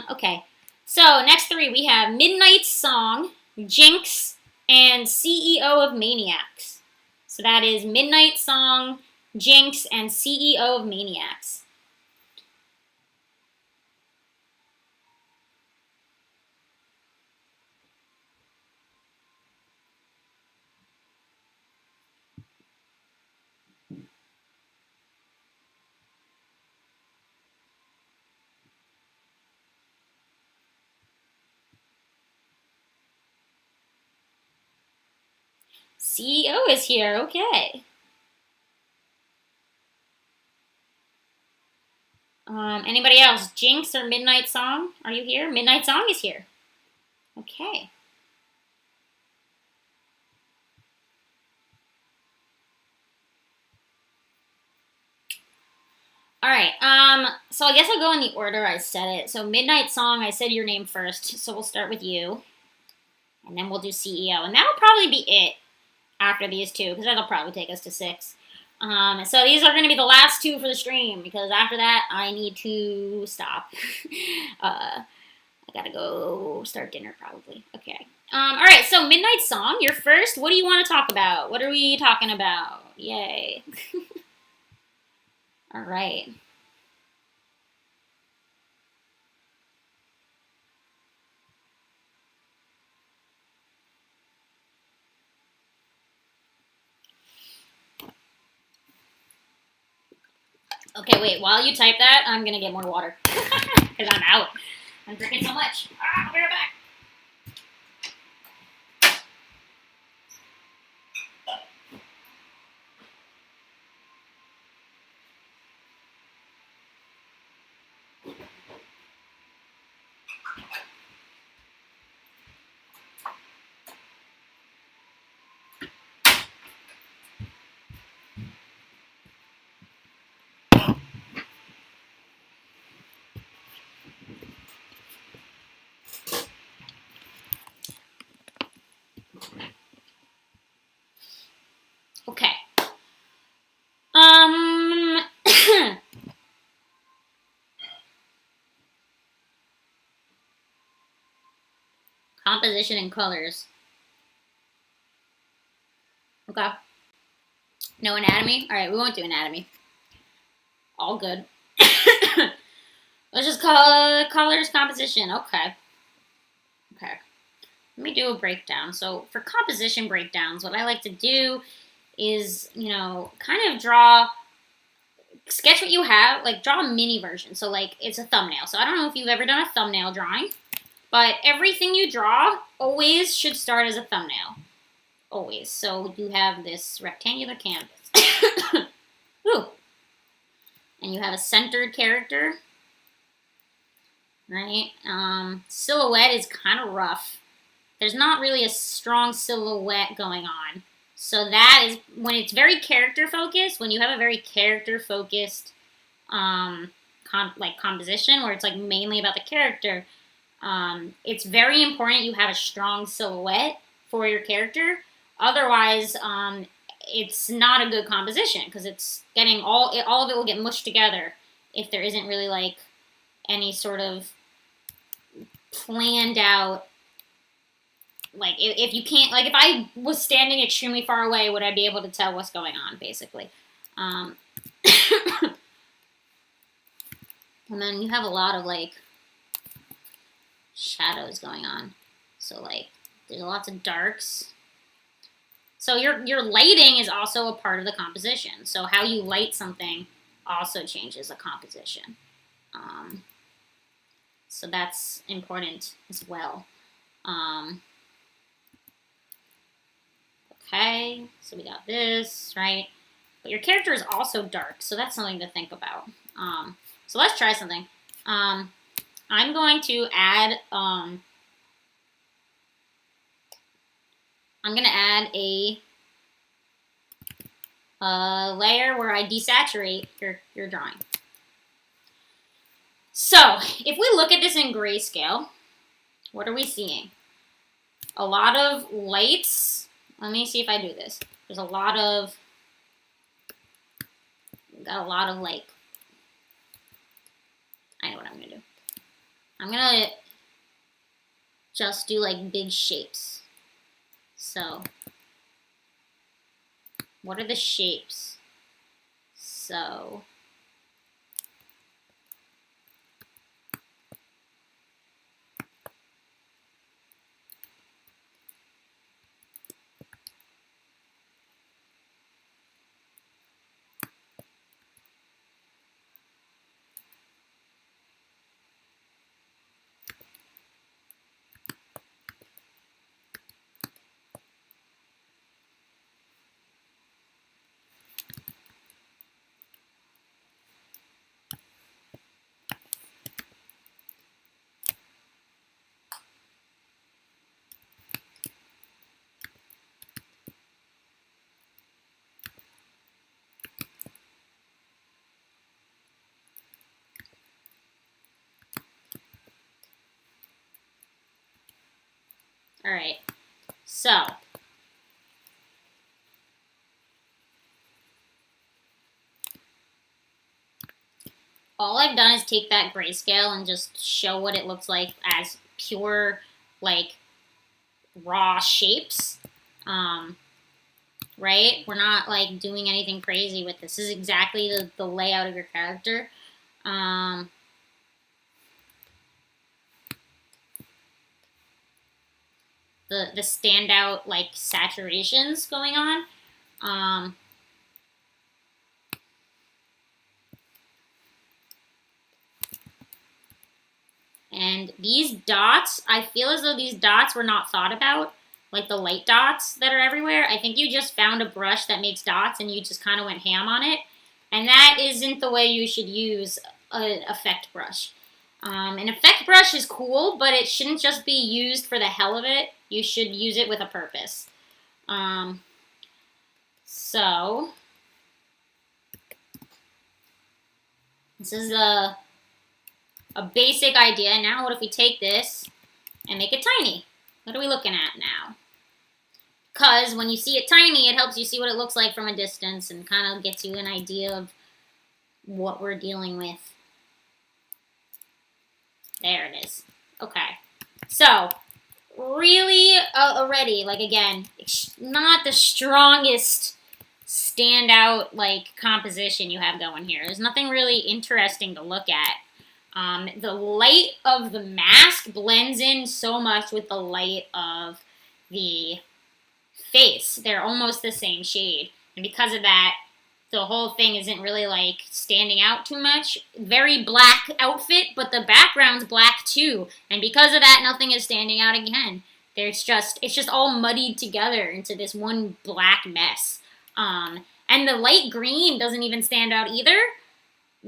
okay. So, next three, we have Midnight Song, Jinx, and CEO of Maniacs. So that is Midnight Song, Jinx, and CEO of Maniacs. CEO is here, okay. Anybody else? Jinx or Midnight Song? Are you here? Midnight Song is here. Okay. All right. So I guess I'll go in the order I said it. So Midnight Song, I said your name first, so we'll start with you, and then we'll do CEO, and that'll probably be it after these two, because that'll probably take us to 6. So these are going to be the last 2 for the stream, because after that I need to stop. I gotta go start dinner probably. Okay. All right. So Midnight Song, you're first. What do you want to talk about? What are we talking about? Yay. All right. Okay, wait. While you type that, I'm gonna get more water because I'm out. I'm drinking so much. I'll be right back. Okay. Composition and colors. Okay. No anatomy? All right, we won't do anatomy. All good. Let's just call it colors composition. Okay. Okay. Let me do a breakdown. So for composition breakdowns, what I like to do is, kind of sketch what you have, like draw a mini version. So like it's a thumbnail. So I don't know if you've ever done a thumbnail drawing, but everything you draw always should start as a thumbnail. Always. So you have this rectangular canvas. Ooh. And you have a centered character. Right? Silhouette is kind of rough. There's not really a strong silhouette going on. So that is, when it's very character focused, when you have a very character focused composition where it's like mainly about the character, it's very important you have a strong silhouette for your character. Otherwise, it's not a good composition because it's getting all of it will get mushed together if there isn't really like any sort of planned out, like, if you can't, like, if I was standing extremely far away, would I be able to tell what's going on, basically? And then you have a lot of, like, shadows going on. So, like, there's lots of darks. So your lighting is also a part of the composition. So how you light something also changes the composition. So that's important as well. Okay, so we got this, right? But your character is also dark, so that's something to think about. So let's try something. I'm going to add, I'm going to add a layer where I desaturate your drawing. So, if we look at this in grayscale, what are we seeing? A lot of lights. Let me see if I do this. There's a lot of, got a lot of, like, I know what I'm going to do. I'm going to just do, like, big shapes. So, what are the shapes? So, all right. So, all I've done is take that grayscale and just show what it looks like as pure, like, raw shapes. Right? We're not, like, doing anything crazy with this. This is exactly the layout of your character. The standout, like, saturations going on. And these dots, I feel as though these dots were not thought about, like the light dots that are everywhere. I think you just found a brush that makes dots and you just kind of went ham on it. And that isn't the way you should use an effect brush. An effect brush is cool, but it shouldn't just be used for the hell of it. You should use it with a purpose. So, this is a basic idea. Now what if we take this and make it tiny? What are we looking at now? Because when you see it tiny, it helps you see what it looks like from a distance and kind of gets you an idea of what we're dealing with. There it is. Okay. So, really already, like, again, not the strongest standout, like, composition you have going here. There's nothing really interesting to look at. The light of the mask blends in so much with the light of the face. They're almost the same shade. And because of that, the whole thing isn't really, like, standing out too much. Very black outfit, but the background's black too. And because of that, nothing is standing out again. It's just all muddied together into this one black mess. And the light green doesn't even stand out either,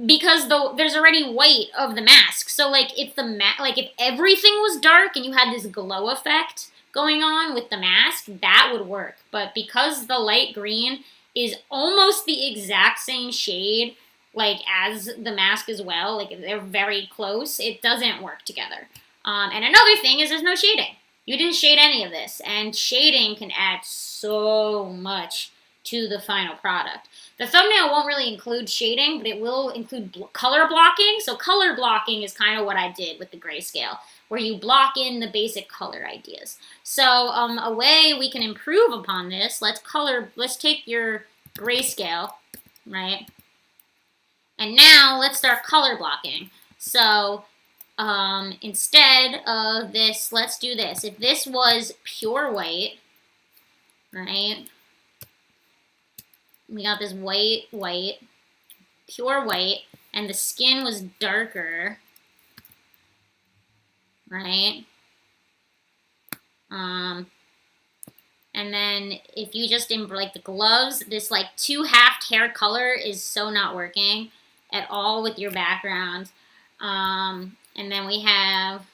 because there's already white of the mask. So, like, if if everything was dark and you had this glow effect going on with the mask, that would work. But because the light green is almost the exact same shade, like, as the mask as well, like, they're very close, it doesn't work together. And another thing is there's no shading. You didn't shade any of this, and shading can add so much to the final product. The thumbnail won't really include shading, but it will include color blocking. So color blocking is kind of what I did with the grayscale. where you block in the basic color ideas. So a way we can improve upon this, let's take your grayscale, right? And now let's start color blocking. So instead of this, let's do this. If this was pure white, right? We got this white, pure white, and the skin was darker, right? And then if you just, like the gloves, this like 2/2 hair color is so not working at all with your background. And then we have,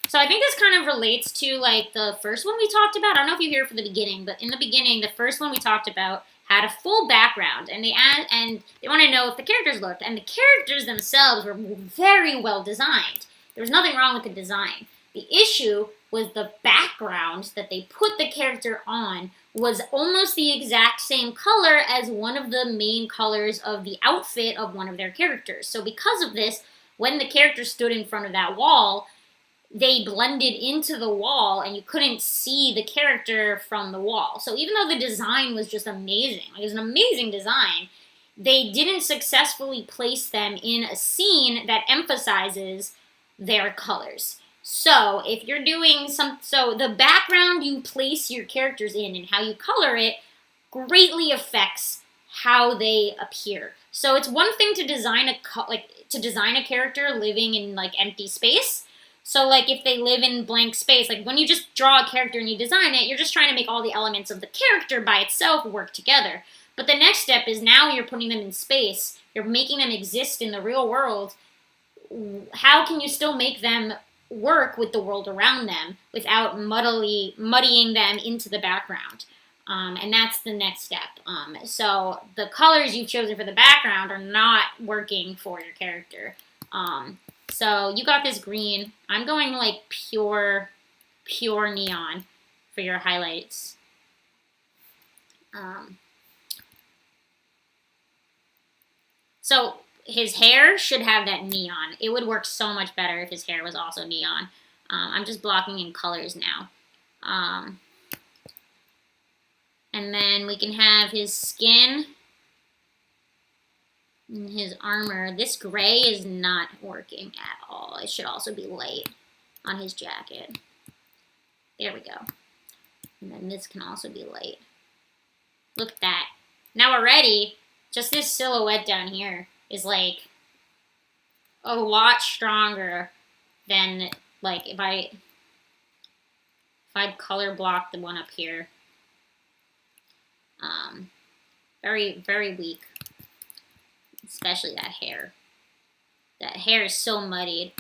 so I think this kind of relates to like the first one we talked about. I don't know if you hear it from the beginning, but in the beginning, the first one we talked about had a full background, and they want to know if the characters looked, and the characters themselves were very well designed. There was nothing wrong with the design. The issue was the background that they put the character on was almost the exact same color as one of the main colors of the outfit of one of their characters. So because of this, when the character stood in front of that wall, they blended into the wall and you couldn't see the character from the wall. So even though the design was just amazing, it was an amazing design, they didn't successfully place them in a scene that emphasizes their colors. So if you're doing so the background you place your characters in and how you color it greatly affects how they appear. So it's one thing to design a character living in like empty space. So like if they live in blank space, like when you just draw a character and you design it, you're just trying to make all the elements of the character by itself work together. But the next step is now you're putting them in space. You're making them exist in the real world. How can you still make them work with the world around them without muddying them into the background? And that's the next step. So the colors you've chosen for the background are not working for your character. So you got this green. I'm going like pure neon for your highlights. So his hair should have that neon. It would work so much better if his hair was also neon. I'm just blocking in colors now. And then we can have his skin and his armor. This gray is not working at all. It should also be light on his jacket. There we go. And then this can also be light. Look at that. Now already, just this silhouette down here is like a lot stronger than like if I'd color block the one up here. Very, very weak. Especially that hair. That hair is so muddied.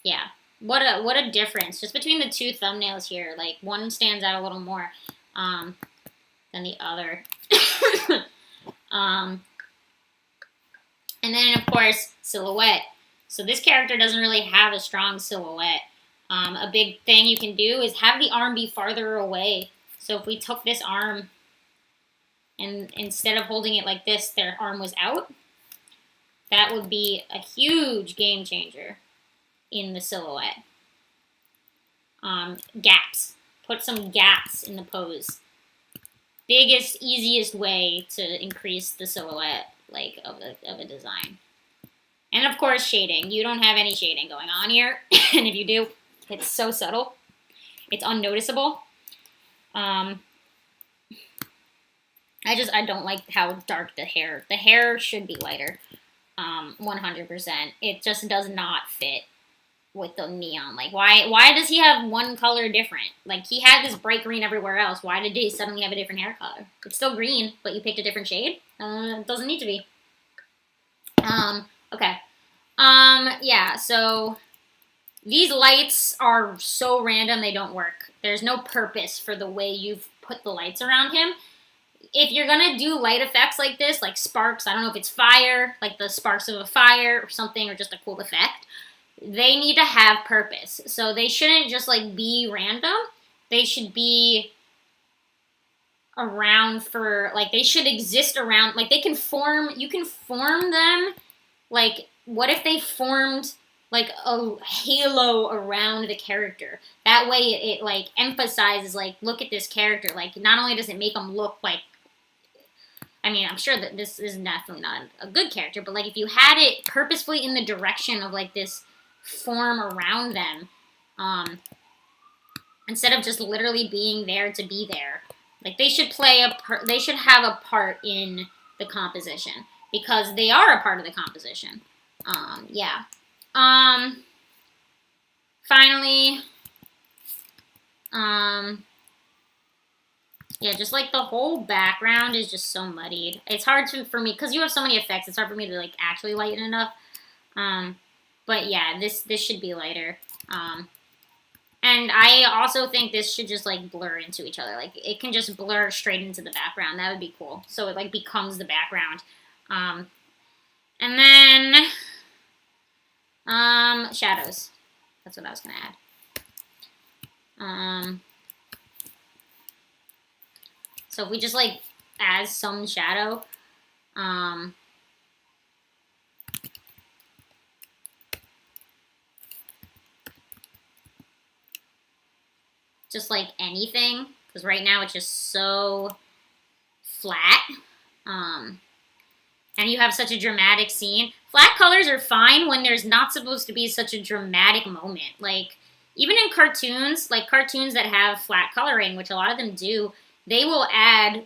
Yeah. What a difference. Just between the two thumbnails here. Like one stands out a little more than the other. And then of course silhouette. So this character doesn't really have a strong silhouette. A big thing you can do is have the arm be farther away. So if we took this arm and instead of holding it like this, their arm was out, that would be a huge game changer in the silhouette. Gaps. Put some gaps in the pose. Biggest, easiest way to increase the silhouette like of a design. And of course shading. You don't have any shading going on here. And if you do, it's so subtle. It's unnoticeable. I don't like how dark the hair should be lighter. 100%. It just does not fit with the neon. Like why does he have one color different? Like he had this bright green everywhere else. Why did he suddenly have a different hair color? It's still green, but you picked a different shade? It doesn't need to be. Okay. Yeah, so these lights are so random they don't work. There's no purpose for the way you've put the lights around him. If you're gonna do light effects like this, like sparks, I don't know if it's fire, like the sparks of a fire or something, or just a cool effect, they need to have purpose. So they shouldn't just like be random. They should be around for, like, they should exist around, like they can form, you can form them like what if they formed like a halo around the character? That way it like emphasizes like, look at this character. Like, not only does it make them look like, I mean, I'm sure that this is definitely not a good character, but like if you had it purposefully in the direction of like this form around them, instead of just literally being there to be there, like they should they should have a part in the composition because they are a part of the composition. Yeah. Finally, yeah, just like the whole background is just so muddied. It's hard for me, because you have so many effects, it's hard for me to like actually lighten it up. But yeah, this should be lighter. And I also think this should just like blur into each other. Like it can just blur straight into the background. That would be cool. So it like becomes the background. And then shadows. That's what I was gonna add. So if we just like add some shadow, just like anything, because right now it's just so flat. And you have such a dramatic scene. Flat colors are fine when there's not supposed to be such a dramatic moment. Like, even in cartoons, like cartoons that have flat coloring, which a lot of them do, they will add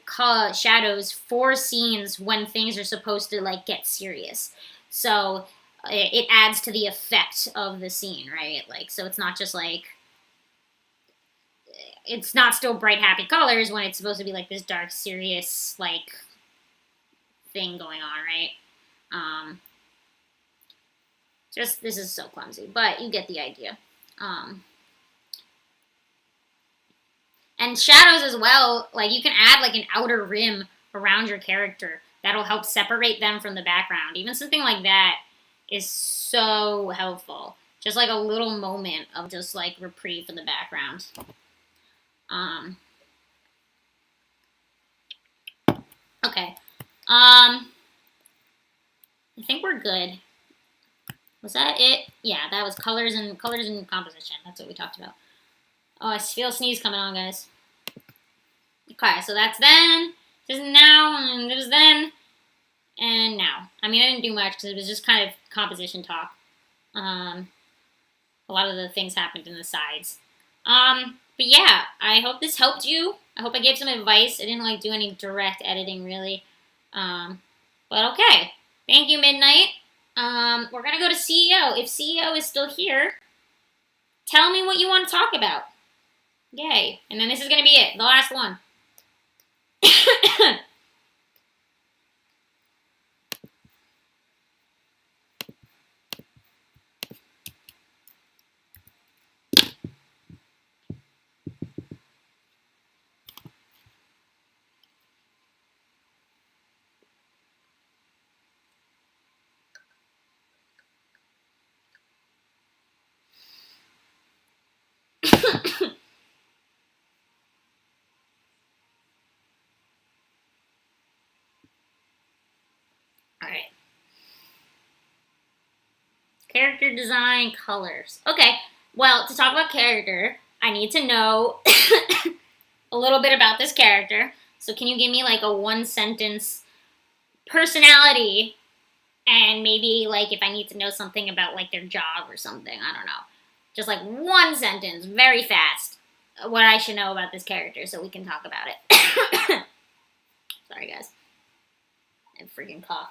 shadows for scenes when things are supposed to, like, get serious. So, it adds to the effect of the scene, right? Like, so it's not just, like, it's not still bright, happy colors when it's supposed to be, like, this dark, serious, like, thing going on, right? Just, this is so clumsy, but you get the idea. And shadows as well, like you can add like an outer rim around your character that'll help separate them from the background. Even something like that is so helpful. Just like a little moment of just like reprieve in the background. Okay. I think we're good. Was that it? Yeah, that was colors and composition. That's what we talked about. Oh, I feel a sneeze coming on, guys. Okay, so that's then, this is now, and this is then, and now. I mean, I didn't do much because it was just kind of composition talk. A lot of the things happened in the sides. But yeah, I hope this helped you. I hope I gave some advice. I didn't like do any direct editing really. But okay. Thank you, Midnight. We're gonna go to CEO. If CEO is still here, tell me what you want to talk about. Yay. And then this is gonna be it. The last one. Alright. Character design, colors. Okay, well, to talk about character, I need to know a little bit about this character. So can you give me like a one-sentence personality, and maybe like if I need to know something about like their job or something, I don't know. Just like one sentence, very fast, what I should know about this character so we can talk about it. Sorry, guys. I freaking cough.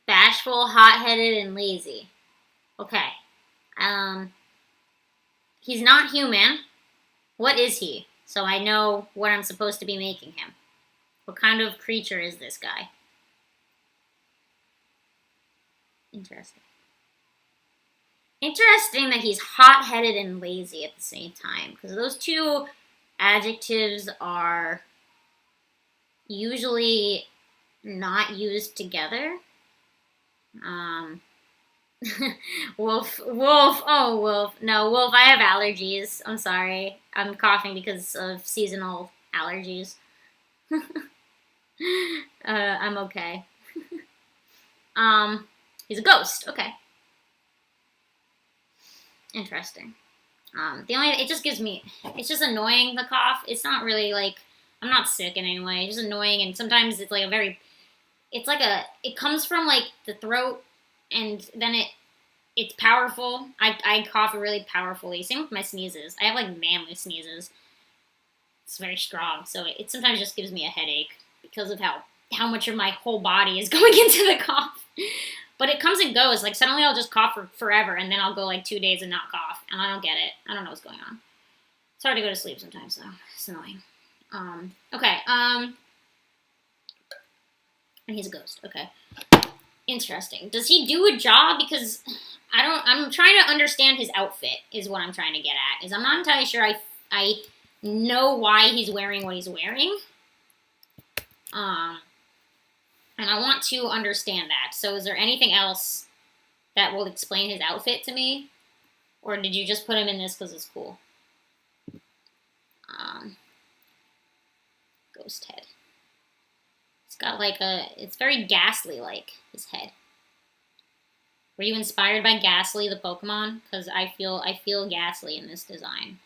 Bashful, hot-headed, and lazy. Okay. He's not human. What is he? So I know what I'm supposed to be making him. What kind of creature is this guy? Interesting. Interesting that he's hot-headed and lazy at the same time, because those two adjectives are usually not used together. Wolf, oh, Wolf. No, Wolf, I have allergies. I'm sorry. I'm coughing because of seasonal allergies. I'm okay. He's a ghost. Okay. Interesting. It just gives me, it's just annoying, the cough. It's not really like, I'm not sick in any way. It's just annoying, and sometimes it's like it comes from like the throat, and then it's powerful. I cough really powerfully. Same with my sneezes. I have like manly sneezes. It's very strong, so it sometimes just gives me a headache because of how much of my whole body is going into the cough. But it comes and goes. Like, suddenly I'll just cough for forever, and then I'll go like 2 days and not cough, and I don't get it. I don't know what's going on. It's hard to go to sleep sometimes, though. It's annoying. Okay. And he's a ghost. Okay. Interesting. Does he do a job? Because I'm trying to understand his outfit, is what I'm trying to get at. I'm not entirely sure I know why he's wearing what he's wearing. And I want to understand that. So is there anything else that will explain his outfit to me? Or did you just put him in this because it's cool? Ghost head. It's got like it's very Ghastly-like, his head. Were you inspired by Ghastly, the Pokemon? Because I feel Ghastly in this design.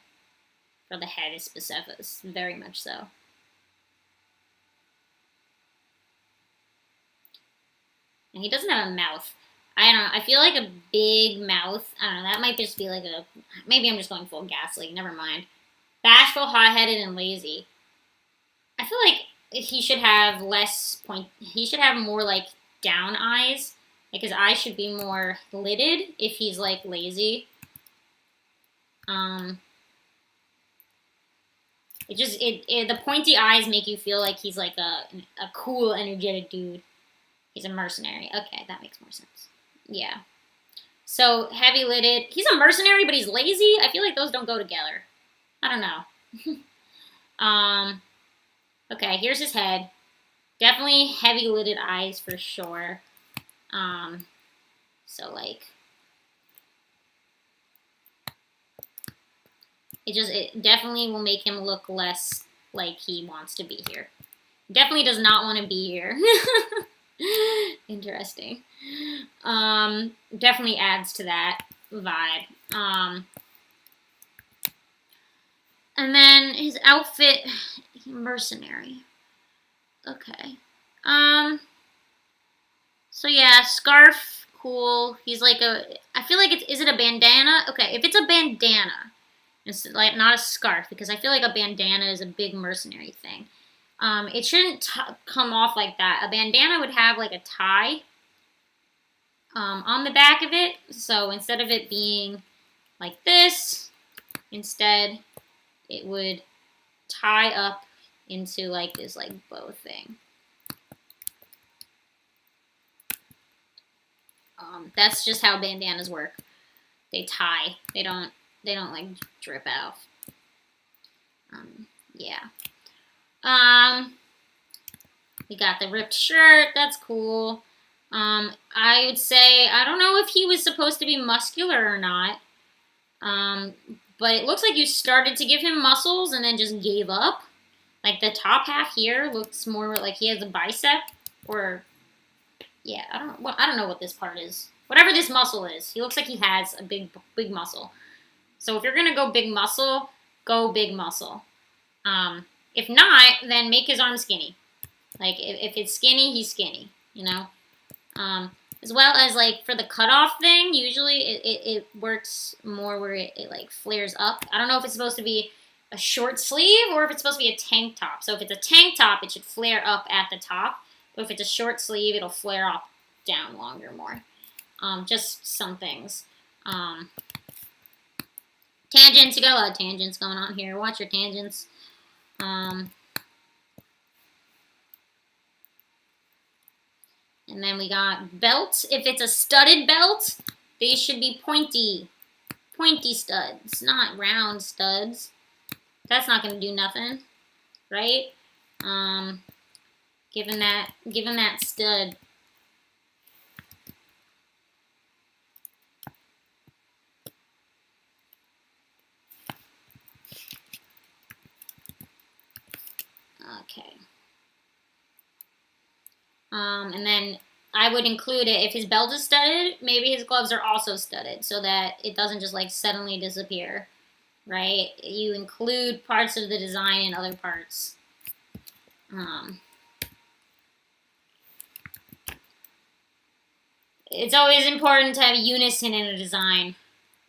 For the head is specific, very much so. And he doesn't have a mouth. I don't know. I feel like a big mouth. I don't know. That might just be like maybe I'm just going full Ghastly. Never mind. Bashful, hot-headed, and lazy. I feel like he should have less point. He should have more like down eyes. Like, his eyes should be more lidded if he's like lazy. The pointy eyes make you feel like he's like a cool, energetic dude. He's a mercenary. Okay, that makes more sense. Yeah. So, heavy-lidded. He's a mercenary, but he's lazy? I feel like those don't go together. I don't know. Okay, here's his head. Definitely heavy-lidded eyes for sure. So, like... It definitely will make him look less like he wants to be here. Definitely does not want to be here. Interesting. Definitely adds to that vibe. And then his outfit, mercenary. Okay. So yeah, scarf, cool. He's like I feel like is it a bandana? Okay, if it's a bandana, it's like not a scarf, because I feel like a bandana is a big mercenary thing. It shouldn't come off like that. A bandana would have like a tie on the back of it. So instead of it being like this, instead it would tie up into like this like bow thing. That's just how bandanas work. They tie. They don't like drip out. Yeah. We got the ripped shirt. That's cool. I would say, I don't know if he was supposed to be muscular or not. But it looks like you started to give him muscles and then just gave up. Like, the top half here looks more like he has a bicep, or, yeah, I don't know what this part is. Whatever this muscle is, he looks like he has a big muscle. So if you're gonna go big muscle, go big muscle. If not, then make his arm skinny. Like, if it's skinny, he's skinny, you know? As well as, like, for the cutoff thing, usually it works more where it like, flares up. I don't know if it's supposed to be a short sleeve or if it's supposed to be a tank top. So if it's a tank top, it should flare up at the top. But if it's a short sleeve, it'll flare up down longer more. Just some things. Tangents. You got a lot of tangents going on here. Watch your tangents. And then we got belt. If it's a studded belt, they should be pointy. Pointy studs, not round studs. That's not gonna do nothing, right? Give him that stud. Okay. And then I would include it if his belt is studded. Maybe his gloves are also studded, so that it doesn't just like suddenly disappear, right? You include parts of the design in other parts. It's always important to have unison in a design,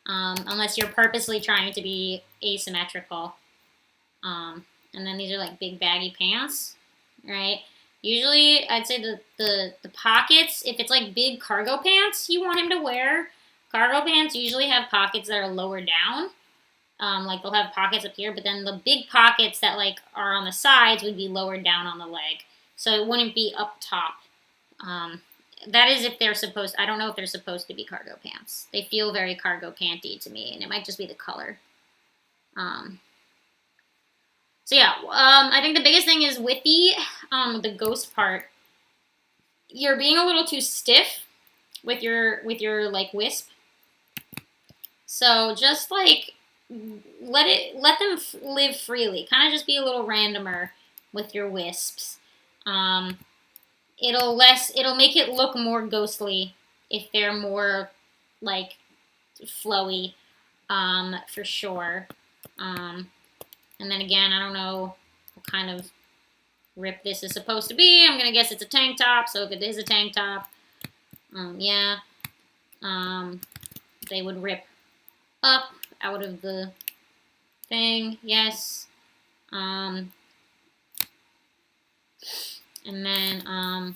unless you're purposely trying to be asymmetrical. And then these are like big baggy pants, right? Usually, I'd say the pockets, if it's like big cargo pants you want him to wear, cargo pants usually have pockets that are lower down. Like they'll have pockets up here, but then the big pockets that like are on the sides would be lower down on the leg. So it wouldn't be up top. That is if they're supposed, I don't know if they're supposed to be cargo pants. They feel very cargo panty to me, and it might just be the color. So yeah, I think the biggest thing is with the ghost part, you're being a little too stiff with your like wisp. So just like let them live freely. Kind of just be a little randomer with your wisps. It'll make it look more ghostly if they're more like flowy, for sure. And then again, I don't know what kind of rip this is supposed to be. I'm gonna guess it's a tank top. So if it is a tank top, yeah, they would rip up out of the thing. Yes. And then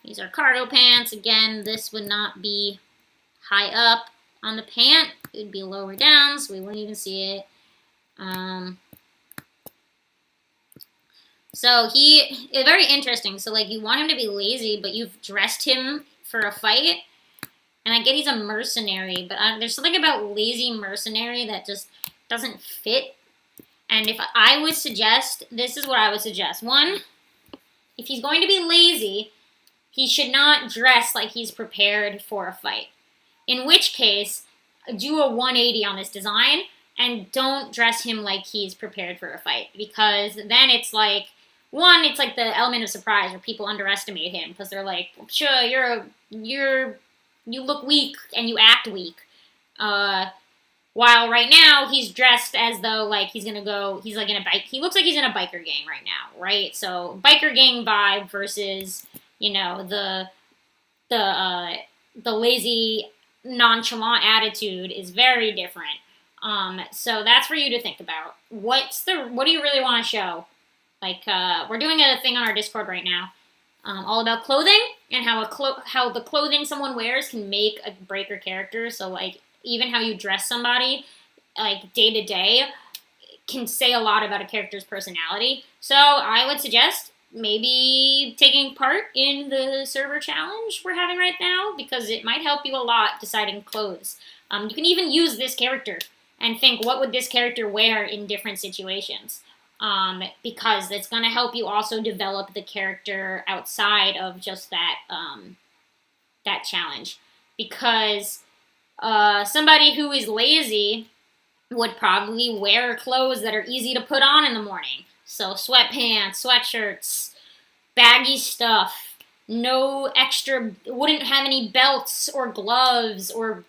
these are cargo pants. Again, this would not be high up on the pant. It would be lower down, so we wouldn't even see it. So it's very interesting. So like you want him to be lazy, but you've dressed him for a fight. And I get he's a mercenary, but there's something about lazy mercenary that just doesn't fit. And if I would suggest, this is what I would suggest. One, if he's going to be lazy, he should not dress like he's prepared for a fight. In which case, do a 180 on this design and don't dress him like he's prepared for a fight. Because then it's like, one, it's like the element of surprise where people underestimate him because they're like, sure, you look weak and you act weak. While right now he's dressed as though like he's like in a bike. He looks like he's in a biker gang right now, right? So biker gang vibe versus the lazy nonchalant attitude is very different. So that's for you to think about. What do you really want to show? Like we're doing a thing on our Discord right now, all about clothing and how the clothing someone wears can make a break or character. So like even how you dress somebody, like day to day, can say a lot about a character's personality. So I would suggest maybe taking part in the server challenge we're having right now because it might help you a lot deciding clothes. You can even use this character and think, what would this character wear in different situations? Because it's going to help you also develop the character outside of just that that challenge. Because somebody who is lazy would probably wear clothes that are easy to put on in the morning. So sweatpants, sweatshirts, baggy stuff, no extra, wouldn't have any belts or gloves or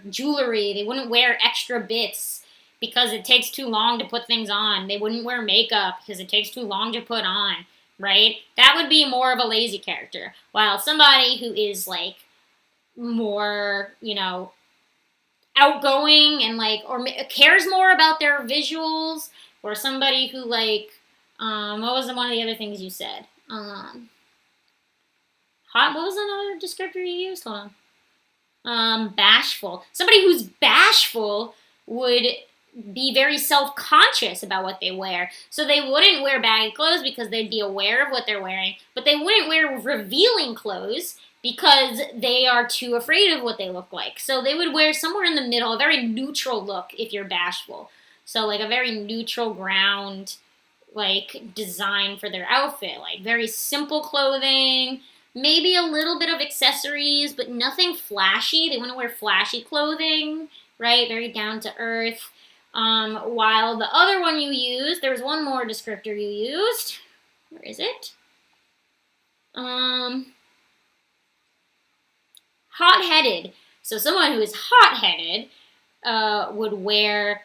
jewelry. They wouldn't wear extra bits because it takes too long to put things on. They wouldn't wear makeup because it takes too long to put on, right? That would be more of a lazy character. While somebody who is like more, outgoing and like, or cares more about their visuals, or somebody who like, what was one of the other things you said? What was another descriptor you used? Hold on. Bashful. Somebody who's bashful would be very self-conscious about what they wear. So they wouldn't wear baggy clothes because they'd be aware of what they're wearing, but they wouldn't wear revealing clothes because they are too afraid of what they look like. So they would wear somewhere in the middle, a very neutral look if you're bashful. So like a very neutral ground like design for their outfit, like very simple clothing, maybe a little bit of accessories, but nothing flashy. They wouldn't wear flashy clothing, right? Very down to earth. While the other one you used, there was one more descriptor you used. Where is it? Hot-headed. So someone who is hot-headed would wear,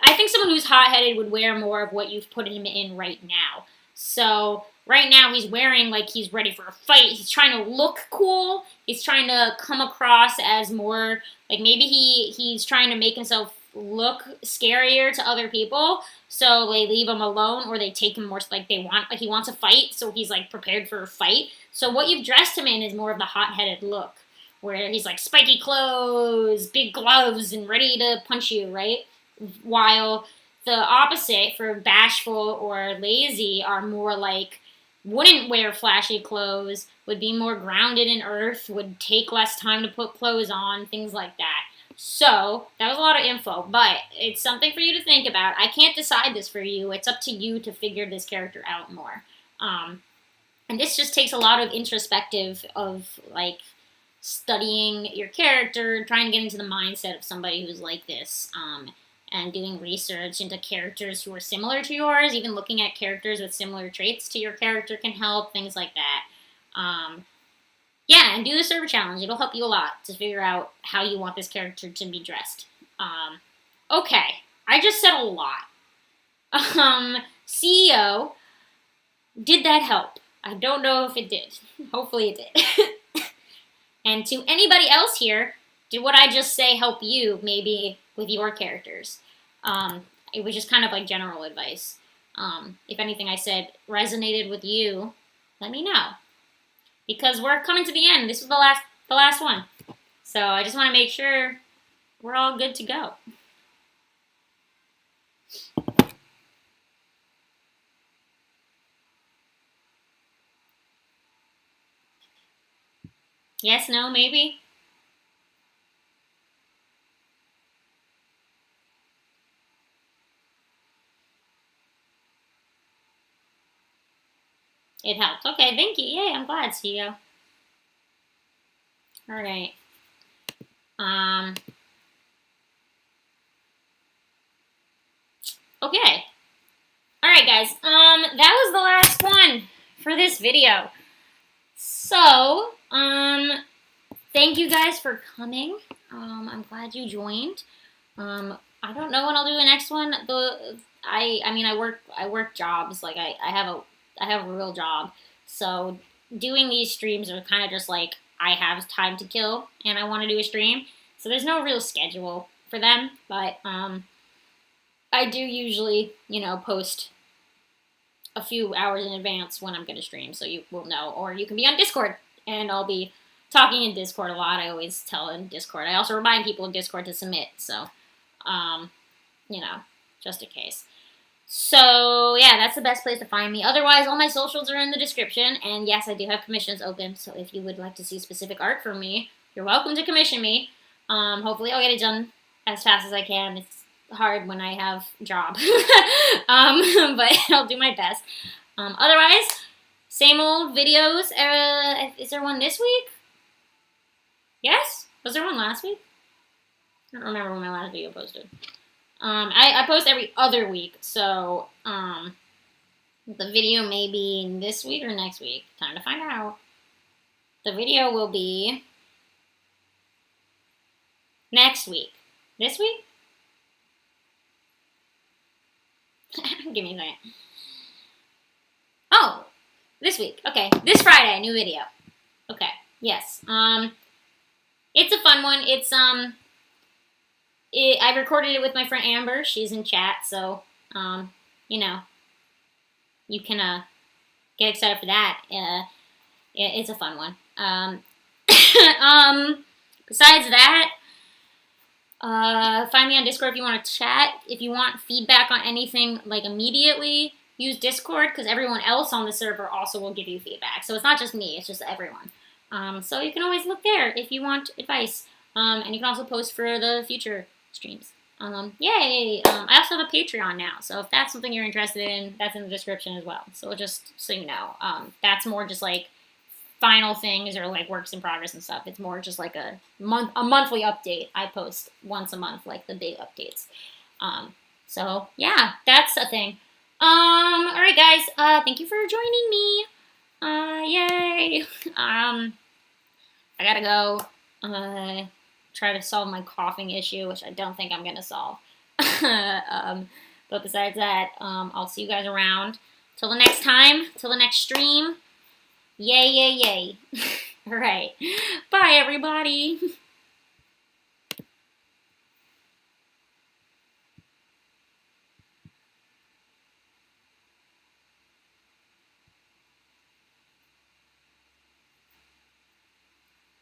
I think someone who's hot-headed would wear more of what you've put him in right now. So right now he's wearing like he's ready for a fight. He's trying to look cool. He's trying to come across as more, like maybe he's trying to make himself look scarier to other people. So they leave him alone or they take him more like they want, like he wants a fight. So he's like prepared for a fight. So what you've dressed him in is more of the hot-headed look where he's like spiky clothes, big gloves, and ready to punch you, right? While the opposite for bashful or lazy are more like wouldn't wear flashy clothes, would be more grounded in earth, would take less time to put clothes on, things like that. So that was a lot of info, but it's something for you to think about. I can't decide this for you. It's up to you to figure this character out more. And this just takes a lot of introspective of like studying your character, trying to get into the mindset of somebody who's like this, and doing research into characters who are similar to yours. Even looking at characters with similar traits to your character can help, things like that. Yeah, and do the server challenge. It'll help you a lot to figure out how you want this character to be dressed. Okay, I just said a lot. CEO, did that help? I don't know if it did. Hopefully it did. And to anybody else here, did what I just say help you maybe with your characters? It was just kind of like general advice. If anything I said resonated with you, let me know. Because we're coming to the end. This is the last one. So I just want to make sure we're all good to go. Yes, no, maybe? It helped. Okay, thank you. Yay, I'm glad, CEO. All right. Okay. All right, guys. That was the last one for this video. So, thank you guys for coming. I'm glad you joined. I don't know when I'll do the next one. I work jobs. Like I have a real job. So doing these streams are kind of just like I have time to kill and I want to do a stream. So there's no real schedule for them, but I do usually, post a few hours in advance when I'm going to stream, so you will know. Or you can be on Discord, and I'll be talking in Discord a lot. I always tell in Discord. I also remind people in Discord to submit, so, just in case. So, yeah, that's the best place to find me. Otherwise, all my socials are in the description, and yes, I do have commissions open, so if you would like to see specific art from me, you're welcome to commission me. Hopefully I'll get it done as fast as I can. It's hard when I have a job, but I'll do my best. Otherwise, same old videos. Is there one this week? Yes? Was there one last week? I don't remember when my last video posted. I post every other week, so the video may be this week or next week. Time to find out. The video will be next week. This week? Give me a second. Oh, this week. Okay, this Friday, new video. Okay, yes. It's a fun one. It's I recorded it with my friend Amber. She's in chat, so you can get excited for that. It's a fun one. Besides that, Find me on Discord if you want to chat. If you want feedback on anything like immediately, use Discord because everyone else on the server also will give you feedback. So it's not just me; it's just everyone. So you can always look there if you want advice. And you can also post for the future streams. Yay! I also have a Patreon now, so if that's something you're interested in, that's in the description as well. So just so you know, that's more just like final things or like works in progress and stuff. It's more just like a monthly update. I post once a month, like the big updates. So yeah, that's a thing. All right, guys. Thank you for joining me. Yay. I gotta go. Try to solve my coughing issue, which I don't think I'm gonna solve. But besides that, I'll see you guys around. Till the next time, till the next stream. Yay, yay, yay. All right. Bye, everybody.